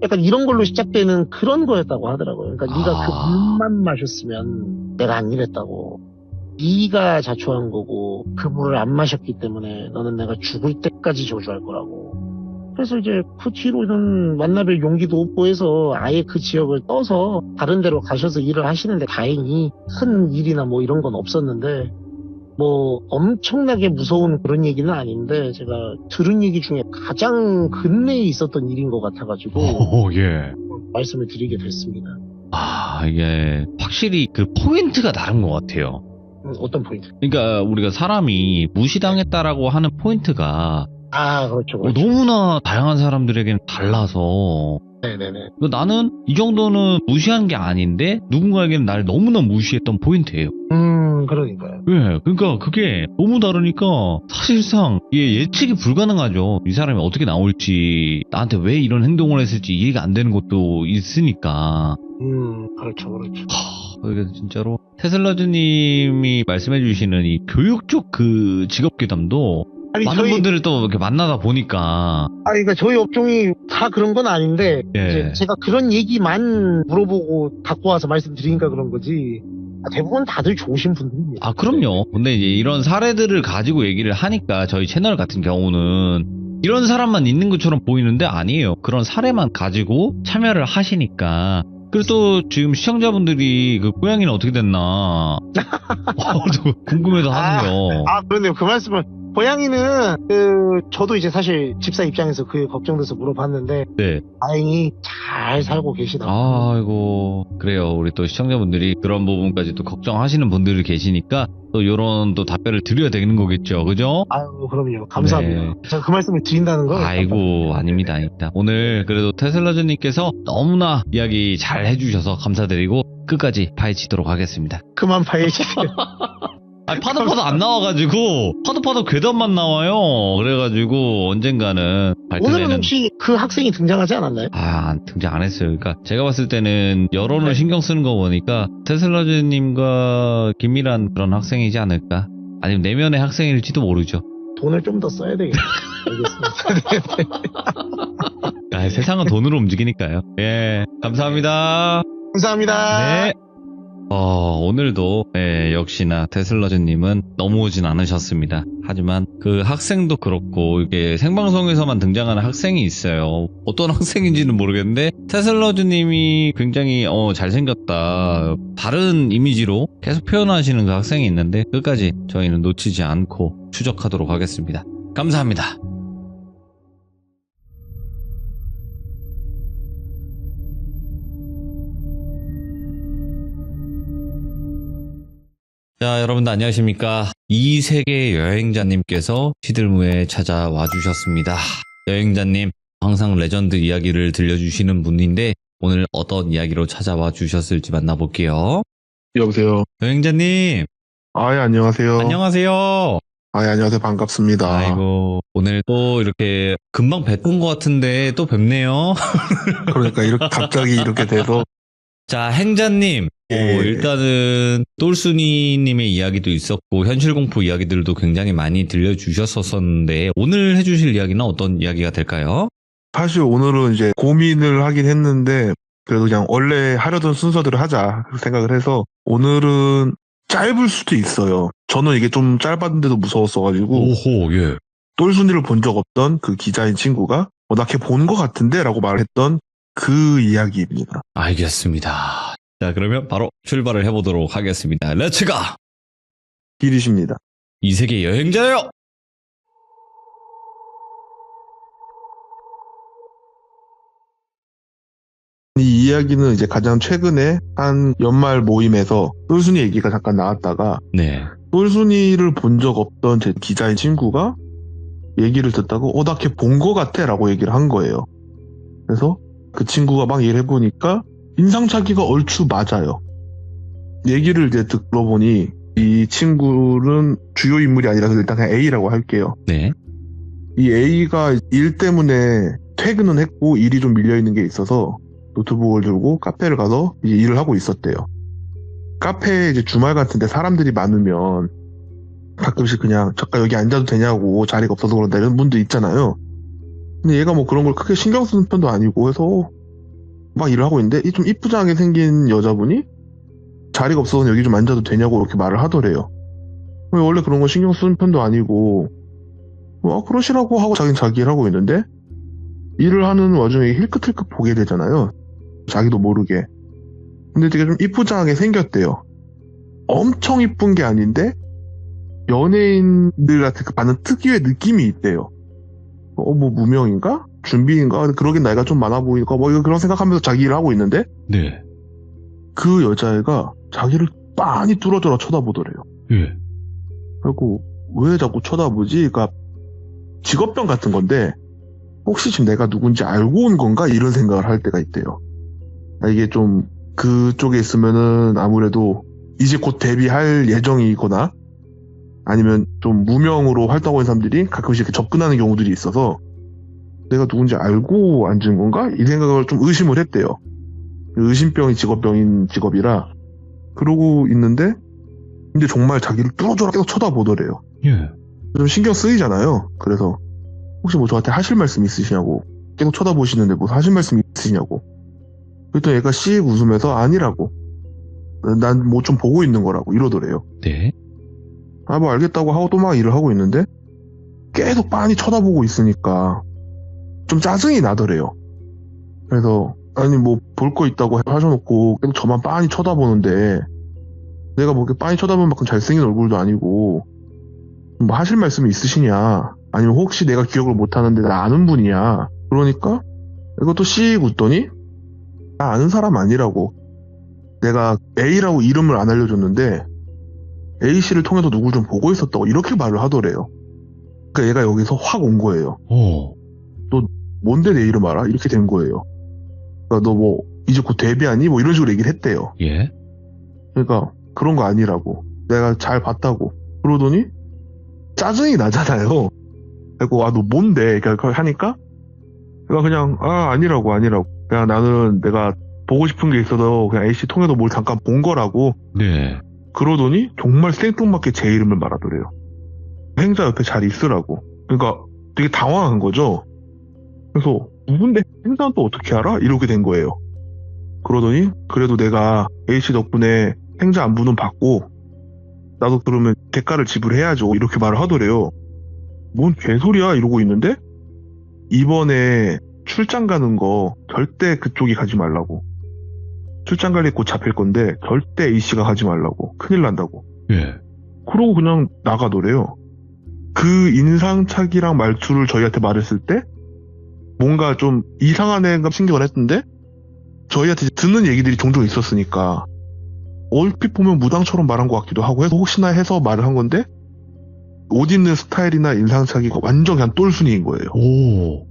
약간 이런 걸로 시작되는 그런 거였다고 하더라고요. 그러니까 네가 그 물만 마셨으면 내가 안 이랬다고. 네가 자초한 거고 그 물을 안 마셨기 때문에 너는 내가 죽을 때까지 저주할 거라고. 그래서 이제 그 뒤로는 만나뵐 용기도 없고 해서 아예 그 지역을 떠서 다른 데로 가셔서 일을 하시는데 다행히 큰 일이나 뭐 이런 건 없었는데 뭐 엄청나게 무서운 그런 얘기는 아닌데 제가 들은 얘기 중에 가장 근내에 있었던 일인 것 같아가지고 예. 말씀을 드리게 됐습니다. 이게 확실히 그 포인트가 다른 것 같아요. 어떤 포인트? 그러니까 우리가 사람이 무시당했다라고 하는 포인트가 아, 그렇죠. 그렇죠. 너무나 다양한 사람들에게는 달라서 네네네. 나는 이 정도는 무시한 게 아닌데 누군가에게는 날 너무나 무시했던 포인트예요. 그러니까요. 예, 그러니까 그게 너무 다르니까 사실상 이게 예측이 불가능하죠. 이 사람이 어떻게 나올지, 나한테 왜 이런 행동을 했을지 이해가 안 되는 것도 있으니까. 그렇죠, 그렇죠. 그래서 진짜로 테슬라즈님이 말씀해주시는 이 교육 쪽 그 직업괴담도 아니, 많은 분들을 또 이렇게 만나다 보니까 그러니까 저희 업종이 다 그런 건 아닌데, 예. 이제 제가 그런 얘기만 물어보고 갖고 와서 말씀드리니까 그런 거지. 대부분 다들 좋으신 분들입니다. 아, 그럼요. 근데 이제 이런 사례들을 가지고 얘기를 하니까 저희 채널 같은 경우는 이런 사람만 있는 것처럼 보이는데 아니에요. 그런 사례만 가지고 참여를 하시니까. 그리고 또 지금 시청자분들이 그 고양이는 어떻게 됐나 또 궁금해도 하세요. 그런데요. 그 말씀을, 고양이는, 저도 이제 사실 집사 입장에서 그게 걱정돼서 물어봤는데, 네. 다행히 잘 살고 계시다고. 아이고, 그래요. 우리 또 시청자분들이 그런 부분까지 또 걱정하시는 분들이 계시니까 또 요런 또 답변을 드려야 되는 거겠죠. 그죠? 아유, 그럼요. 감사합니다. 네. 제가 그 말씀을 드린다는 거. 아이고, 아닙니다, 아닙니다. 오늘 그래도 테슬라즈님께서 너무나 이야기 잘 해주셔서 감사드리고 끝까지 파헤치도록 하겠습니다. 그만 파헤치세요. 파도 안 나와가지고 파도 괴담만 나와요. 그래가지고 언젠가는 오늘은 발전에는 혹시 그 학생이 등장하지 않았나요? 등장 안 했어요. 그러니까 제가 봤을 때는 여론을 신경 쓰는 거 보니까 테슬라즈님과 긴밀한 그런 학생이지 않을까? 아니면 내면의 학생일지도 모르죠. 돈을 좀 더 써야 되겠다. 알겠습니다. 세상은 돈으로 움직이니까요. 예, 감사합니다. 감사합니다. 네. 오늘도 역시나 테슬라즈님은 넘어오진 않으셨습니다. 하지만 그 학생도 그렇고 이게 생방송에서만 등장하는 학생이 있어요. 어떤 학생인지는 모르겠는데 테슬라즈님이 굉장히 잘생겼다, 다른 이미지로 계속 표현하시는 그 학생이 있는데 끝까지 저희는 놓치지 않고 추적하도록 하겠습니다. 감사합니다. 자, 여러분들 안녕하십니까. 이세계 여행자님께서 시들무에 찾아와 주셨습니다. 여행자님, 항상 레전드 이야기를 들려주시는 분인데 오늘 어떤 이야기로 찾아와 주셨을지 만나볼게요. 여보세요. 여행자님. 예, 안녕하세요. 안녕하세요. 예, 안녕하세요. 반갑습니다. 아이고, 오늘 또 이렇게 금방 뵀던 것 같은데 또 뵙네요. 그러니까 이렇게 갑자기 이렇게 돼서. 자, 행자님. 일단은 똘순이님의 이야기도 있었고 현실공포 이야기들도 굉장히 많이 들려주셨었는데 오늘 해주실 이야기는 어떤 이야기가 될까요? 사실 오늘은 이제 고민을 하긴 했는데 그래도 그냥 원래 하려던 순서대로 하자 생각을 해서 오늘은 짧을 수도 있어요. 저는 이게 좀 짧았는데도 무서웠어가지고. 오호, 예. 똘순이를 본 적 없던 그 기자인 친구가 나 걔 본 것 같은데 라고 말했던 그 이야기입니다. 알겠습니다. 자, 그러면 바로 출발을 해보도록 하겠습니다. 렛츠가! 길이십니다. 이세계 여행자요! 이 이야기는 이제 가장 최근에 한 연말 모임에서 똘순이 얘기가 잠깐 나왔다가 네. 똘순이를 본 적 없던 제 기자인 친구가 얘기를 듣다고 나 걔 본 것 같아 라고 얘기를 한 거예요. 그래서 그 친구가 막 얘기를 해보니까 인상착의가 얼추 맞아요. 얘기를 이제 들어보니 이 친구는 주요 인물이 아니라서 일단 그냥 A라고 할게요. 네. 이 A가 일 때문에 퇴근은 했고 일이 좀 밀려있는 게 있어서 노트북을 들고 카페를 가서 이제 일을 하고 있었대요. 카페에 이제 주말 같은데 사람들이 많으면 가끔씩 그냥 잠깐 여기 앉아도 되냐고 자리가 없어서 그런다 이런 분도 있잖아요. 근데 얘가 뭐 그런 걸 크게 신경 쓰는 편도 아니고 해서 막 일을 하고 있는데 좀 이쁘장하게 생긴 여자분이 자리가 없어서 여기 좀 앉아도 되냐고 이렇게 말을 하더래요. 원래 그런 거 신경 쓰는 편도 아니고 그러시라고 하고 자기는 자기 일 하고 있는데 일을 하는 와중에 힐끗힐끗 보게 되잖아요. 자기도 모르게. 근데 되게 좀 이쁘장하게 생겼대요. 엄청 이쁜 게 아닌데 연예인들 같은 그 받는 특유의 느낌이 있대요. 뭐 무명인가? 준비인가? 그러긴 나이가 좀 많아 보이니까 그런 생각하면서 자기 일을 하고 있는데 네. 그 여자애가 자기를 빤히 뚫어져라 쳐다보더래요. 예. 그리고 왜 자꾸 쳐다보지? 그러니까 직업병 같은 건데 혹시 지금 내가 누군지 알고 온 건가 이런 생각을 할 때가 있대요. 이게 좀 그쪽에 있으면은 아무래도 이제 곧 데뷔할 예정이거나 아니면 좀 무명으로 활동하는 사람들이 가끔씩 이렇게 접근하는 경우들이 있어서 내가 누군지 알고 앉은 건가? 이 생각을 좀 의심을 했대요. 의심병이 직업병인 직업이라 그러고 있는데 근데 정말 자기를 뚫어져라 계속 쳐다보더래요. 예. 좀 신경 쓰이잖아요. 그래서 혹시 뭐 저한테 하실 말씀 있으시냐고 계속 쳐다보시는데 뭐 하실 말씀 있으시냐고 그랬더니 얘가 씩 웃으면서 아니라고 난 뭐 좀 보고 있는 거라고 이러더래요. 네. 아 뭐 알겠다고 하고 또 막 일을 하고 있는데 계속 빤히 쳐다보고 있으니까 좀 짜증이 나더래요. 그래서 아니 뭐 볼 거 있다고 하셔놓고 계속 저만 빤히 쳐다보는데 내가 뭐 이렇게 빤히 쳐다보는 만큼 잘생긴 얼굴도 아니고 뭐 하실 말씀이 있으시냐 아니면 혹시 내가 기억을 못하는데 나 아는 분이냐 그러니까 이것도 씩 웃더니 나 아는 사람 아니라고 내가 A라고 이름을 안 알려줬는데 A씨를 통해서 누굴 좀 보고 있었다고 이렇게 말을 하더래요. 그러니까 얘가 여기서 확 온 거예요. 너 뭔데 내 이름 알아? 이렇게 된 거예요. 그러니까 너 뭐 이제 곧 데뷔하니? 뭐 이런 식으로 얘기를 했대요. 예. 그러니까 그런 거 아니라고 내가 잘 봤다고 그러더니 짜증이 나잖아요. 그리고 아 너 뭔데? 그러니까 하니까 내가 그냥 아니라고 그냥 나는 내가 보고 싶은 게 있어서 그냥 A씨 통해서 뭘 잠깐 본 거라고 네. 그러더니 정말 생뚱맞게 제 이름을 말하더래요. 행자 옆에 잘 있으라고. 그러니까 되게 당황한 거죠. 그래서 누군데 행자는 또 어떻게 알아? 이렇게 된 거예요. 그러더니 그래도 내가 A씨 덕분에 행자 안부는 받고 나도 그러면 대가를 지불해야죠. 이렇게 말을 하더래요. 뭔 개소리야 이러고 있는데 이번에 출장 가는 거 절대 그쪽이 가지 말라고. 출장 갈 일 곧 잡힐 건데 절대 A씨가 가지 말라고. 큰일 난다고. 예. 그러고 그냥 나가더래요. 그 인상착의랑 말투를 저희한테 말했을 때 뭔가 좀 이상한 애가 신경을 했는데 저희한테 듣는 얘기들이 종종 있었으니까 얼핏 보면 무당처럼 말한 것 같기도 하고 해서 혹시나 해서 말을 한 건데 옷 입는 스타일이나 인상착의가 완전 그냥 똘순이인 거예요. 오.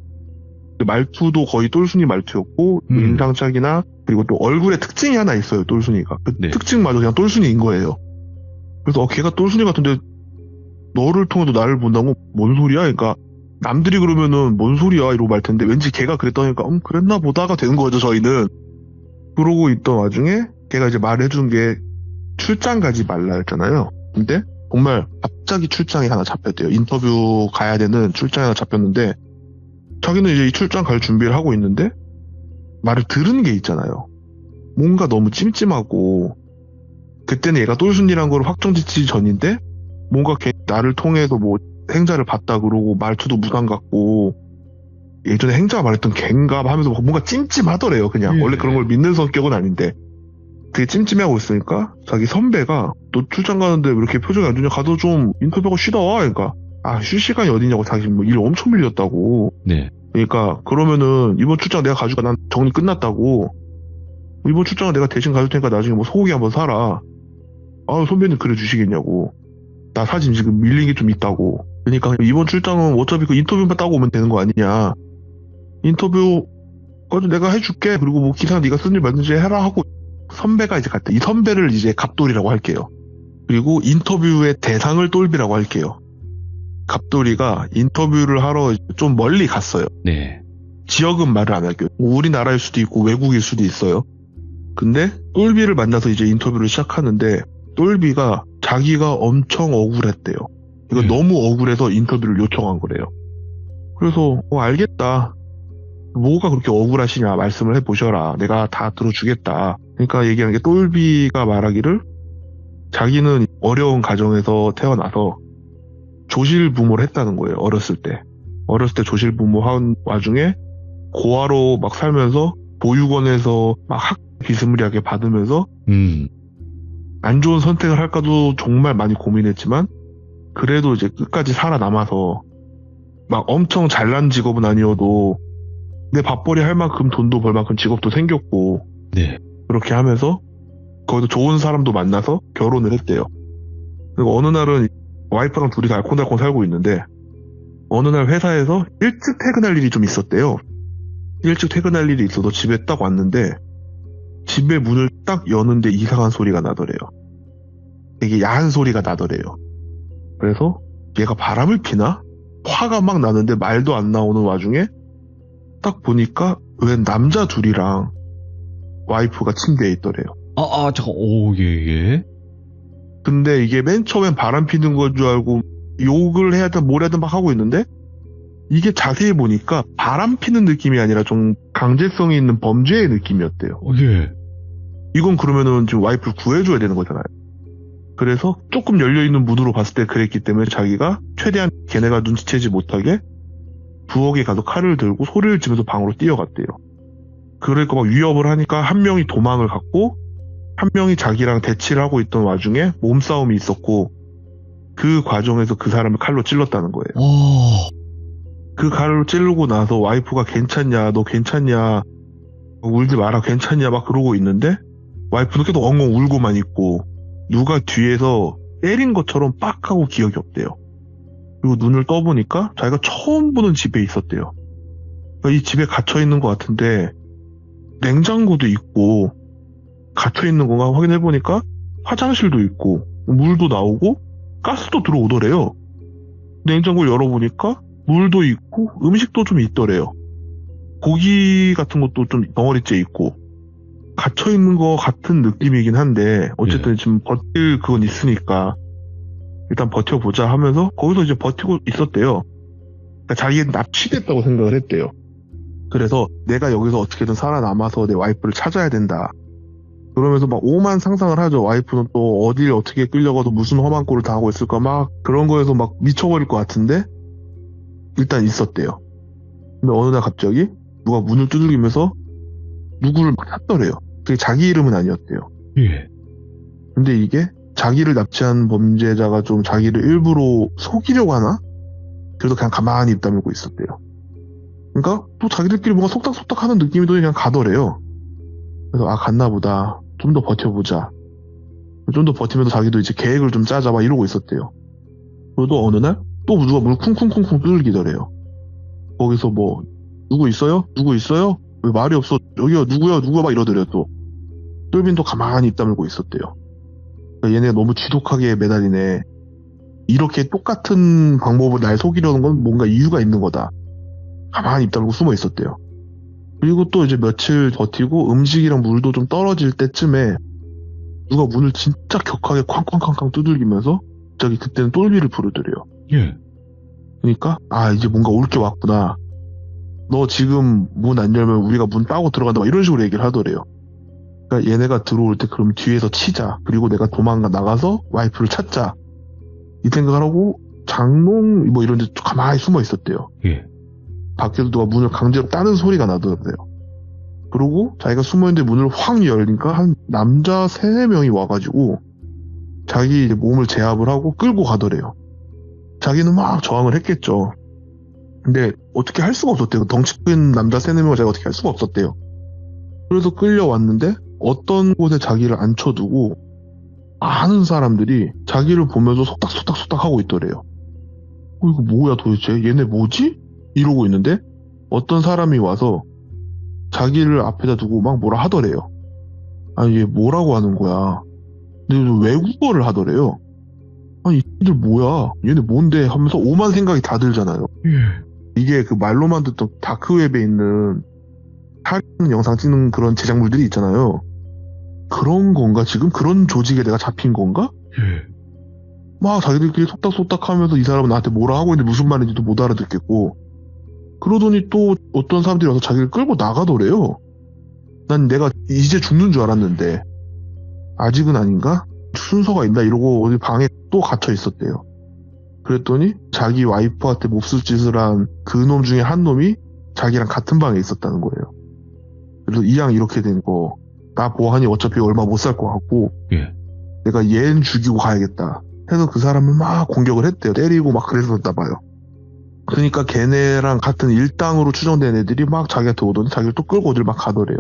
말투도 거의 똘순이 말투였고 인상착의나 그리고 또 얼굴에 특징이 하나 있어요. 똘순이가. 그 네. 특징마저 그냥 똘순이인 거예요. 그래서 걔가 똘순이 같은데 너를 통해서 나를 본다고? 뭔 소리야? 그러니까 남들이 그러면은 뭔 소리야? 이러고 말 텐데 왠지 걔가 그랬다니까 그랬나 보다가 되는 거죠. 저희는. 그러고 있던 와중에 걔가 이제 말해준 게 출장 가지 말라 했잖아요. 근데 정말 갑자기 출장이 하나 잡혔대요. 인터뷰 가야 되는 출장이 하나 잡혔는데 자기는 이제 이 출장 갈 준비를 하고 있는데 말을 들은 게 있잖아요. 뭔가 너무 찜찜하고 그때는 얘가 똘순이란 걸 확정짓기 전인데 뭔가 걔 나를 통해서 뭐 행자를 봤다 그러고 말투도 무당 같고 예전에 행자가 말했던 걘가 하면서 뭔가 찜찜하더래요. 그냥 원래 그런 걸 믿는 성격은 아닌데 되게 찜찜해하고 있으니까 자기 선배가 너 출장 가는데 왜 이렇게 표정이 안 좋냐 가서 좀 인터뷰하고 쉬다 와. 그러니까 쉴 시간이 어디냐고 자기 뭐 일 엄청 밀렸다고. 네. 그러니까 그러면은 이번 출장 내가 가져가 난 정리 끝났다고. 이번 출장은 내가 대신 가줄 테니까 나중에 뭐 소고기 한번 사라. 선배님 그래 주시겠냐고. 나 사진 지금 밀린 게 좀 있다고. 그러니까 이번 출장은 어차피 그 인터뷰만 따고 오면 되는 거 아니냐. 인터뷰까지 내가 해줄게. 그리고 뭐 기사 네가 쓴 일 맞는지 해라 하고 선배가 이제 갔대. 이 선배를 이제 갑돌이라고 할게요. 그리고 인터뷰의 대상을 똘비라고 할게요. 갑돌이가 인터뷰를 하러 좀 멀리 갔어요. 네. 지역은 말을 안 할게요. 우리나라일 수도 있고 외국일 수도 있어요. 근데 똘비를 만나서 이제 인터뷰를 시작하는데 똘비가 자기가 엄청 억울했대요. 이거 너무 억울해서 인터뷰를 요청한 거래요. 그래서 알겠다. 뭐가 그렇게 억울하시냐 말씀을 해보셔라. 내가 다 들어주겠다. 그러니까 얘기하는 게 똘비가 말하기를 자기는 어려운 가정에서 태어나서 조실부모를 했다는 거예요. 어렸을 때 조실부모 한 와중에 고아로 막 살면서 보육원에서 막 학 비스무리하게 받으면서 안 좋은 선택을 할까도 정말 많이 고민했지만 그래도 이제 끝까지 살아남아서 막 엄청 잘난 직업은 아니어도 내 밥벌이 할 만큼 돈도 벌 만큼 직업도 생겼고 네. 그렇게 하면서 거기서 좋은 사람도 만나서 결혼을 했대요. 그리고 어느 날은 와이프랑 둘이 알콩달콩 살고 있는데 어느 날 회사에서 일찍 퇴근할 일이 좀 있었대요. 일찍 퇴근할 일이 있어서 집에 딱 왔는데 집에 문을 딱 여는데 이상한 소리가 나더래요. 되게 야한 소리가 나더래요. 그래서 얘가 바람을 피나? 화가 막 나는데 말도 안 나오는 와중에 딱 보니까 웬 남자 둘이랑 와이프가 침대에 있더래요. 잠깐, 오, 예, 예. 근데 이게 맨 처음엔 바람 피는 건 줄 알고 욕을 해야 든 뭘 해든 막 하고 있는데 이게 자세히 보니까 바람 피는 느낌이 아니라 좀 강제성이 있는 범죄의 느낌이었대요. 예. 이건 그러면은 지금 와이프를 구해줘야 되는 거잖아요. 그래서 조금 열려있는 문으로 봤을 때 그랬기 때문에 자기가 최대한 걔네가 눈치채지 못하게 부엌에 가서 칼을 들고 소리를 지르면서 방으로 뛰어갔대요. 그러니까 막 위협을 하니까 한 명이 도망을 갔고 한 명이 자기랑 대치를 하고 있던 와중에 몸싸움이 있었고 그 과정에서 그 사람을 칼로 찔렀다는 거예요. 그 칼로 찌르고 나서 와이프가 괜찮냐, 너 괜찮냐, 울지 마라, 괜찮냐 막 그러고 있는데 와이프는 계속 엉엉 울고만 있고 누가 뒤에서 때린 것처럼 빡 하고 기억이 없대요. 그리고 눈을 떠보니까 자기가 처음 보는 집에 있었대요. 그러니까 이 집에 갇혀있는 것 같은데 냉장고도 있고 갇혀있는 건가 확인해보니까 화장실도 있고 물도 나오고 가스도 들어오더래요. 냉장고를 열어보니까 물도 있고 음식도 좀 있더래요. 고기 같은 것도 좀 덩어리째 있고 갇혀있는 것 같은 느낌이긴 한데 어쨌든 지금 버틸 그건 있으니까 일단 버텨보자 하면서 거기서 이제 버티고 있었대요. 그러니까 자기는 납치됐다고 생각을 했대요. 그래서 내가 여기서 어떻게든 살아남아서 내 와이프를 찾아야 된다. 그러면서 막 오만 상상을 하죠. 와이프는 또 어딜 어떻게 끌려가서 무슨 험한 꼴을 당하고 있을까 막 그런 거에서 막 미쳐버릴 것 같은데 일단 있었대요. 근데 어느 날 갑자기 누가 문을 두들기면서 누구를 막 찾더래요. 그게 자기 이름은 아니었대요. 예. 근데 이게 자기를 납치한 범죄자가 좀 자기를 일부러 속이려고 하나? 그래도 그냥 가만히 입 다물고 있었대요. 그러니까 또 자기들끼리 뭔가 속닥속닥 하는 느낌이 또 그냥 가더래요. 그래서 갔나 보다. 좀 더 버텨보자. 좀 더 버티면서 자기도 이제 계획을 좀 짜자 막 이러고 있었대요. 그리고 또 어느 날 또 누가 물 쿵쿵쿵쿵 두들기더래요. 거기서 뭐 누구 있어요? 누구 있어요? 왜 말이 없어? 여기요 누구요? 누구야? 막 이러더래요 또. 똘빈도 가만히 입 다물고 있었대요. 그러니까 얘네가 너무 지독하게 매달리네. 이렇게 똑같은 방법으로 날 속이려는 건 뭔가 이유가 있는 거다. 가만히 입 다물고 숨어 있었대요. 그리고 또 이제 며칠 버티고 음식이랑 물도 좀 떨어질 때쯤에 누가 문을 진짜 격하게 쾅쾅쾅쾅 두들기면서 갑자기 그때는 똘비를 부르더래요. 예. 그러니까 이제 뭔가 올 게 왔구나. 너 지금 문 안 열면 우리가 문 따고 들어간다 막 이런 식으로 얘기를 하더래요. 그러니까 얘네가 들어올 때 그럼 뒤에서 치자. 그리고 내가 나가서 와이프를 찾자. 이 생각을 하고 장롱 뭐 이런 데 가만히 숨어 있었대요. 예. 밖에서 누가 문을 강제로 따는 소리가 나더래요. 그러고 자기가 숨어있는데 문을 확 열니까 한 남자 3-4명이 와가지고 자기 이제 몸을 제압을 하고 끌고 가더래요. 자기는 막 저항을 했겠죠. 근데 어떻게 할 수가 없었대요. 덩치 큰 남자 3-4명을 자기가 어떻게 할 수가 없었대요. 그래서 끌려왔는데 어떤 곳에 자기를 앉혀두고 아는 사람들이 자기를 보면서 속닥속닥속닥 하고 있더래요. 이거 뭐야 도대체? 얘네 뭐지? 이러고 있는데 어떤 사람이 와서 자기를 앞에다 두고 막 뭐라 하더래요. 얘 뭐라고 하는 거야? 근데 외국어를 하더래요. 이들 뭐야? 얘네 뭔데? 하면서 오만 생각이 다 들잖아요. 예. 이게 그 말로만 듣던 다크웹에 있는 살인 영상 찍는 그런 제작물들이 있잖아요. 그런 건가? 지금 그런 조직에 내가 잡힌 건가? 예. 막 자기들끼리 속닥속닥 하면서 이 사람은 나한테 뭐라 하고 있는데 무슨 말인지도 못 알아듣겠고 그러더니 또 어떤 사람들이 와서 자기를 끌고 나가더래요. 난 내가 이제 죽는 줄 알았는데 아직은 아닌가? 순서가 있나? 이러고 어디 방에 또 갇혀 있었대요. 그랬더니 자기 와이프한테 몹쓸 짓을 한 그놈 중에 한 놈이 자기랑 같은 방에 있었다는 거예요. 그래서 이왕 이렇게 된 거 나 보아하니 어차피 얼마 못 살 것 같고 예. 내가 얘는 죽이고 가야겠다 해서 그 사람을 막 공격을 했대요. 때리고 막 그랬었나 봐요. 그러니까 걔네랑 같은 일당으로 추정된 애들이 막 자기한테 오더니 자기를 또 끌고 어딜 막 가더래요.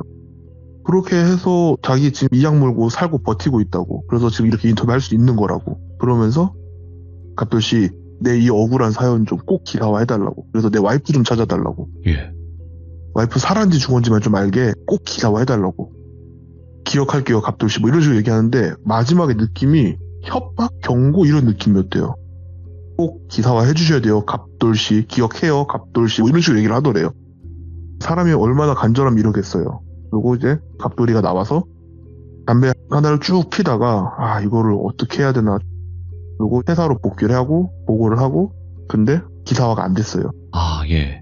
그렇게 해서 자기 지금 이악 물고 살고 버티고 있다고. 그래서 지금 이렇게 인터뷰할 수 있는 거라고. 그러면서 갑돌씨 내 이 억울한 사연 좀 꼭 기사화 해달라고. 그래서 내 와이프 좀 찾아달라고. 예. 와이프 살았는지 죽었는지만 좀 알게 꼭 기사화 해달라고. 기억할게요, 갑돌씨. 뭐 이런 식으로 얘기하는데 마지막에 느낌이 협박, 경고 이런 느낌이었대요. 꼭 기사화 해주셔야 돼요, 갑돌씨. 기억해요, 갑돌씨. 뭐 이런 식으로 얘기를 하더래요. 사람이 얼마나 간절하면 이러겠어요. 그리고 이제 갑돌이가 나와서 담배 하나를 쭉 피다가 아 이거를 어떻게 해야 되나. 그리고 회사로 복귀를 하고 보고를 하고 근데 기사화가 안 됐어요. 아, 예.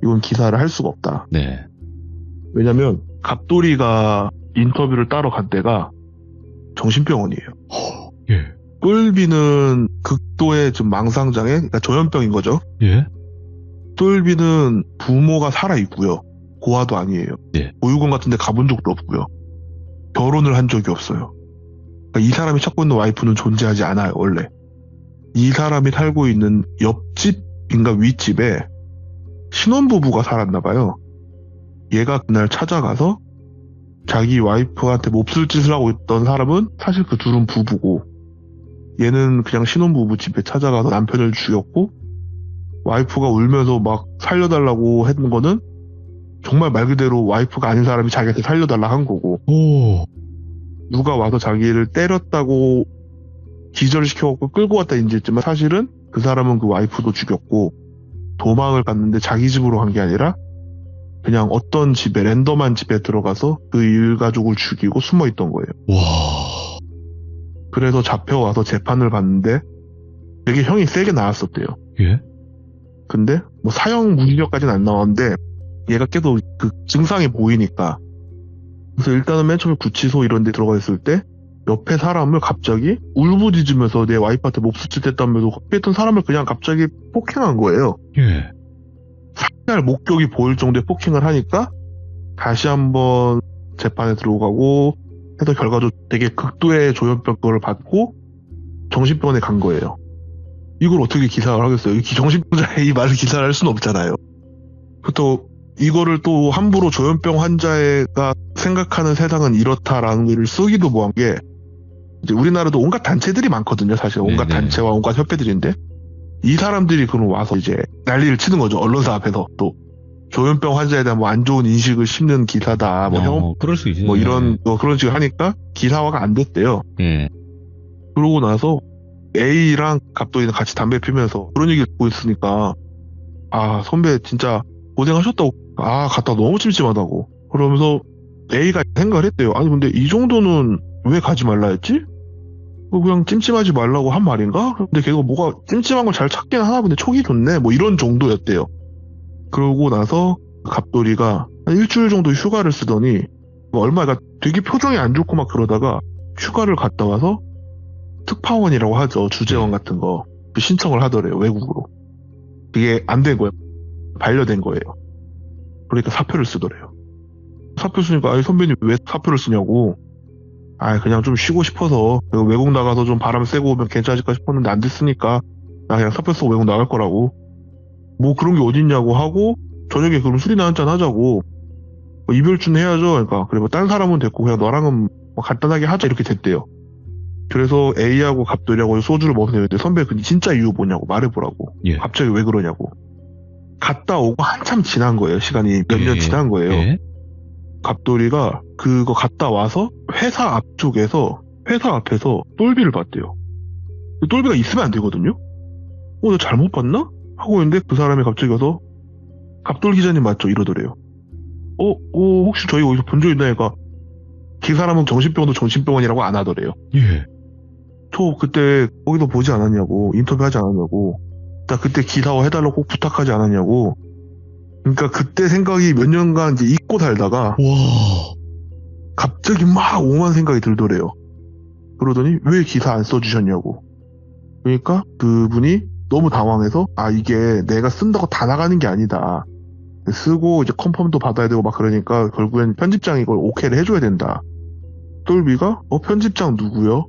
이건 기사를 할 수가 없다. 네. 왜냐면 갑돌이가 인터뷰를 따러 간 데가 정신병원이에요. 예. 똘비는 극도의 좀 망상장애, 그러니까 조현병인 거죠. 예. 똘비는 부모가 살아있고요. 고아도 아니에요. 예. 보육원 같은 데 가본 적도 없고요. 결혼을 한 적이 없어요. 그러니까 이 사람이 찾고 있는 와이프는 존재하지 않아요, 원래. 이 사람이 살고 있는 옆집인가 윗집에 신혼부부가 살았나 봐요. 얘가 그날 찾아가서 자기 와이프한테 몹쓸 짓을 하고 있던 사람은 사실 그 둘은 부부고 얘는 그냥 신혼부부 집에 찾아가서 남편을 죽였고 와이프가 울면서 막 살려달라고 했던 거는 정말 말 그대로 와이프가 아닌 사람이 자기한테 살려달라 한 거고 오. 누가 와서 자기를 때렸다고 기절시켜갖고 끌고 왔다 인지했지만 사실은 그 사람은 그 와이프도 죽였고 도망을 갔는데 자기 집으로 간 게 아니라 그냥 어떤 집에 랜덤한 집에 들어가서 그 일가족을 죽이고 숨어 있던 거예요. 와. 그래서 잡혀와서 재판을 받는데 되게 형이 세게 나왔었대요. 예. 근데 뭐 사형 무기력까지는 안 나왔는데 얘가 계속 그 증상이 보이니까 그래서 일단은 맨 처음에 구치소 이런 데 들어가 있을 때 옆에 사람을 갑자기 울부짖으면서 내 와이프한테 몹쓸 짓 했다면서 했던 사람을 그냥 갑자기 폭행한 거예요. 예. 살날 목격이 보일 정도의 폭행을 하니까 다시 한번 재판에 들어가고 해서 결과적으로 되게 극도의 조현병 그걸 받고 정신병원에 간 거예요. 이걸 어떻게 기사를 하겠어요? 정신병자의 이 말을 기사를 할 수는 없잖아요. 또 이거를 또 함부로 조현병 환자가 생각하는 세상은 이렇다라는 걸 쓰기도 뭐한 게 이제 우리나라도 온갖 단체들이 많거든요. 사실 온갖 네네. 단체와 온갖 협회들인데 이 사람들이 그럼 와서 이제 난리를 치는 거죠. 언론사 앞에서 또 조현병 환자에 대한 뭐 안 좋은 인식을 심는 기사다. 뭐 형, 그럴 수 있어요. 뭐 이런 뭐 그런 식으로 하니까 기사화가 안 됐대요. 예. 그러고 나서 A랑 갑돌이는 같이 담배 피면서 그런 얘기를 듣고 있으니까 아 선배 진짜 고생하셨다고 아 갔다 너무 찜찜하다고 그러면서 A가 생각을 했대요. 아니 근데 이 정도는 왜 가지 말라 했지? 그냥 찜찜하지 말라고 한 말인가? 근데 걔가 뭐가 찜찜한 걸 잘 찾긴 하나 본데 촉이 좋네 뭐 이런 정도였대요. 그러고 나서 갑돌이가 한 일주일 정도 휴가를 쓰더니 뭐 얼마가 되게 표정이 안 좋고 막 그러다가 휴가를 갔다 와서 특파원이라고 하죠. 주재원 같은 거 그 신청을 하더래요. 외국으로. 그게 안 된 거예요. 반려된 거예요. 그러니까 사표를 쓰더래요. 사표 쓰니까 아니 선배님 왜 사표를 쓰냐고. 아 그냥 좀 쉬고 싶어서 외국 나가서 좀 바람 쐬고 오면 괜찮을까 싶었는데 안 됐으니까 나 그냥 사표 쓰고 외국 나갈 거라고. 뭐 그런 게 어딨냐고 하고 저녁에 그럼 술이나 한잔 하자고. 뭐 이별준 해야죠. 그러니까 그래 뭐 딴 사람은 됐고 그냥 너랑은 뭐 간단하게 하자 이렇게 됐대요. 그래서 A하고 갑돌이하고 소주를 먹었는데 선배 그 진짜 이유 뭐냐고 말해보라고. 예. 갑자기 왜 그러냐고. 갔다 오고 한참 지난 거예요. 시간이 몇 년 예. 지난 거예요. 예. 갑돌이가 그거 갔다 와서 회사 앞쪽에서 회사 앞에서 똘비를 봤대요. 똘비가 있으면 안 되거든요. 나 잘못 봤나? 하고 있는데 그 사람이 갑자기 와서 갑돌 기자님 맞죠? 이러더래요. 혹시 저희 어디서 본 적 있나니까 그 사람은 정신병원도 정신병원이라고 안 하더래요. 예. 저 그때 거기서 보지 않았냐고 인터뷰하지 않았냐고 나 그때 기사화 해달라고 꼭 부탁하지 않았냐고. 그러니까 그때 생각이 몇 년간 이제 잊고 살다가 와. 갑자기 막 오만 생각이 들더래요. 그러더니 왜 기사 안 써주셨냐고. 그러니까 그분이 너무 당황해서 아 이게 내가 쓴다고 다 나가는 게 아니다. 쓰고 이제 컨펌도 받아야 되고 막 그러니까 결국엔 편집장이 이걸 오케이를 해줘야 된다. 똘비가 편집장 누구요?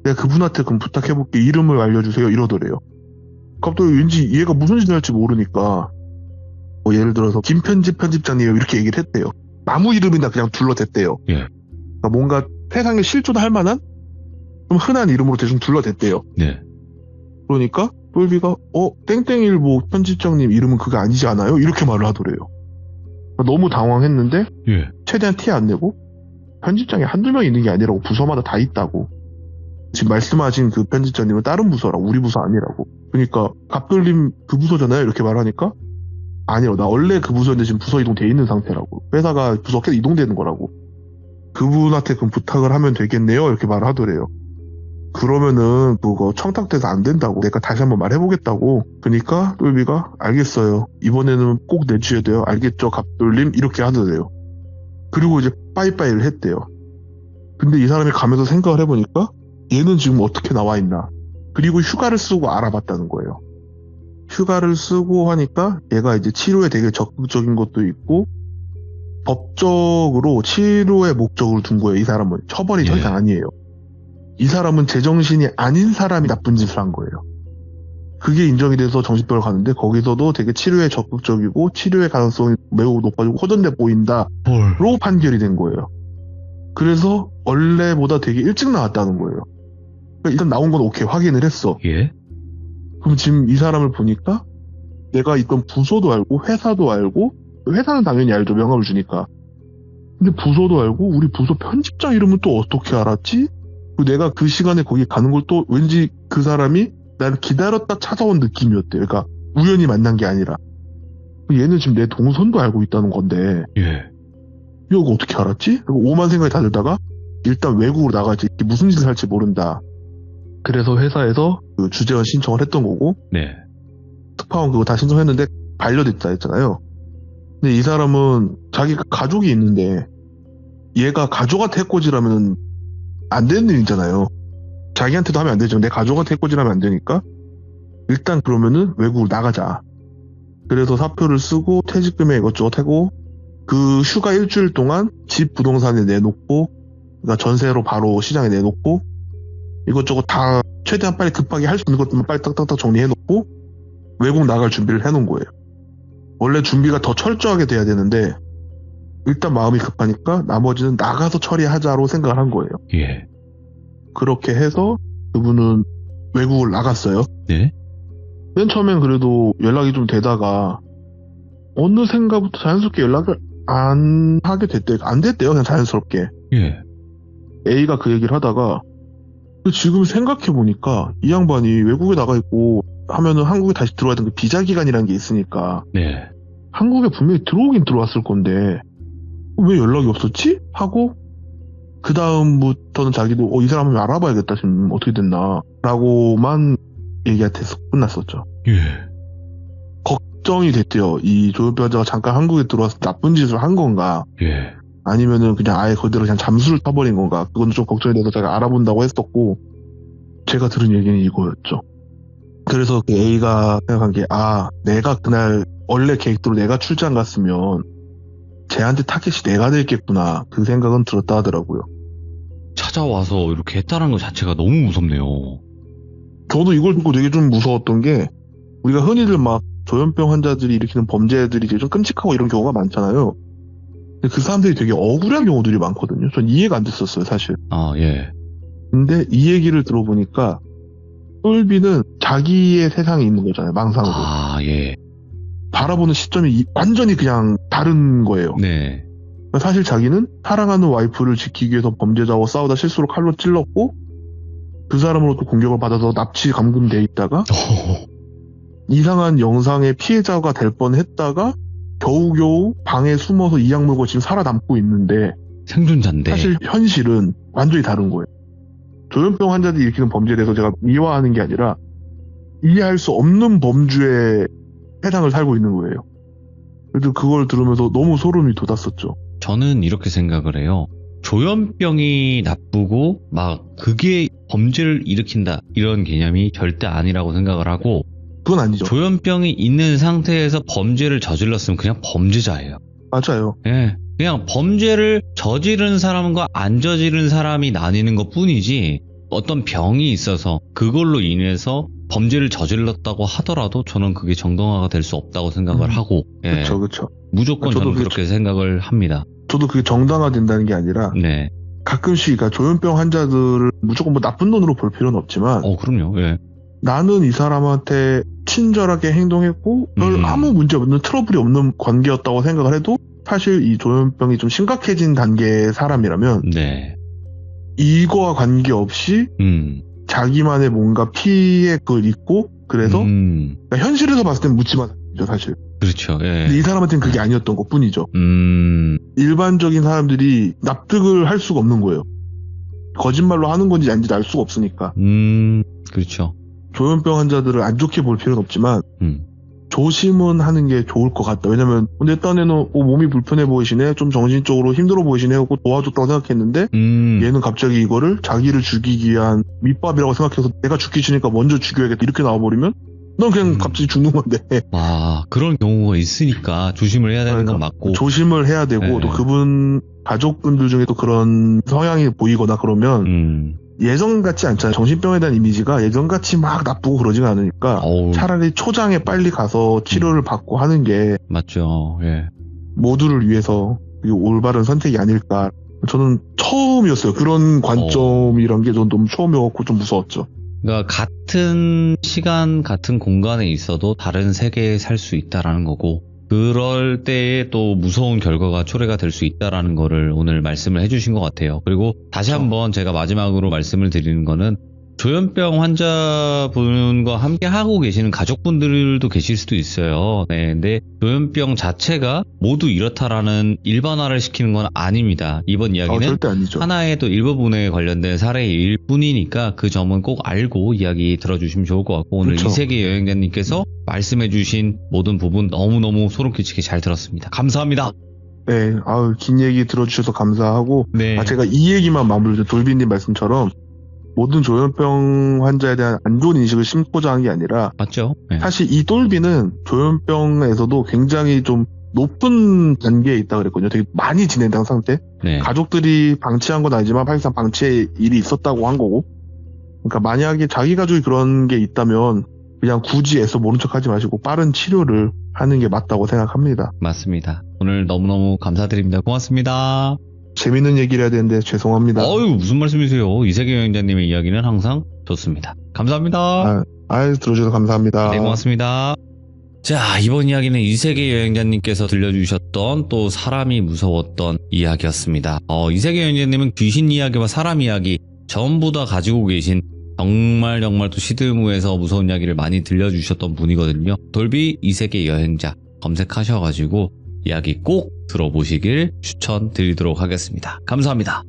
내가 그분한테 그럼 부탁해볼게. 이름을 알려주세요. 이러더래요. 갑자기 왠지 얘가 무슨 짓을 할지 모르니까 뭐 예를 들어서 김편집 편집장님 이렇게 얘기를 했대요. 아무 이름이나 그냥 둘러댔대요. 예. 그러니까 뭔가 세상에 실존할 만한 좀 흔한 이름으로 대충 둘러댔대요. 네. 그러니까 똘비가 땡땡일보 편집장님 이름은 그게 아니지 않아요? 이렇게 말을 하더래요. 너무 당황했는데 예. 최대한 티 안 내고 편집장이 한두 명 있는 게 아니라고 부서마다 다 있다고. 지금 말씀하신 그 편집장님은 다른 부서라고, 우리 부서 아니라고. 그러니까 갑돌림 그 부서잖아요 이렇게 말하니까 아니요, 나 원래 그 부서인데 지금 부서 이동돼 있는 상태라고. 회사가 부서 계속 이동되는 거라고. 그분한테 그럼 부탁을 하면 되겠네요 이렇게 말을 하더래요. 그러면은 그거 청탁돼서 안 된다고, 내가 다시 한번 말해보겠다고. 그러니까 똘비가 알겠어요, 이번에는 꼭 내주셔야 돼요, 알겠죠 갑돌림, 이렇게 하더래요. 그리고 이제 빠이빠이를 했대요. 근데 이 사람이 가면서 생각을 해보니까 얘는 지금 어떻게 나와 있나, 그리고 휴가를 쓰고 알아봤다는 거예요. 휴가를 쓰고 하니까 얘가 이제 치료에 되게 적극적인 것도 있고 법적으로 치료의 목적을 둔 거예요. 이 사람은 처벌이 더 이상 아니에요. 이 사람은 제정신이 아닌 사람이 나쁜 짓을 한 거예요. 그게 인정이 돼서 정신병을 가는데 거기서도 되게 치료에 적극적이고 치료의 가능성이 매우 높아지고 호전돼 보인다로 판결이 된 거예요. 그래서 원래보다 되게 일찍 나왔다는 거예요. 그러니까 일단 나온 건 오케이, 확인을 했어. 예. 그럼 지금 이 사람을 보니까 내가 있던 부서도 알고 회사도 알고, 회사는 당연히 알죠, 명함을 주니까. 근데 부서도 알고 우리 부서 편집장 이름은 또 어떻게 알았지? 그리고 내가 그 시간에 거기 가는 걸 또 왠지 그 사람이 나를 기다렸다 찾아온 느낌이었대요. 그러니까 우연히 만난 게 아니라. 얘는 지금 내 동선도 알고 있다는 건데 예. 이거 어떻게 알았지? 그리고 오만 생각이 다 들다가 일단 외국으로 나가지, 무슨 짓을 할지 모른다. 그래서 회사에서 그 주재원 신청을 했던 거고, 네. 특파원 그거 다 신청했는데 반려됐다 했잖아요. 근데 이 사람은 자기가 가족이 있는데 얘가 가족한테 해코지라면 안 되는 일이잖아요. 자기한테도 하면 안 되죠. 내 가족한테 해코지라면 안 되니까 일단 그러면은 외국으로 나가자. 그래서 사표를 쓰고 퇴직금에 이것저것 하고 그 휴가 일주일 동안 집 부동산에 내놓고, 그러니까 전세로 바로 시장에 내놓고 이것저것 다 최대한 빨리 급하게 할 수 있는 것들만 빨리 딱딱딱 정리해놓고 외국 나갈 준비를 해놓은 거예요. 원래 준비가 더 철저하게 돼야 되는데 일단 마음이 급하니까 나머지는 나가서 처리하자로 생각을 한 거예요. 예. 그렇게 해서 그분은 외국을 나갔어요. 네. 맨 처음엔 그래도 연락이 좀 되다가 어느샌가부터 자연스럽게 연락을 안 하게 됐대요. 안 됐대요, 그냥 자연스럽게. 예. A가 그 얘기를 하다가 지금 생각해보니까 이 양반이 외국에 나가 있고 하면은 한국에 다시 들어와야 되는 그 비자 기간이라는 게 있으니까 네. 한국에 분명히 들어오긴 들어왔을 건데 왜 연락이 없었지? 하고 그 다음부터는 자기도 이 사람 한번 알아봐야겠다, 지금 어떻게 됐나 라고만 얘기한테서 끝났었죠. 예. 걱정이 됐대요. 이 조현병 환자가 잠깐 한국에 들어와서 나쁜 짓을 한 건가, 예. 아니면은 그냥 아예 그대로 그냥 잠수를 타버린 건가, 그건 좀 걱정이 돼서 제가 알아본다고 했었고, 제가 들은 얘기는 이거였죠. 그래서 그 A가 생각한 게, 내가 그날 원래 계획대로 내가 출장 갔으면 쟤한테 타겟이 내가 됐겠구나, 그 생각은 들었다 하더라고요. 찾아와서 이렇게 했다는 것 자체가 너무 무섭네요. 저도 이걸 듣고 되게 좀 무서웠던 게, 우리가 흔히들 막 조현병 환자들이 일으키는 범죄들이 되게 좀 끔찍하고 이런 경우가 많잖아요. 근데 그 사람들이 되게 억울한 경우들이 많거든요. 전 이해가 안 됐었어요, 사실. 예. 근데 이 얘기를 들어보니까 똘비는 자기의 세상에 있는 거잖아요, 망상으로. 예. 바라보는 시점이 완전히 그냥 다른 거예요. 네. 그러니까 사실 자기는 사랑하는 와이프를 지키기 위해서 범죄자와 싸우다 실수로 칼로 찔렀고 그 사람으로부터 공격을 받아서 납치 감금돼 있다가 이상한 영상의 피해자가 될 뻔했다가 겨우겨우 방에 숨어서 이약 물고 지금 살아남고 있는데, 생존자인데. 사실 현실은 완전히 다른 거예요. 조현병 환자들이 일으키는 범죄에 대해서 제가 미화하는 게 아니라 이해할 수 없는 범주의 세상을 살고 있는 거예요. 그래도 그걸 들으면서 너무 소름이 돋았었죠. 저는 이렇게 생각을 해요. 조현병이 나쁘고 막 그게 범죄를 일으킨다 이런 개념이 절대 아니라고 생각을 하고, 그건 아니죠. 조현병이 있는 상태에서 범죄를 저질렀으면 그냥 범죄자예요. 맞아요. 예. 그냥 범죄를 저지른 사람과 안 저지른 사람이 나뉘는 것 뿐이지, 어떤 병이 있어서 그걸로 인해서 범죄를 저질렀다고 하더라도 저는 그게 정당화가 될 수 없다고 생각을 하고, 예. 그렇죠. 무조건 저는 저도 그렇게 생각을 합니다. 저도 그게 정당화된다는 게 아니라 네. 가끔씩, 그러니까 조현병 환자들을 무조건 뭐 나쁜 놈으로 볼 필요는 없지만 그럼요. 예. 나는 이 사람한테 친절하게 행동했고 별 아무 문제 없는 트러블이 없는 관계였다고 생각을 해도 사실 이 조현병이 좀 심각해진 단계의 사람이라면 네. 이거와 관계없이 자기만의 뭔가 피해 그걸 있고 그래서 그러니까 현실에서 봤을 땐 묻지마 사람이죠 사실. 그렇죠. 예. 근데 이 사람한테는 그게 아니었던 것 뿐이죠. 일반적인 사람들이 납득을 할 수가 없는 거예요. 거짓말로 하는 건지 아닌지 알 수가 없으니까. 그렇죠. 조현병 환자들을 안 좋게 볼 필요는 없지만 조심은 하는 게 좋을 것 같다. 왜냐면 내 딴에는 몸이 불편해 보이시네, 좀 정신적으로 힘들어 보이시네 하고 도와줬다고 생각했는데 얘는 갑자기 이거를 자기를 죽이기 위한 밑밥이라고 생각해서 내가 죽기 싫으니까 먼저 죽여야겠다 이렇게 나와버리면 넌 그냥 갑자기 죽는 건데. 아, 그런 경우가 있으니까 조심을 해야 되는 건 맞고. 조심을 해야 되고 네. 또 그분 가족분들 중에 또 그런 성향이 보이거나 그러면 예전 같지 않잖아요. 정신병에 대한 이미지가 예전 같이 막 나쁘고 그러지가 않으니까 차라리 초장에 빨리 가서 치료를 받고 하는 게 맞죠. 예. 모두를 위해서 올바른 선택이 아닐까. 저는 처음이었어요. 그런 관점이란 게 전 너무 처음이었고 좀 무서웠죠. 그러니까 같은 시간, 같은 공간에 있어도 다른 세계에 살 수 있다라는 거고, 그럴 때에 또 무서운 결과가 초래가 될 수 있다라는 거를 오늘 말씀을 해주신 것 같아요. 그리고 다시 한번 제가 마지막으로 말씀을 드리는 거는 조현병 환자분과 함께 하고 계시는 가족분들도 계실 수도 있어요. 네, 근데 조현병 자체가 모두 이렇다라는 일반화를 시키는 건 아닙니다. 이번 이야기는 절대 아니죠. 하나의 또 일부분에 관련된 사례일 뿐이니까 그 점은 꼭 알고 이야기 들어주시면 좋을 것 같고, 오늘 그렇죠. 이세계 여행자님께서 말씀해주신 모든 부분 너무너무 소름 끼치게 잘 들었습니다. 감사합니다. 네, 긴 얘기 들어주셔서 감사하고, 네. 제가 이 얘기만 마무리로 돌비님 말씀처럼 모든 조현병 환자에 대한 안 좋은 인식을 심고자 한 게 아니라, 맞죠? 네. 사실 이 똘비는 조현병에서도 굉장히 좀 높은 단계에 있다 그랬거든요. 되게 많이 진행된 상태. 네. 가족들이 방치한 건 아니지만 사실상 방치의 일이 있었다고 한 거고, 그러니까 만약에 자기 가족이 그런 게 있다면 그냥 굳이 애써 모른 척 하지 마시고 빠른 치료를 하는 게 맞다고 생각합니다. 맞습니다. 오늘 너무너무 감사드립니다. 고맙습니다. 재밌는 얘기를 해야 되는데 죄송합니다. 어유 무슨 말씀이세요? 이세계 여행자님의 이야기는 항상 좋습니다. 감사합니다. 들어주셔서 감사합니다. 네, 고맙습니다. 자, 이번 이야기는 이세계 여행자님께서 들려주셨던 또 사람이 무서웠던 이야기였습니다. 이세계 여행자님은 귀신 이야기와 사람 이야기 전부 다 가지고 계신 정말 또 시드무에서 무서운 이야기를 많이 들려주셨던 분이거든요. 돌비 이세계 여행자 검색하셔가지고 이야기 꼭 들어보시길 추천드리도록 하겠습니다. 감사합니다.